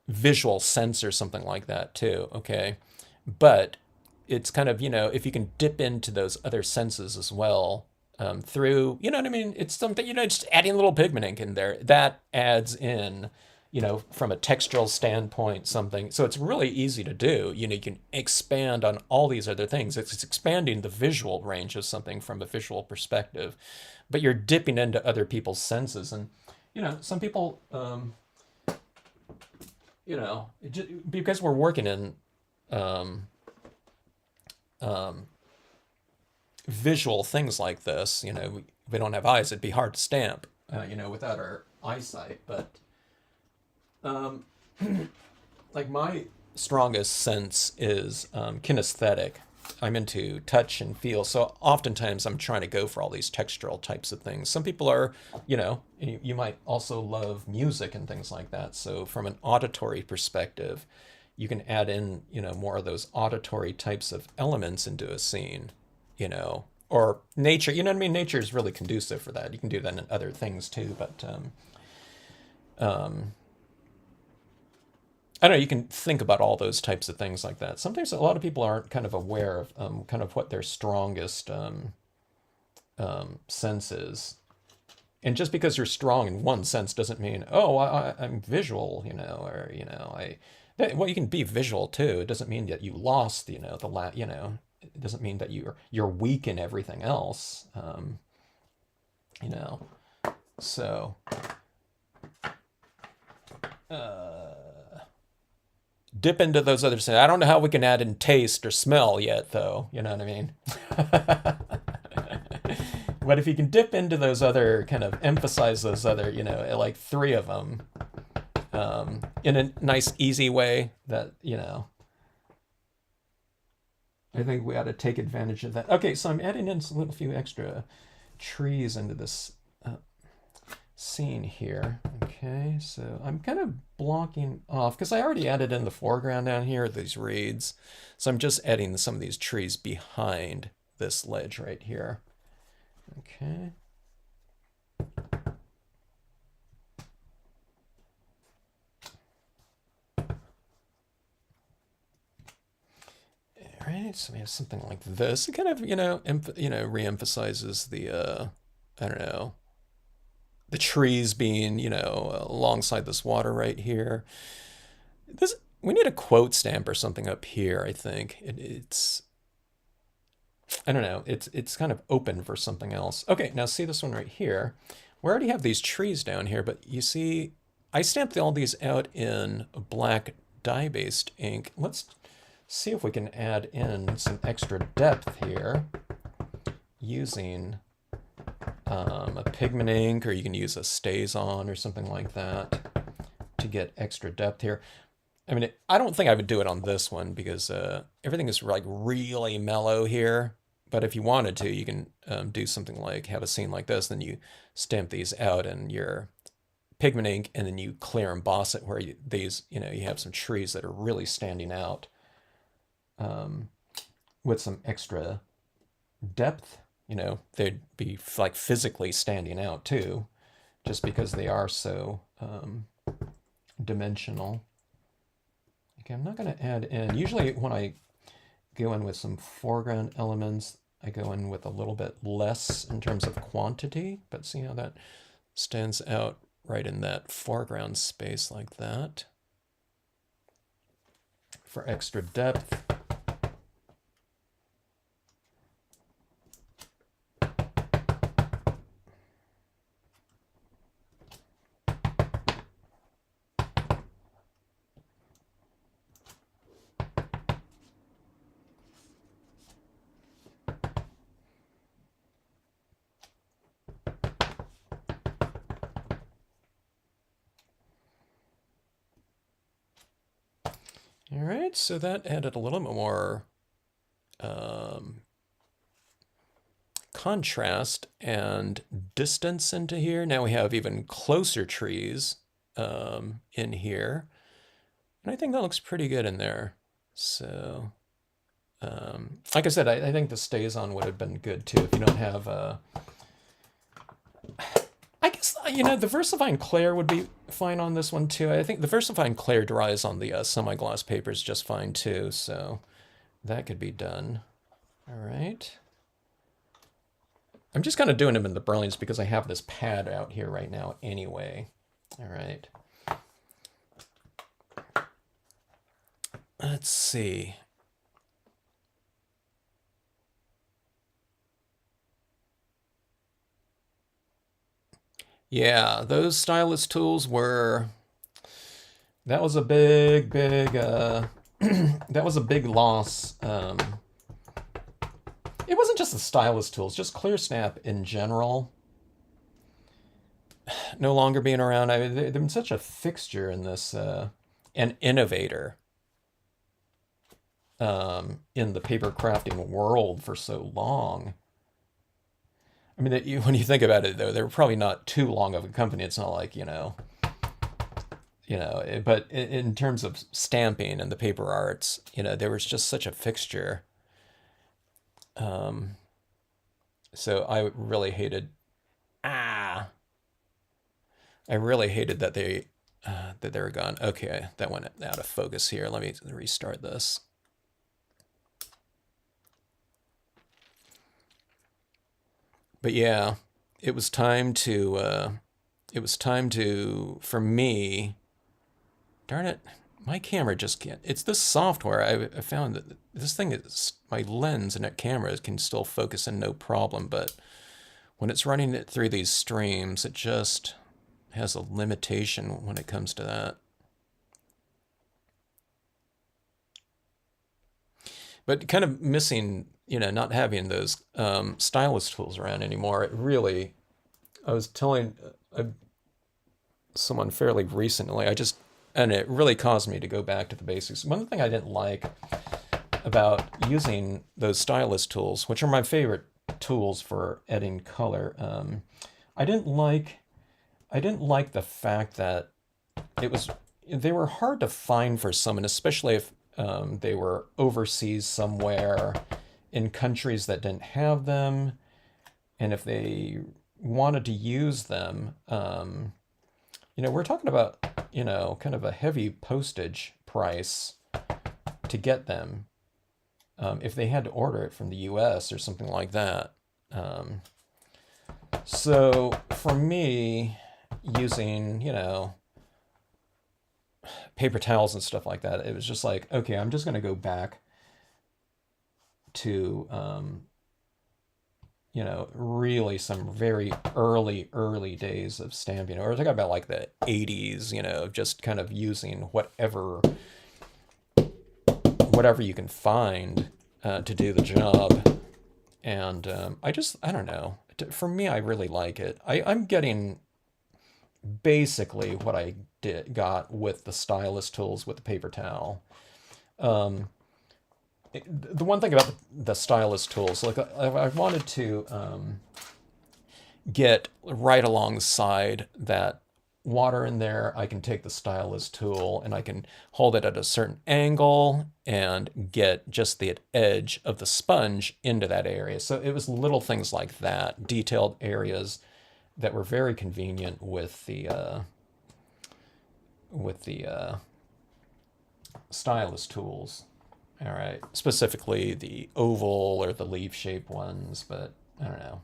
visual sense or something like that too, okay? But it's kind of, you know, if you can dip into those other senses as well through, you know what I mean? It's something, you know, just adding a little pigment ink in there, that adds in, you know, from a textural standpoint, something. So it's really easy to do. You know, you can expand on all these other things. It's expanding the visual range of something from a visual perspective, but you're dipping into other people's senses. And, you know, some people, you know, because we're working in visual things like this, you know, we don't have eyes. It'd be hard to stamp, you know, without our eyesight. But like my strongest sense is kinesthetic. I'm into touch and feel. So oftentimes I'm trying to go for all these textural types of things. Some people are, you know, you might also love music and things like that. So from an auditory perspective, you can add in, you know, more of those auditory types of elements into a scene, you know, or nature. You know what I mean? Nature is really conducive for that. You can do that in other things too, but um, I don't know. You can think about all those types of things like that. Sometimes a lot of people aren't kind of aware of kind of what their strongest sense is. And just because you're strong in one sense doesn't mean, oh, I'm visual, or well, you can be visual too. It doesn't mean that you lost, it doesn't mean that you're weak in everything else, you know. So, dip into those other things. I don't know how we can add in taste or smell yet, though. You know what I mean? But if you can dip into those other, kind of emphasize those other, like three of them, in a nice, easy way that, I think we ought to take advantage of that. Okay, so I'm adding in a little few extra trees into this scene here. Okay, so I'm kind of blocking off, because I already added in the foreground down here, these reeds. So I'm just adding some of these trees behind this ledge right here. Okay. All right, so we have something like this. It kind of, re-emphasizes the, I don't know, the trees being, alongside this water right here. We need a quote stamp or something up here, I think. It's I don't know, it's kind of open for something else. Okay, now see this one right here. We already have these trees down here, but you see, I stamped all these out in black dye-based ink. Let's see if we can add in some extra depth here using a pigment ink, or you can use a StazOn or something like that to get extra depth here. I mean, I don't think I would do it on this one because everything is like really mellow here. But if you wanted to, you can do something like have a scene like this, then you stamp these out in your pigment ink, and then you clear emboss it where you have some trees that are really standing out with some extra depth. They'd be like physically standing out too, just because they are so dimensional. Okay, I'm not going to add in. Usually when I go in with some foreground elements, I go in with a little bit less in terms of quantity, but see how that stands out right in that foreground space like that. For extra depth. All right, so that added a little bit more contrast and distance into here. Now we have even closer trees in here. And I think that looks pretty good in there. So, like I said, I think the StazOn would have been good too if you don't have I guess, the VersaFine Clear would be fine on this one too. I think the VersaFine Clear dries on the semi-gloss papers just fine too, so that could be done. All right. I'm just kind of doing them in the brilliance because I have this pad out here right now anyway. All right. Let's see. Yeah, those stylus tools were, that was a big, that was a big loss. It wasn't just the stylus tools, just ClearSnap in general. No longer being around. They've been such a fixture in this, an innovator in the paper crafting world for so long. I mean, when you think about it, though, they were probably not too long of a company. It's not like, but in terms of stamping and the paper arts, there was just such a fixture. So I really hated, ah, I really hated that they were gone. Okay, that went out of focus here. Let me restart this. But yeah, it was time to, for me, darn it, my camera just can't. It's this software. I found that this thing is, my lens and that camera can still focus in no problem, but when it's running it through these streams, it just has a limitation when it comes to that. But kind of missing, not having those stylus tools around anymore. It really, I was telling someone fairly recently, and it really caused me to go back to the basics. One thing I didn't like about using those stylus tools, which are my favorite tools for editing color, I didn't like the fact that they were hard to find for someone, especially if they were overseas somewhere in countries that didn't have them, and if they wanted to use them, we're talking about kind of a heavy postage price to get them if they had to order it from the U.S. or something like that. So for me, using paper towels and stuff like that, it was just like, okay, I'm just going to go back to really some very early days of stamping, or talking about like the 80s, just kind of using whatever you can find to do the job. And I don't know. For me, I really like it. I'm getting basically what I got with the stylus tools with the paper towel. The one thing about the stylus tools, like I wanted to get right alongside that water in there, I can take the stylus tool and I can hold it at a certain angle and get just the edge of the sponge into that area. So it was little things like that, detailed areas that were very convenient with the stylus tools. All right, specifically the oval or the leaf shape ones, but I don't know.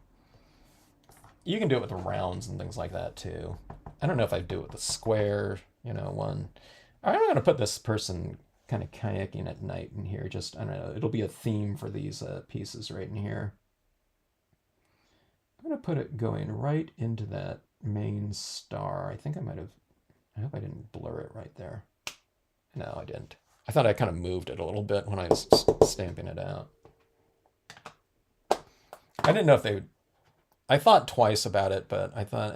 You can do it with the rounds and things like that too. I don't know if I'd do it with the square, one. I'm going to put this person kind of kayaking at night in here. Just, I don't know, it'll be a theme for these pieces right in here. I'm going to put it going right into that main star. I think I might have, I hope I didn't blur it right there. No, I didn't. I thought I kind of moved it a little bit when I was stamping it out. I didn't know if they would, I thought twice about it, but I thought,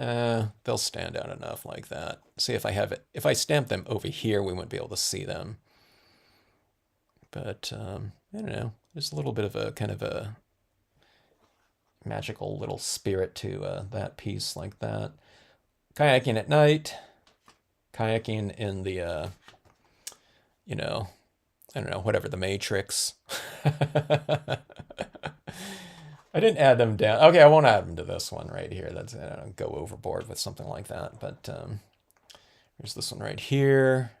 they'll stand out enough like that. See if I have it. If I stamp them over here, we wouldn't be able to see them. But, I don't know. There's a little bit of a kind of a magical little spirit to that piece like that. Kayaking at night. Kayaking in the, I don't know, whatever, the Matrix. I didn't add them down. Okay, I won't add them to this one right here. That's, I don't go overboard with something like that. But there's this one right here.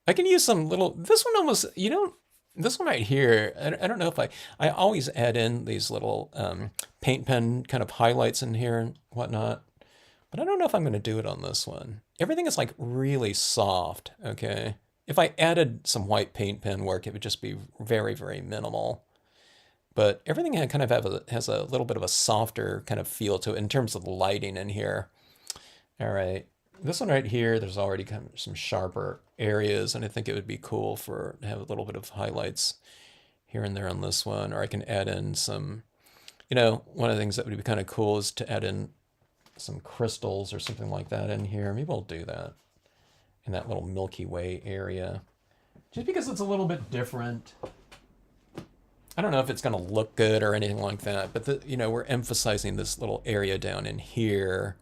I can use some little, this one almost, this one right here, I don't know if I always add in these little paint pen kind of highlights in here and whatnot. But I don't know if I'm going to do it on this one. Everything is like really soft, okay? If I added some white paint pen work, it would just be very, very minimal. But everything kind of has a little bit of a softer kind of feel to it in terms of the lighting in here. All right, this one right here, there's already kind of some sharper areas, and I think it would be cool to have a little bit of highlights here and there on this one. Or I can add in some, one of the things that would be kind of cool is to add in some crystals or something like that in here. Maybe we'll do that in that little Milky Way area, just because it's a little bit different. I don't know if it's going to look good or anything like that, but we're emphasizing this little area down in here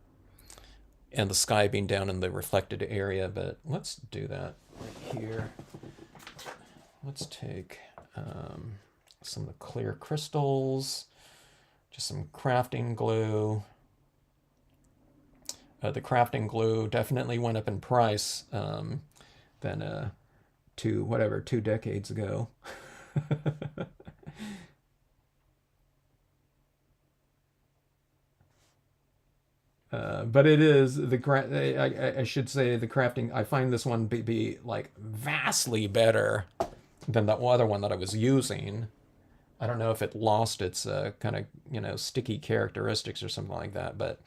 and the sky being down in the reflected area. But let's do that right here. Let's take some of the clear crystals, just some crafting glue. The crafting glue definitely went up in price than 2 decades ago. But it is I should say the crafting. I find this one be like vastly better than the other one that I was using. I don't know if it lost its kind of sticky characteristics or something like that. But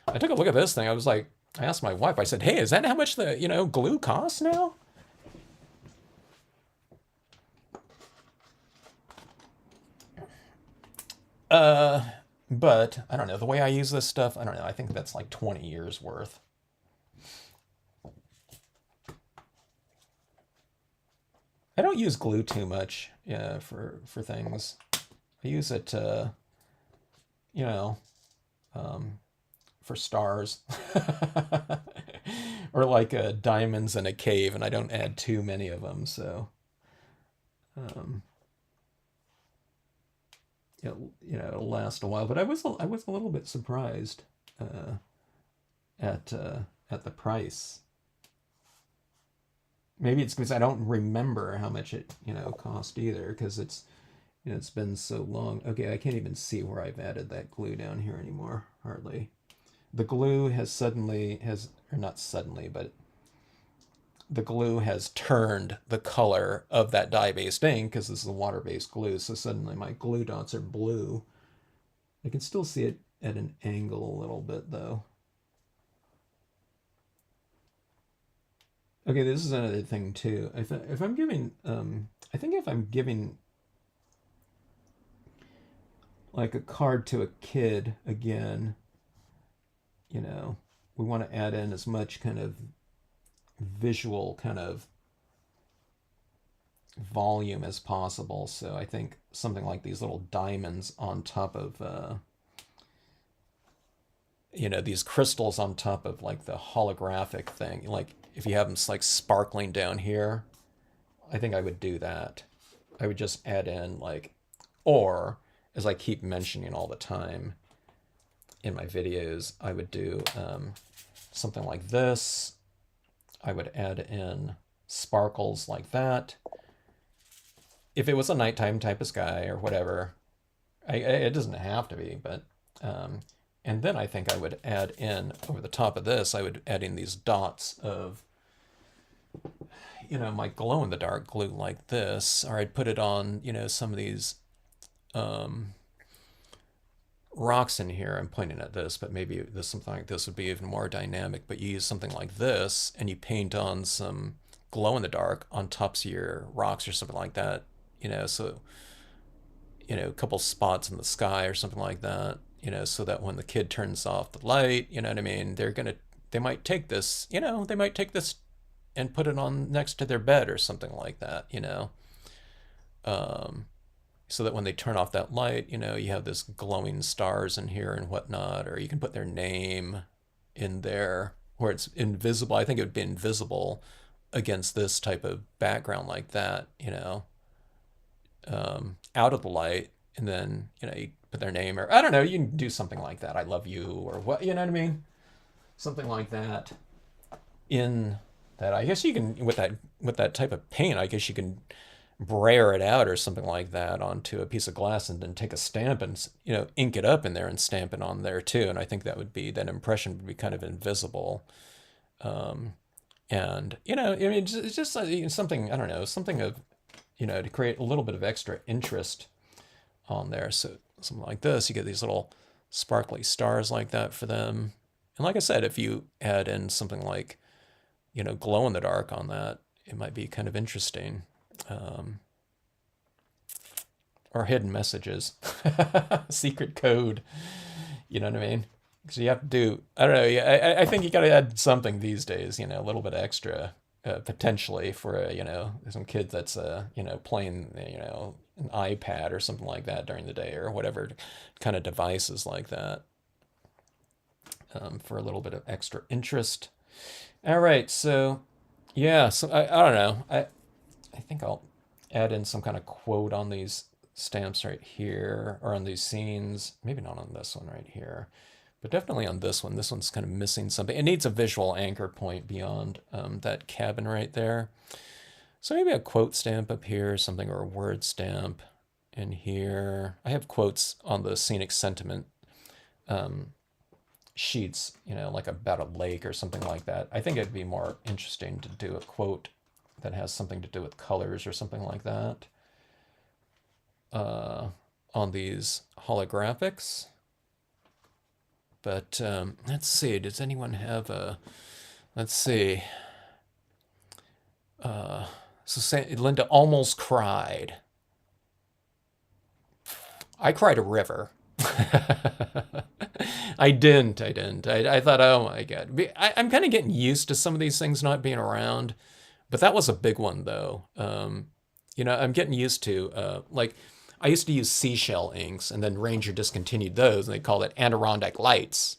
I took a look at this thing. I asked my wife. I said, "Hey, is that how much the glue costs now?" But I don't know. The way I use this stuff, I don't know. I think that's like 20 years worth. I don't use glue too much, yeah, for things. I use it, you know, um, for stars, or like diamonds in a cave, and I don't add too many of them, so um, it'll last a while. But I was a little bit surprised uh, at uh, at the price. Maybe it's because I don't remember how much it cost either, because it's been so long. Okay, I can't even see where I've added that glue down here anymore, hardly. The glue or not suddenly, but the glue has turned the color of that dye-based ink, because this is a water-based glue, so suddenly my glue dots are blue. I can still see it at an angle a little bit, though. Okay, this is another thing too. If I'm giving, I think if I'm giving like a card to a kid again, you know, we want to add in as much kind of visual kind of volume as possible. So I think something like these little diamonds on top of, these crystals on top of like the holographic thing. Like if you have them like sparkling down here, I think I would do that. I would just add in like, or as I keep mentioning all the time in my videos, I would do something like this. I would add in sparkles like that. If it was a nighttime type of sky or whatever, it doesn't have to be, but and then I think I would add in over the top of this, I would add in these dots of my glow in the dark glue like this, or I'd put it on some of these um, rocks in here. I'm pointing at this, but maybe this something like this would be even more dynamic. But you use something like this and you paint on some glow in the dark on tops of your rocks or something like that. So a couple spots in the sky or something like that. So that when the kid turns off the light, you know what I mean, they might take this, and put it on next to their bed or something like that. Um, so that when they turn off that light, you have this glowing stars in here and whatnot, or you can put their name in there where it's invisible. I think it would be invisible against this type of background like that, out of the light, and then, you put their name, or I don't know, you can do something like that. I love you, or what, you know what I mean? Something like that in that. I guess you can, with that type of paint, I guess you can brayer it out or something like that onto a piece of glass, and then take a stamp and ink it up in there and stamp it on there too. And I think that impression would be kind of invisible. Um, and I mean, it's just something, I don't know, something of to create a little bit of extra interest on there. So something like this, you get these little sparkly stars like that for them. And like I said, if you add in something like glow in the dark on that, it might be kind of interesting. Um, or hidden messages, secret code. You know what I mean? Because you have to do. I don't know. Yeah, I think you got to add something these days. A little bit extra, potentially for some kid that's playing an iPad or something like that during the day, or whatever kind of devices like that, for a little bit of extra interest. All right, so yeah, so I don't know. I think I'll add in some kind of quote on these stamps right here, or on these scenes. Maybe not on this one right here, but definitely on this one. This one's kind of missing something. It needs a visual anchor point beyond that cabin right there. So maybe a quote stamp up here or something, or a word stamp in here. I have quotes on the scenic sentiment sheets, you know, like about a lake or something like that. I think it'd be more interesting to do a quote that has something to do with colors or something like that on these holographics. But let's see, does anyone have a, let's see. So Linda almost cried. I cried a river. I didn't. I thought, oh my God. I'm kind of getting used to some of these things not being around, but that was a big one though. You know, I'm getting used to, like, I used to use seashell inks, and then Ranger discontinued those, and they called it Adirondack Lights.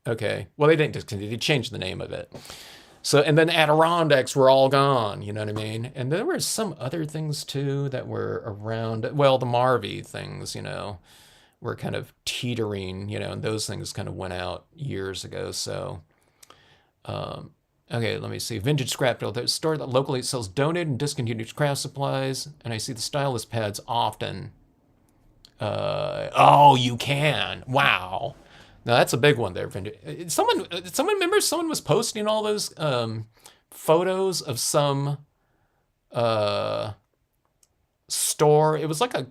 Okay. Well, they didn't discontinue, they changed the name of it. So, and then Adirondacks were all gone, you know what I mean? And there were some other things too that were around. Well, the Marvy things, you know, were kind of teetering, you know, and those things kind of went out years ago. So, okay, let me see. Vintage Scrap Deal, the store that locally sells donated and discontinued craft supplies, and I see the stylus pads often. Oh, you can. Wow. Now that's a big one there. Someone remembers someone was posting all those photos of some store. It was like a.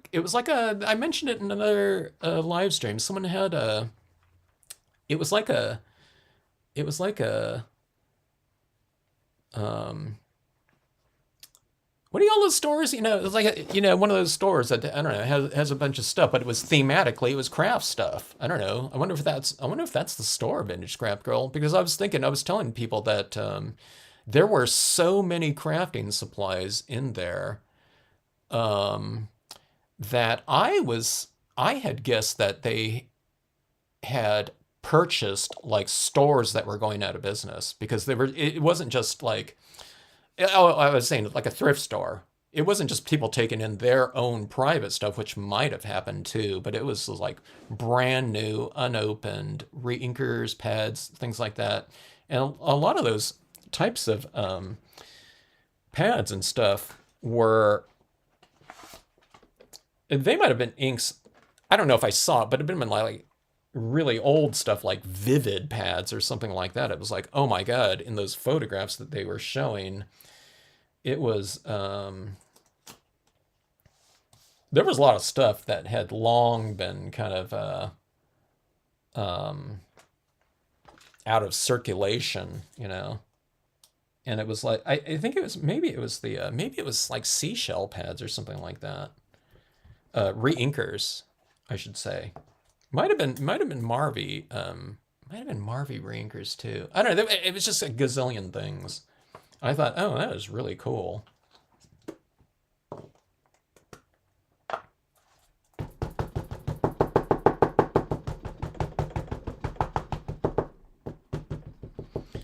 I mentioned it in another live stream. Someone had a. It was like a. It was like a. What do you call those stores? You know, it was like one of those stores that, I don't know, has a bunch of stuff, but it was thematically, it was craft stuff. I don't know. I wonder if that's the store, Vintage Scrap Girl, because I was telling people that there were so many crafting supplies in there that I had guessed that they had purchased like stores that were going out of business, because it wasn't just like, oh, I was saying like a thrift store. It wasn't just people taking in their own private stuff, which might have happened too, but it was like brand new, unopened re-inkers, pads, things like that. And a lot of those types of pads and stuff they might have been inks. I don't know if I saw it, but it had been like really old stuff like Vivid pads or something like that. It was like, oh my God, in those photographs that they were showing, it was, there was a lot of stuff that had long been kind of out of circulation, you know. And it was like, I think it was, maybe it was like seashell pads or something like that. Re-inkers, I should say. Might have been Marvy. Might have been Marvy re-inkers too. I don't know. It was just a gazillion things. I thought, oh, that is really cool.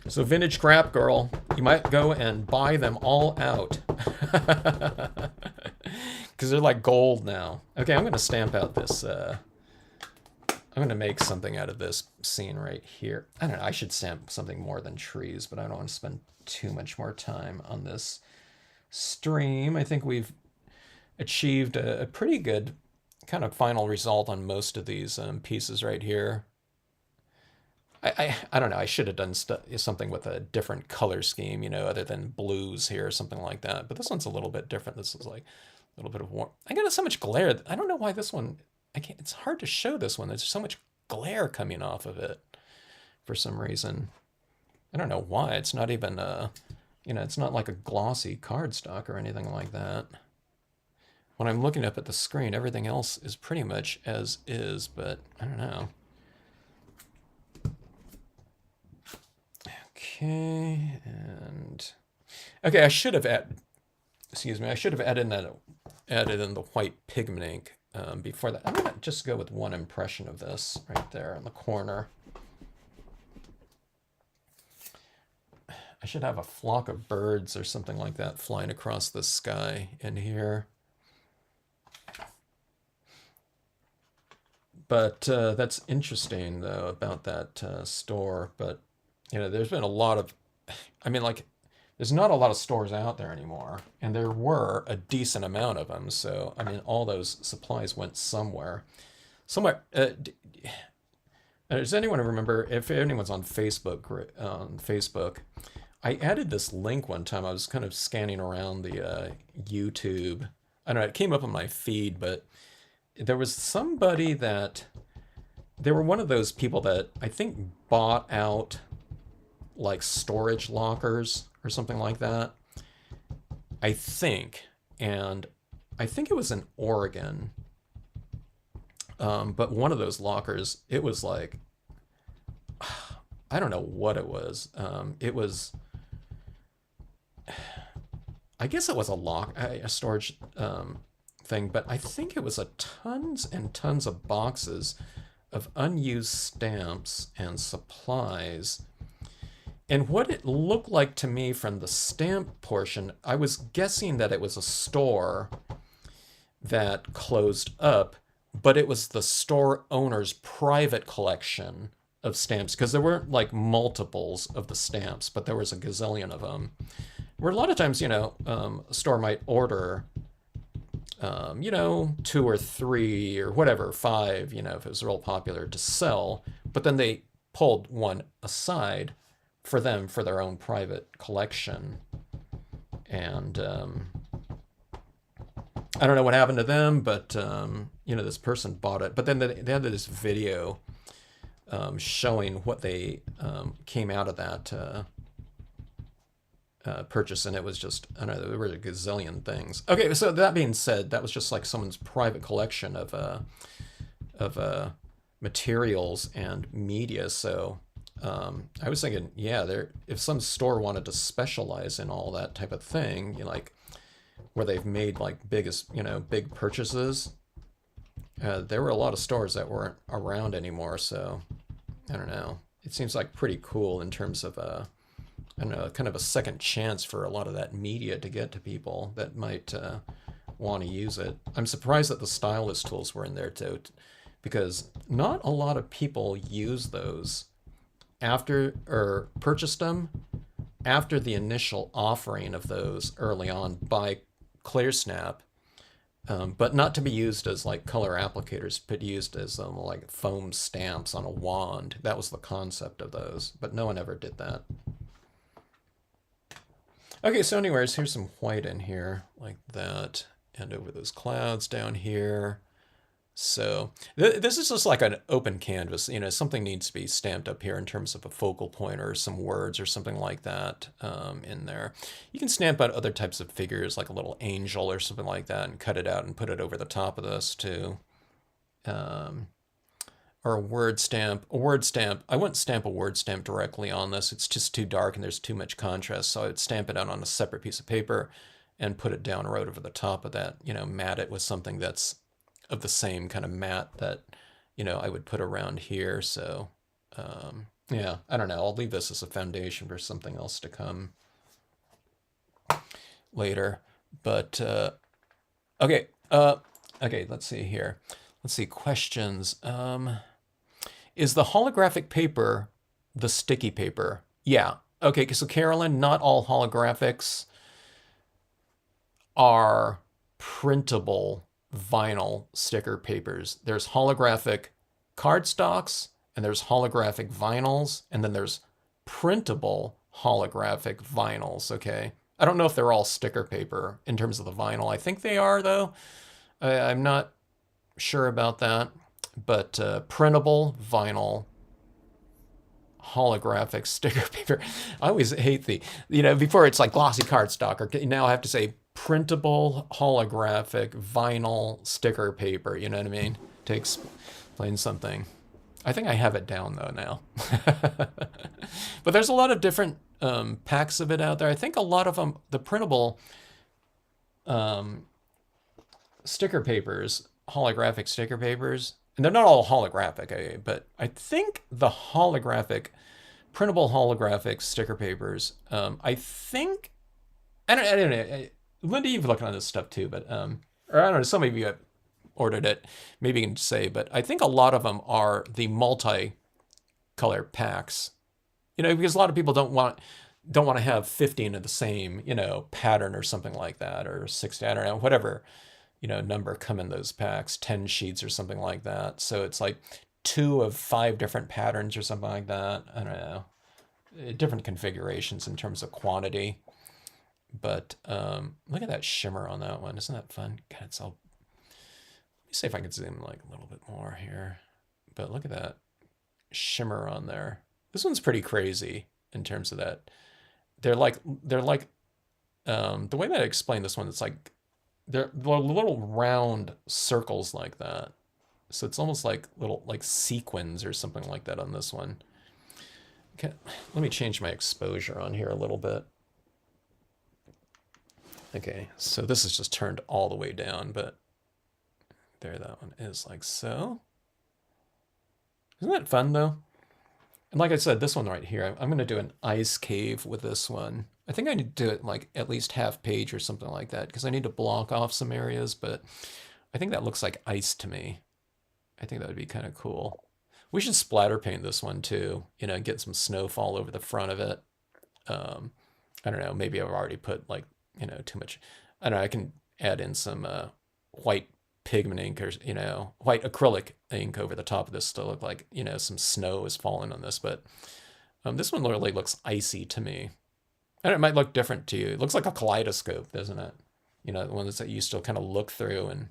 So Vintage Scrap Girl, you might go and buy them all out. Because they're like gold now. Okay, I'm going to stamp out this. I'm going to make something out of this scene right here. I don't know, I should stamp something more than trees, but I don't want to spend too much more time on this stream. I think we've achieved a pretty good kind of final result on most of these pieces right here. I don't know, I should have done something with a different color scheme, you know, other than blues here or something like that. But this one's a little bit different. This is like a little bit of warm. I got so much glare. I don't know why this one, I can't, it's hard to show this one. There's so much glare coming off of it for some reason. I don't know why. It's not even, you know, it's not like a glossy cardstock or anything like that. When I'm looking up at the screen, everything else is pretty much as is, but I don't know. Okay, and okay, I should have added in the white pigment ink before that. I'm gonna just go with one impression of this right there in the corner. I should have a flock of birds or something like that flying across the sky in here. But that's interesting though about that store. But there's been a lot of, I mean, like, there's not a lot of stores out there anymore, and there were a decent amount of them. So I mean, all those supplies went somewhere. Somewhere. Does anyone remember if anyone's on Facebook? I added this link one time. I was kind of scanning around the YouTube. I don't know. It came up on my feed, but there was somebody that they were one of those people that I think bought out like storage lockers or something like that. I think, and I think it was in Oregon. But one of those lockers, it was like, I don't know what it was. It was, I guess it was a storage thing, but I think it was a tons and tons of boxes of unused stamps and supplies. And what it looked like to me from the stamp portion, I was guessing that it was a store that closed up, but it was the store owner's private collection of stamps, because there weren't like multiples of the stamps, but there was a gazillion of them. Where a lot of times, a store might order, 2 or 3 or whatever, 5, if it was real popular to sell, but then they pulled one aside for them for their own private collection. And I don't know what happened to them, but this person bought it. But then they had this video showing what they came out of that purchase, and it was just, I don't know, there were a gazillion things. Okay, so that being said, that was just like someone's private collection of materials and media. So I was thinking, yeah, if some store wanted to specialize in all that type of thing, like where they've made like big purchases, there were a lot of stores that weren't around anymore. So I don't know. It seems like pretty cool in terms of I don't know, kind of a second chance for a lot of that media to get to people that might want to use it. I'm surprised that the stylus tools were in there too, because not a lot of people use those after, or purchased them after the initial offering of those early on by ClearSnap, but not to be used as like color applicators, but used as like foam stamps on a wand. That was the concept of those, but no one ever did that. Okay, so anyways, here's some white in here like that, and over those clouds down here. So this is just like an open canvas. Something needs to be stamped up here in terms of a focal point or some words or something like that in there. You can stamp out other types of figures, like a little angel or something like that, and cut it out and put it over the top of this too. Or a word stamp. A word stamp. I wouldn't stamp a word stamp directly on this. It's just too dark and there's too much contrast. So I would stamp it out on a separate piece of paper and put it down right over the top of that. Mat it with something that's of the same kind of mat that I would put around here. So yeah, I don't know, I'll leave this as a foundation for something else to come later. But okay, let's see here. Let's see, questions. Is the holographic paper the sticky paper? Yeah. Okay, so Carolyn, not all holographics are printable vinyl sticker papers. There's holographic cardstocks, and there's holographic vinyls, and then there's printable holographic vinyls, okay? I don't know if they're all sticker paper in terms of the vinyl. I think they are, though. I'm not sure about that. But printable vinyl holographic sticker paper. I always hate before it's like glossy cardstock, or now I have to say printable holographic vinyl sticker paper, you know what I mean? To explain something. I think I have it down though now. But there's a lot of different packs of it out there. I think a lot of them, the printable sticker papers, holographic sticker papers, and they're not all holographic, okay, but I think the printable holographic sticker papers, I think, I don't know, Linda, you've looked on this stuff too, but, or I don't know, some of you ordered it, maybe you can say, but I think a lot of them are the multi-color packs. Because a lot of people don't want to have 15 of the same, pattern or something like that, or 60, I don't know, whatever, number come in those packs, 10 sheets or something like that. So it's like 2 of 5 different patterns or something like that. I don't know. Different configurations in terms of quantity. But look at that shimmer on that one. Isn't that fun? God, it's all... Let me see if I can zoom like a little bit more here. But look at that shimmer on there. This one's pretty crazy in terms of that. They're like the way that I explain this one, it's like they're little round circles like that. So it's almost like little like sequins or something like that on this one. Okay, let me change my exposure on here a little bit. Okay, so this is just turned all the way down, but there that one is like so. Isn't that fun though? And like I said, this one right here, I'm going to do an ice cave with this one. I think I need to do it like at least half page or something like that because I need to block off some areas, but I think that looks like ice to me. I think that would be kind of cool. We should splatter paint this one too, get some snowfall over the front of it. I don't know, maybe I've already put like, too much. I don't know, I can add in some white pigment ink or, white acrylic ink over the top of this to look like, some snow is falling on this. But this one really looks icy to me. And it might look different to you. It looks like a kaleidoscope, doesn't it? The ones that you still kind of look through and,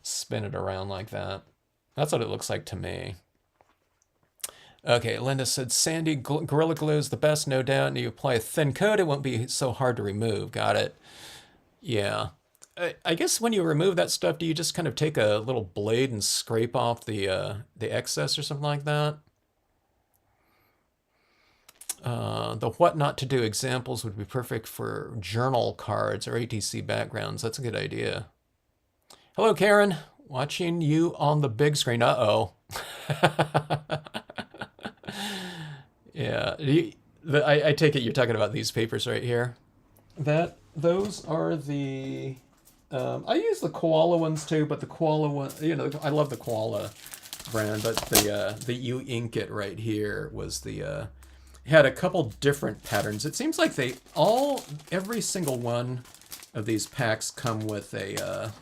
spin it around like that. That's what it looks like to me. Okay, Linda said, Sandy, Gorilla Glue is the best, no doubt. And you apply a thin coat, it won't be so hard to remove. Got it. Yeah. I guess when you remove that stuff, do you just kind of take a little blade and scrape off the excess or something like that? The what not to do examples would be perfect for journal cards or ATC backgrounds. That's a good idea. Hello, Karen. Watching you on the big screen. Uh-oh. Yeah. I take it you're talking about these papers right here. Those are the... I use the koala ones too, but the koala one, I love the koala brand, but the You Ink It right here was the... had a couple different patterns. It seems like every single one of these packs come with a...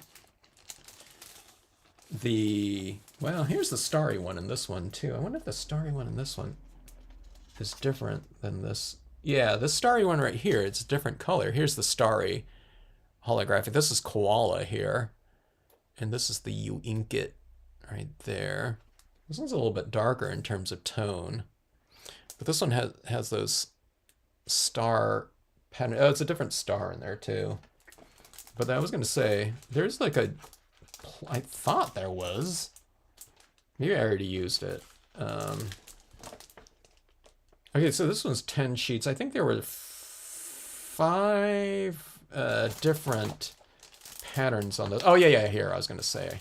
well, here's the starry one in this one too. I wonder if the starry one in this one is different than this. Yeah, the starry one right here, it's a different color. Here's the starry holographic. This is koala here. And this is the You Ink It right there. This one's a little bit darker in terms of tone. But this one has those star pattern. Oh, it's a different star in there too. But I was going to say, there's like I thought there was. Maybe I already used it. Okay, so this one's 10 sheets. I think there were 5 different patterns on those. Oh, yeah, here, I was going to say.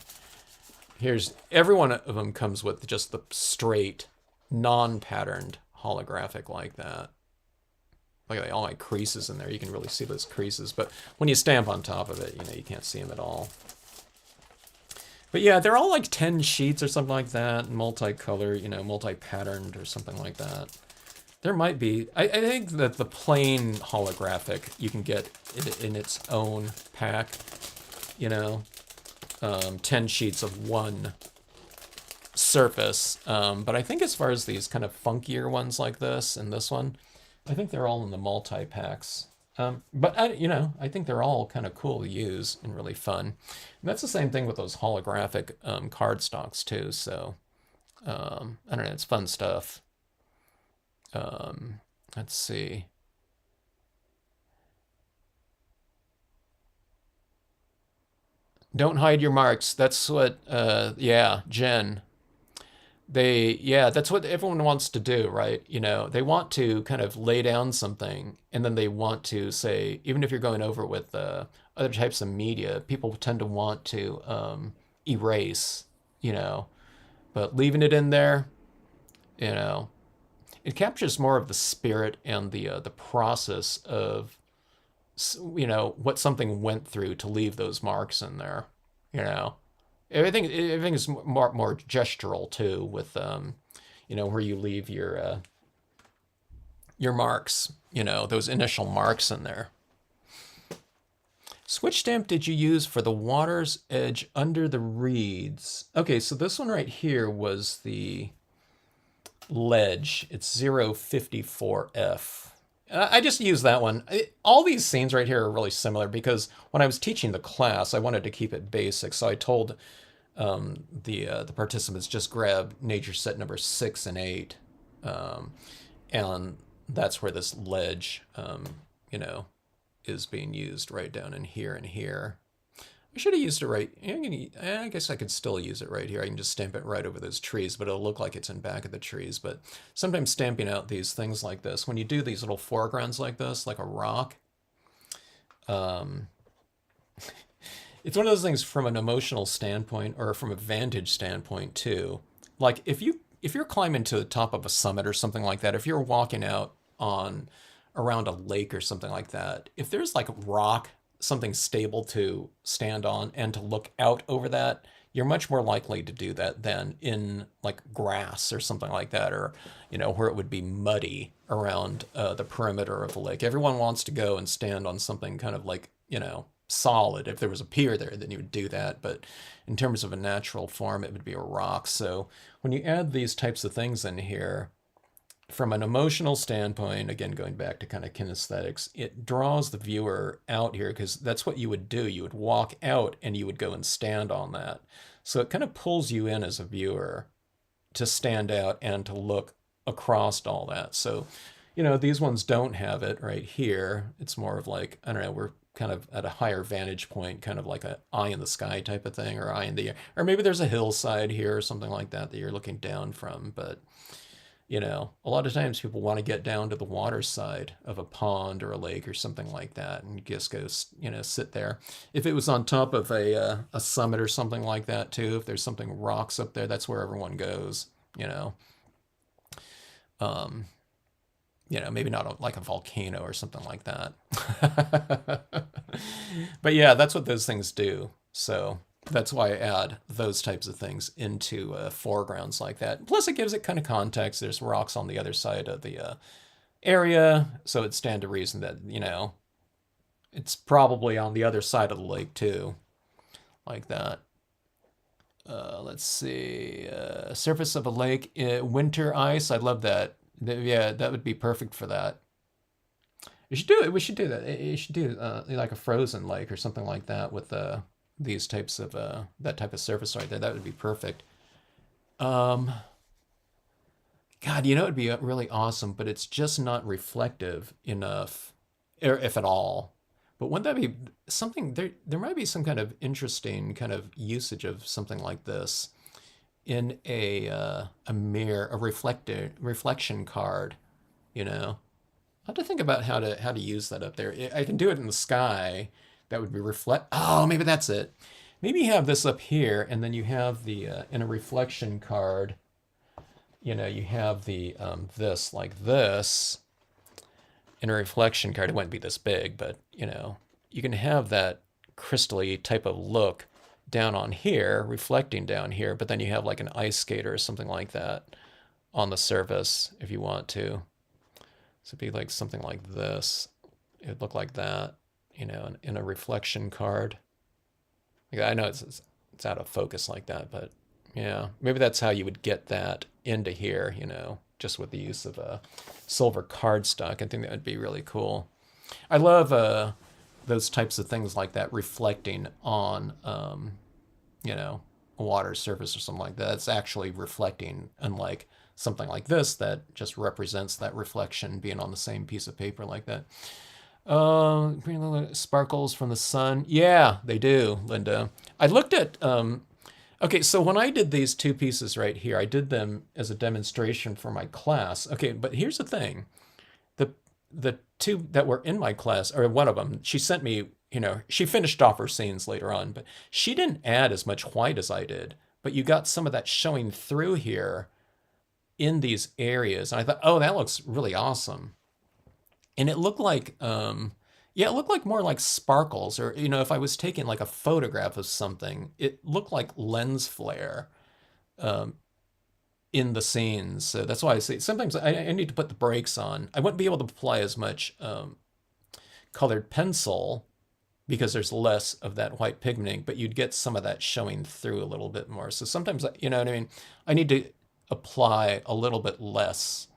Every one of them comes with just the straight, non-patterned holographic like that. Look at all my creases in there. You can really see those creases. But when you stamp on top of it, you can't see them at all. But yeah, they're all like 10 sheets or something like that, multicolor, multi-patterned or something like that. There might be, I think that the plain holographic you can get in its own pack, 10 sheets of one surface. But I think as far as these kind of funkier ones like this and this one, I think they're all in the multi-packs. But I think they're all kind of cool to use and really fun. And that's the same thing with those holographic cardstocks too. So I don't know, it's fun stuff. Let's see. Don't hide your marks. That's what, yeah, Jen. That's what everyone wants to do, right? They want to kind of lay down something, and then they want to say, even if you're going over it with other types of media, people tend to want to erase, but leaving it in there, it captures more of the spirit and the process of what something went through to leave those marks in there. You know, everything is more gestural too, with where you leave your marks. Those initial marks in there. Which stamp did you use for the water's edge under the reeds? Okay, so this one right here was the ledge. It's 054F. I just used that one. All these scenes right here are really similar because when I was teaching the class, I wanted to keep it basic. So I told the participants just grab nature set number 6 and 8. And that's where this ledge, is being used right down in here and here. I should have used it right. I guess I could still use it right here. I can just stamp it right over those trees, but it'll look like it's in back of the trees. But sometimes stamping out these things like this, when you do these little foregrounds like this, like a rock, it's one of those things from an emotional standpoint or from a vantage standpoint too. Like if you're climbing to the top of a summit or something like that, if you're walking out around a lake or something like that, if there's like a rock, something stable to stand on and to look out over that, you're much more likely to do that than in like grass or something like that, or where it would be muddy around the perimeter of the lake. Everyone wants to go and stand on something kind of like solid. If there was a pier there, then you would do that, but in terms of a natural form, it would be a rock. So when you add these types of things in here, from an emotional standpoint, again, going back to kind of kinesthetics, it draws the viewer out here because that's what you would do. You would walk out and you would go and stand on that. So it kind of pulls you in as a viewer to stand out and to look across all that. So, these ones don't have it right here. It's more of like, I don't know, we're kind of at a higher vantage point, kind of like an eye in the sky type of thing, or eye in the air. Or maybe there's a hillside here or something like that you're looking down from, but a lot of times people want to get down to the water side of a pond or a lake or something like that and just go, sit there. If it was on top of a summit or something like that too, if there's something rocks up there, that's where everyone goes, maybe not like a volcano or something like that. But yeah, that's what those things do. So that's why I add those types of things into foregrounds like that. Plus, it gives it kind of context. There's rocks on the other side of the area, so it stands to reason that, it's probably on the other side of the lake too, like that. Let's see. Surface of a lake, winter ice. I love that. Yeah, that would be perfect for that. You should do it. We should do that. You should do like a frozen lake or something like that with these types of that type of surface right there. That would be perfect. God, it'd be really awesome, but it's just not reflective enough, or if at all. But wouldn't that be something? There might be some kind of interesting kind of usage of something like this in a mirror, a reflection card. I have to think about how to use that up there. I can do it in the sky. That would be Oh, maybe that's it. Maybe you have this up here, and then you have the in a reflection card. You have the this like this in a reflection card. It wouldn't be this big, but you can have that crystally type of look down on here, reflecting down here. But then you have like an ice skater or something like that on the surface if you want to. So it'd be like something like this. It'd look like that. In a reflection card. I know it's out of focus like that, but yeah, maybe that's how you would get that into here, just with the use of a silver cardstock. I think that would be really cool. I love those types of things like that reflecting on, a water surface or something like that. It's actually reflecting, unlike something like this that just represents that reflection being on the same piece of paper like that. Sparkles from the sun. Yeah, they do, Linda. I looked at, okay, so when I did these two pieces right here, I did them as a demonstration for my class. Okay, but here's the thing. The two that were in my class, or one of them, she sent me, she finished off her scenes later on, but she didn't add as much white as I did. But you got some of that showing through here in these areas. And I thought, oh, that looks really awesome. And it looked like Yeah, it looked like more like sparkles, or if I was taking like a photograph of something, it looked like lens flare um, in the scenes. So that's why I say sometimes I need to put the brakes on. I wouldn't be able to apply as much colored pencil because there's less of that white pigment, but you'd get some of that showing through a little bit more. So sometimes, you know what I mean? I need to apply a little bit less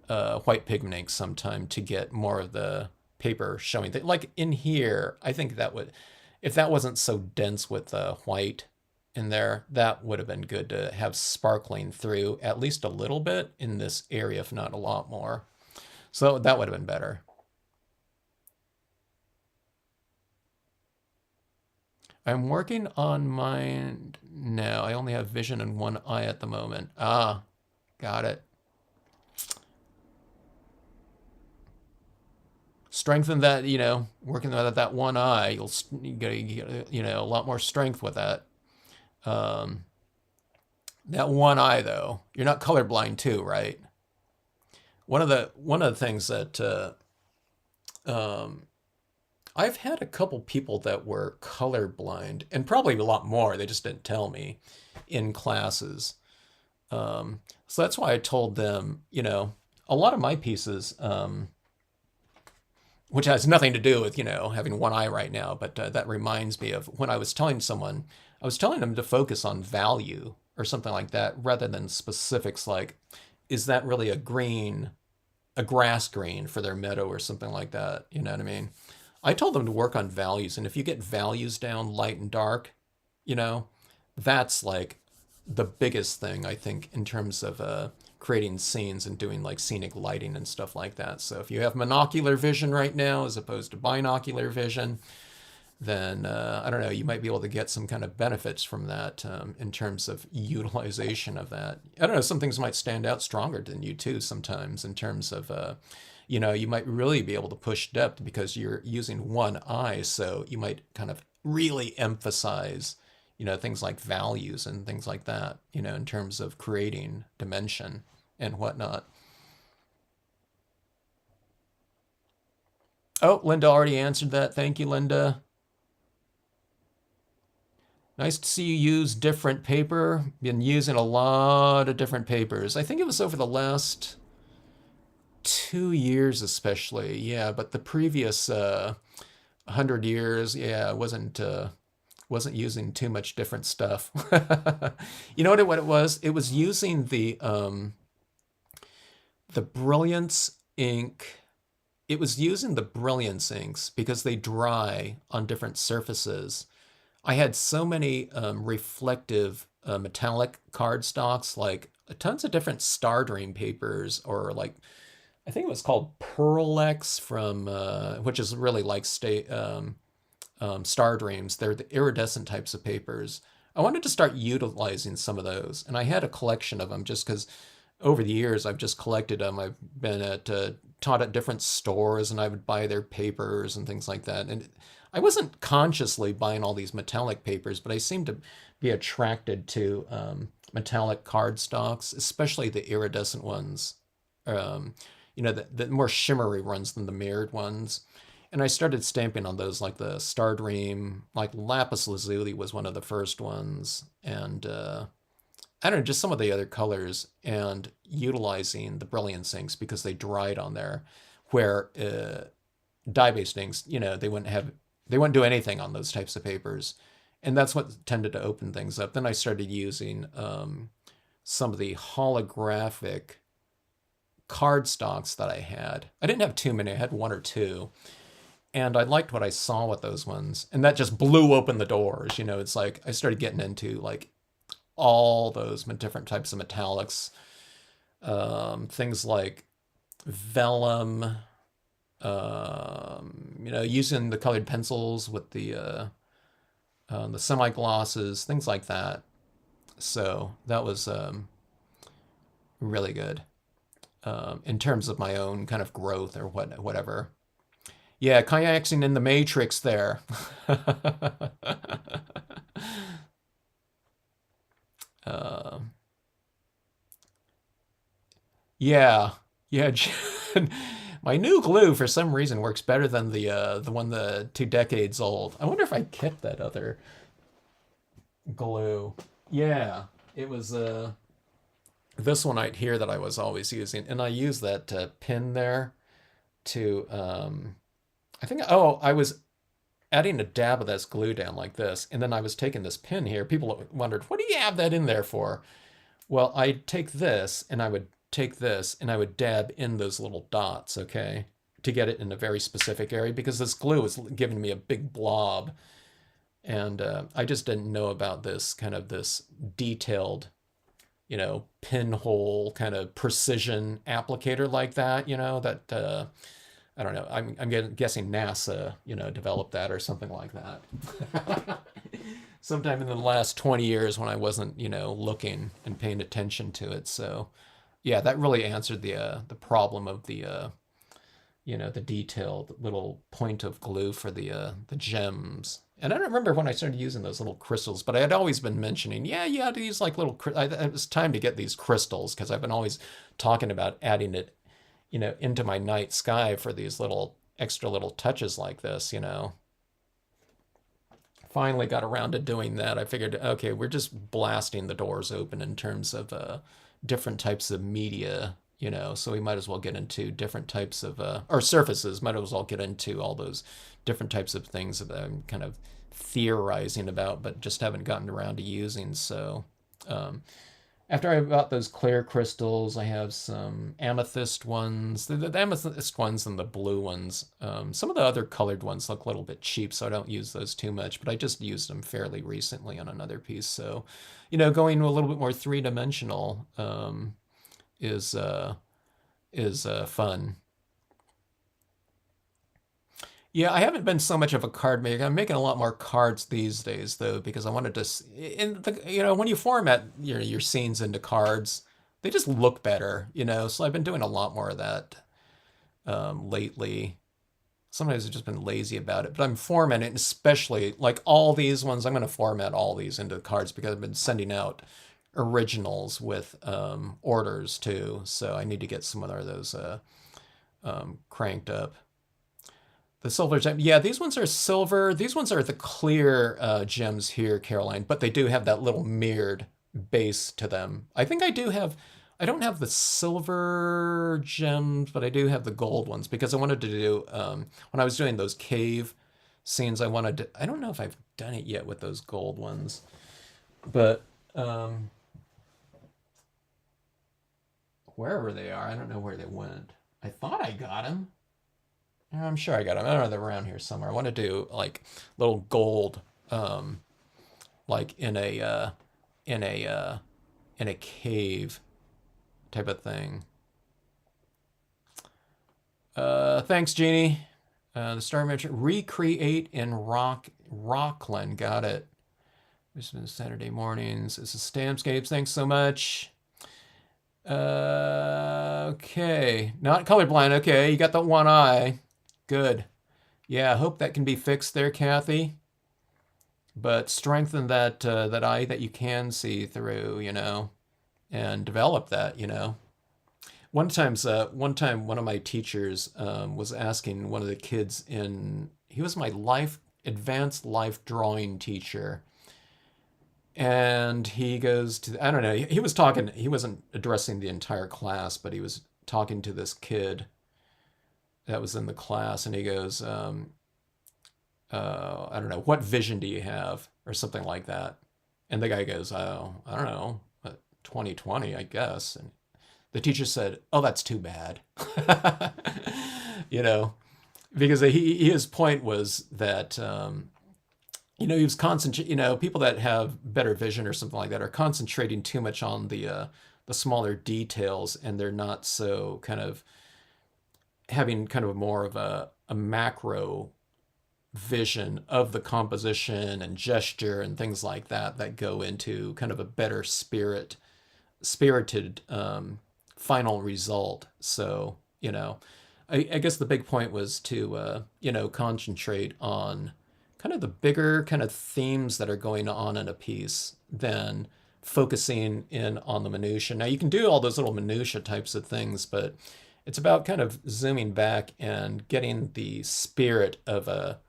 white pigment ink sometime to get more of the paper showing. Like in here, I think that would, if that wasn't so dense with the white in there, that would have been good to have sparkling through at least a little bit in this area, if not a lot more. So that would have been better. I'm working on mine now. I only have vision in one eye at the moment. Ah, got it. Strengthen that, working at that one eye, you get, a lot more strength with that. Um, that one eye, though, you're not colorblind too, right? One of the things that um, I've had a couple people that were colorblind, and probably a lot more. They just didn't tell me in classes. So that's why I told them, a lot of my pieces. Which has nothing to do with having one eye right now, but that reminds me of when I was telling someone, I was telling them to focus on value or something like that rather than specifics like, is that really a grass green for their meadow or something like that? You know what I mean? I told them to work on values, and if you get values down, light and dark, you know, that's like the biggest thing I think in terms of creating scenes and doing like scenic lighting and stuff like that. So if you have monocular vision right now as opposed to binocular vision, then I don't know, you might be able to get some kind of benefits from that in terms of utilization of that. I don't know, some things might stand out stronger than you too sometimes in terms of, you might really be able to push depth because you're using one eye. So you might kind of really emphasize, things like values and things like that, in terms of creating dimension and whatnot. Oh, Linda already answered that. Thank you, Linda. Nice to see you use different paper. Been using a lot of different papers. I think it was over the last 2 years, especially. Yeah, but the previous 100 years, yeah, I wasn't using too much different stuff. You know what it was? It was using the Brilliance ink. It was using the Brilliance inks because they dry on different surfaces. I had so many reflective metallic cardstocks, like tons of different Star Dream papers, or like I think it was called Pearlex from, which is really like Star Dreams. They're the iridescent types of papers. I wanted to start utilizing some of those, and I had a collection of them just because over the years I've just collected them. I've been taught at different stores, and I would buy their papers and things like that. And I wasn't consciously buying all these metallic papers, but I seemed to be attracted to metallic cardstocks, especially the iridescent ones. Um, the more shimmery ones than the mirrored ones. And I started stamping on those, like the Star Dream, like Lapis Lazuli was one of the first ones, and I don't know, just some of the other colors, and utilizing the Brilliance inks because they dried on there, where dye-based inks, they wouldn't do anything on those types of papers, and that's what tended to open things up. Then I started using some of the holographic cardstocks that I had. I didn't have too many; I had one or two, and I liked what I saw with those ones, and that just blew open the doors. It's like I started getting into like all those different types of metallics, things like vellum, using the colored pencils with the semi glosses, things like that. So that was really good in terms of my own kind of growth or whatever. Yeah, kayaks in the Matrix there. uh, yeah, yeah. My new glue, for some reason, works better than the one 2 decades old. I wonder if I kept that other glue. Yeah, it was this one right here that I was always using, and I use that pin there to I think, oh, I was adding a dab of this glue down like this, and then I was taking this pin here. People wondered, what do you have that in there for? Well, I'd take this, and I would take this, and I would dab in those little dots, okay, to get it in a very specific area, because this glue is giving me a big blob, and I just didn't know about this kind of this detailed, pinhole kind of precision applicator like that, that I don't know. I'm guessing NASA, developed that or something like that. Sometime in the last 20 years when I wasn't, looking and paying attention to it. So, yeah, that really answered the problem of the detailed little point of glue for the gems. And I don't remember when I started using those little crystals, but I had always been mentioning, yeah, you had to use like little. It was time to get these crystals because I've been always talking about adding it into my night sky for these little extra little touches like this, Finally got around to doing that. I figured, okay, we're just blasting the doors open in terms of different types of media, so we might as well get into different types of, or surfaces, might as well get into all those different types of things that I'm kind of theorizing about, but just haven't gotten around to using. So, after I bought those clear crystals, I have some amethyst ones, the amethyst ones and the blue ones. Some of the other colored ones look a little bit cheap, so I don't use those too much, but I just used them fairly recently on another piece. So, going a little bit more three-dimensional is fun. Yeah, I haven't been so much of a card maker. I'm making a lot more cards these days, though, because I wanted to, when you format your scenes into cards, they just look better, So I've been doing a lot more of that lately. Sometimes I've just been lazy about it, but I'm formatting, especially like all these ones. I'm going to format all these into cards because I've been sending out originals with orders too. So I need to get some of those cranked up. The silver gem. Yeah, these ones are silver. These ones are the clear gems here, Caroline, but they do have that little mirrored base to them. I think I don't have the silver gems, but I do have the gold ones because I wanted to do, when I was doing those cave scenes, I don't know if I've done it yet with those gold ones, but wherever they are, I don't know where they went. I thought I got them. I'm sure I got them. I don't know, they're around here somewhere. I want to do like little gold, like in a cave type of thing. Thanks, Jeannie. The Star Metro recreate in Rockland. Got it. This is Saturday mornings. This is Stampscapes. Thanks so much. Okay, not colorblind. Okay, you got the one eye. Good. Yeah, I hope that can be fixed there, Kathy. But strengthen that that eye that you can see through, and develop that, One time, one of my teachers was asking one of the kids he was my advanced life drawing teacher. And he goes I don't know, he was talking, he wasn't addressing the entire class, but he was talking to this kid that was in the class, and he goes, I don't know, what vision do you have? Or something like that. And the guy goes, oh, I don't know, 2020, I guess. And the teacher said, oh, that's too bad. Because his point was that, he was concentrating, people that have better vision or something like that are concentrating too much on the smaller details, and they're not so kind of having kind of more of a macro vision of the composition and gesture and things like that go into kind of a better spirited final result. So, I guess the big point was to, concentrate on kind of the bigger kind of themes that are going on in a piece than focusing in on the minutia. Now, you can do all those little minutia types of things, but it's about kind of zooming back and getting the spirit of a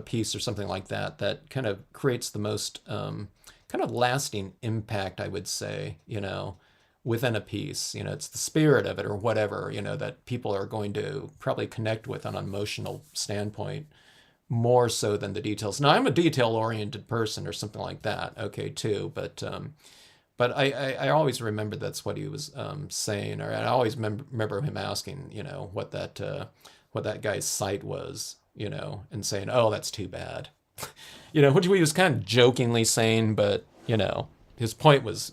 piece or something like that that kind of creates the most kind of lasting impact, I would say, within a piece. It's the spirit of it or whatever, that people are going to probably connect with on an emotional standpoint more so than the details. Now, I'm a detail-oriented person or something like that, okay, too, but I always remember that's what he was saying, or I always remember him asking, what that guy's site was, and saying, "Oh, that's too bad," which he was kind of jokingly saying, but his point was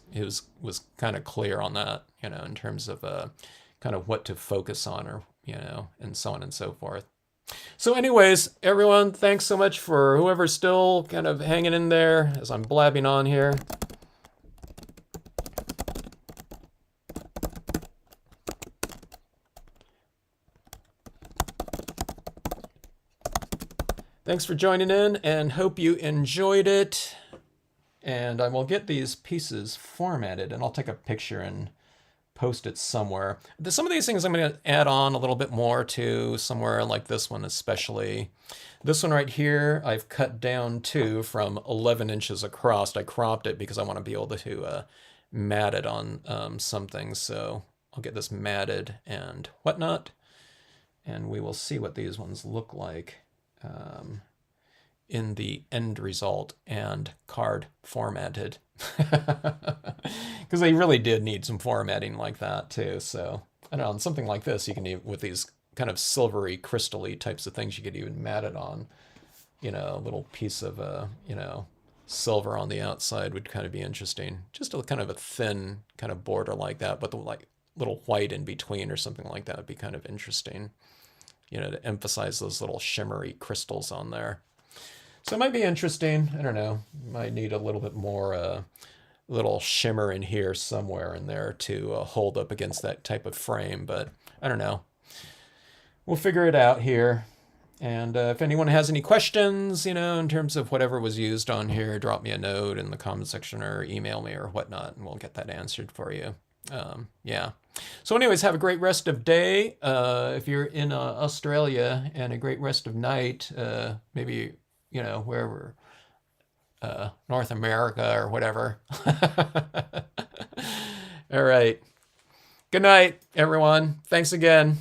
kind of clear on that, in terms of kind of what to focus on, or and so on and so forth. So anyways, everyone, thanks so much for whoever's still kind of hanging in there as I'm blabbing on here. Thanks for joining in, and hope you enjoyed it. And I will get these pieces formatted, and I'll take a picture and post it somewhere. Some of these things I'm going to add on a little bit more to somewhere, like this one especially. This one right here, I've cut down to from 11 inches across. I cropped it because I want to be able to mat it on some things. So I'll get this matted and whatnot, and we will see what these ones look like in the end result and card formatted. Because they really did need some formatting like that too. So I don't know, on something like this, you can even, with these kind of silvery, crystally types of things, you could even mat it on, a little piece of, silver on the outside would kind of be interesting. Just a kind of a thin kind of border like that, but the like little white in between or something like that would be kind of interesting, to emphasize those little shimmery crystals on there. So it might be interesting. I don't know. Might need a little bit more little shimmer in here somewhere in there to hold up against that type of frame. But I don't know. We'll figure it out here. And if anyone has any questions, in terms of whatever was used on here, drop me a note in the comment section or email me or whatnot, and we'll get that answered for you. Yeah. So anyways, have a great rest of day. If you're in Australia, and a great rest of night, maybe, wherever, North America or whatever. All right. Good night, everyone. Thanks again.